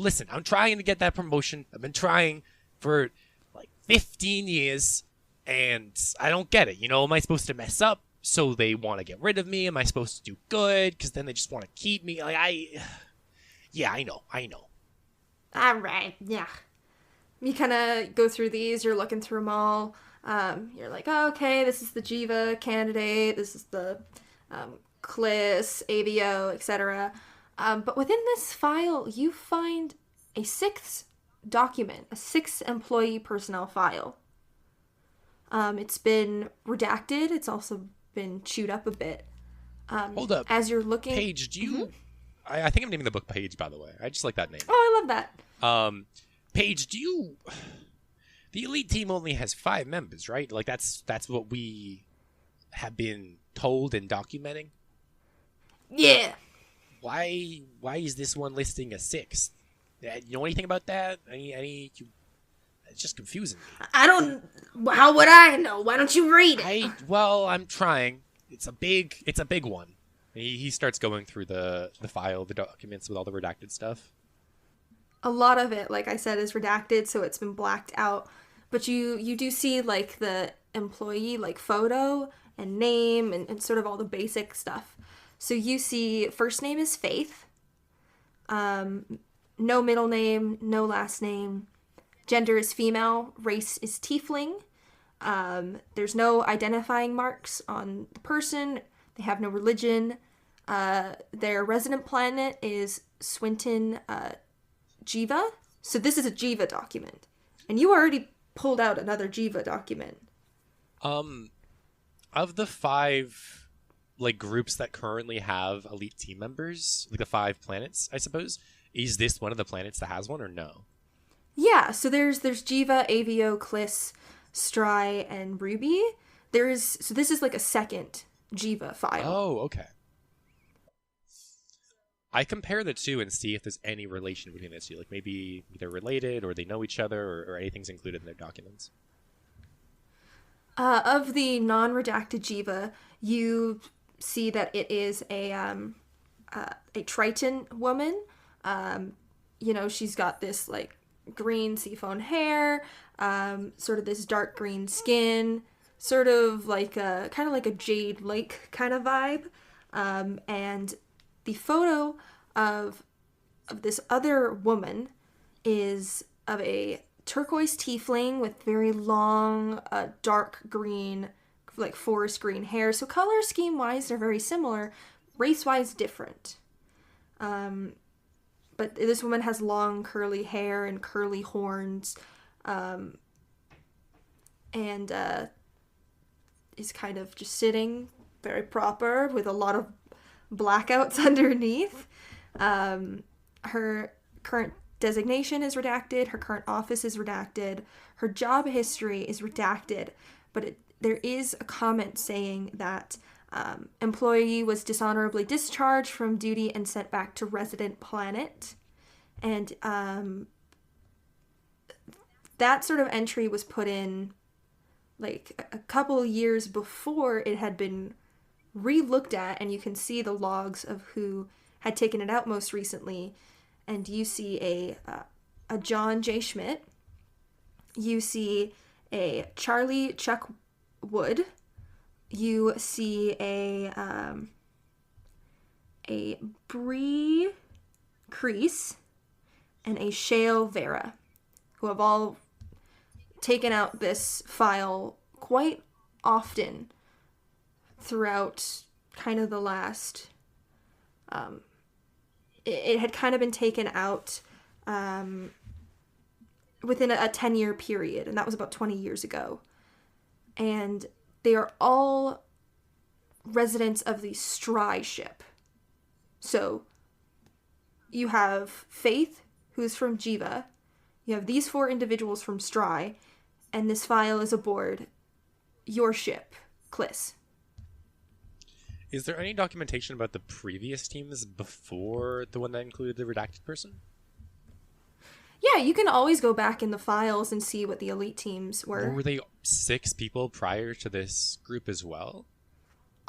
trying to get that promotion. I've been trying for like 15 years, and I don't get it. Am I supposed to mess up so they want to get rid of me? Am I supposed to do good because then they just want to keep me? Yeah, I know. All right. Yeah. You kind of go through these. You're looking through them all. You're like, oh, okay, this is the Jiva candidate. This is the Kliss, AVO, etc. But within this file, you find a sixth document, a sixth employee personnel file. It's been redacted. It's also been chewed up a bit. Hold up. As you're looking... Paige, do you... I think I'm naming the book Paige, by the way. I just like that name. Oh, I love that. Paige, do you... The elite team only has 5 members, right? Like, that's what we have been told and documenting? Yeah. Why is this one listing a 6th? You know anything about that? It's just confusing me. I don't... How would I know? Why don't you read it? I'm trying. It's a big one. He starts going through the file, the documents with all the redacted stuff. A lot of it, like I said, is redacted, so it's been blacked out. But you do see, like, the employee, like, photo and name and sort of all the basic stuff. So you see first name is Faith. No middle name, no last name. Gender is female. Race is tiefling. There's no identifying marks on the person. They have no religion. Their resident planet is Swinton, Jiva. So this is a Jiva document. And you already pulled out another Jiva document. Of the 5 like groups that currently have elite team members, like the 5 planets, I suppose, is this one of the planets that has one or no? Yeah, so there's Jiva, AVO, Kliss, Stry, and Ruby. So this is like a second Jiva file. Oh, okay. I compare the two and see if there's any relation between the two. Like maybe they're related or they know each other or anything's included in their documents. Of the non-redacted Jiva, you see that it is a Triton woman. She's got this like green seafoam hair, sort of this dark green skin, sort of like kind of like a Jade Lake kind of vibe. And the photo of this other woman is of a turquoise tiefling with very long, dark green, like forest green hair. So color scheme wise, they're very similar. Race wise, different. But this woman has long curly hair and curly horns, and is kind of just sitting very proper with a lot of blackouts underneath. Her current designation is redacted. Her current office is redacted. Her job history is redacted, but there is a comment saying that employee was dishonorably discharged from duty and sent back to resident planet. And that sort of entry was put in like a couple years before it had been re-looked at, and you can see the logs of who had taken it out most recently. And you see a John J. Schmidt. You see a Charlie Chuck Wood. You see a Bree Crease and a Shale Vera, who have all taken out this file quite often throughout kind of the last... It had kind of been taken out within a 10-year period, and that was about 20 years ago. And they are all residents of the Stry ship. So you have Faith, who's from Jiva. You have these 4 individuals from Stry, and this file is aboard your ship, Kliss. Is there any documentation about the previous teams before the one that included the redacted person? Yeah, you can always go back in the files and see what the elite teams were. Or were they 6 people prior to this group as well?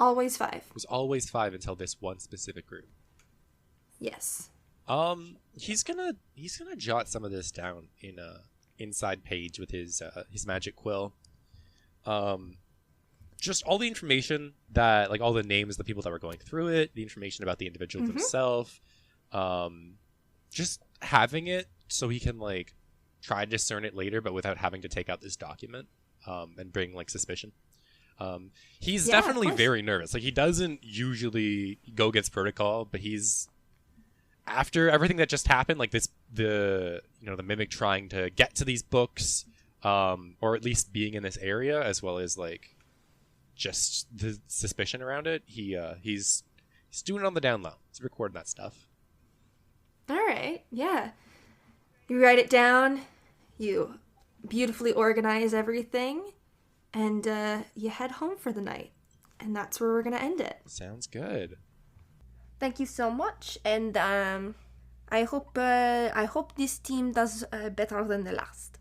Always 5. It was always 5 until this one specific group. Yes. He's gonna jot some of this down in a inside page with his magic quill. Just all the information that, like, all the names of the people that were going through it, the information about the individual themselves, just having it so he can, like, try to discern it later, but without having to take out this document, and bring, like, suspicion. He's definitely very nervous. Like, he doesn't usually go against protocol, but he's, after everything that just happened, like the mimic trying to get to these books, or at least being in this area, as well as, like, just the suspicion around it, he's doing it on the down low. He's recording that stuff. All right, yeah. You write it down, you beautifully organize everything, and you head home for the night. And that's where we're going to end it. Sounds good. Thank you so much, and I hope this team does better than the last.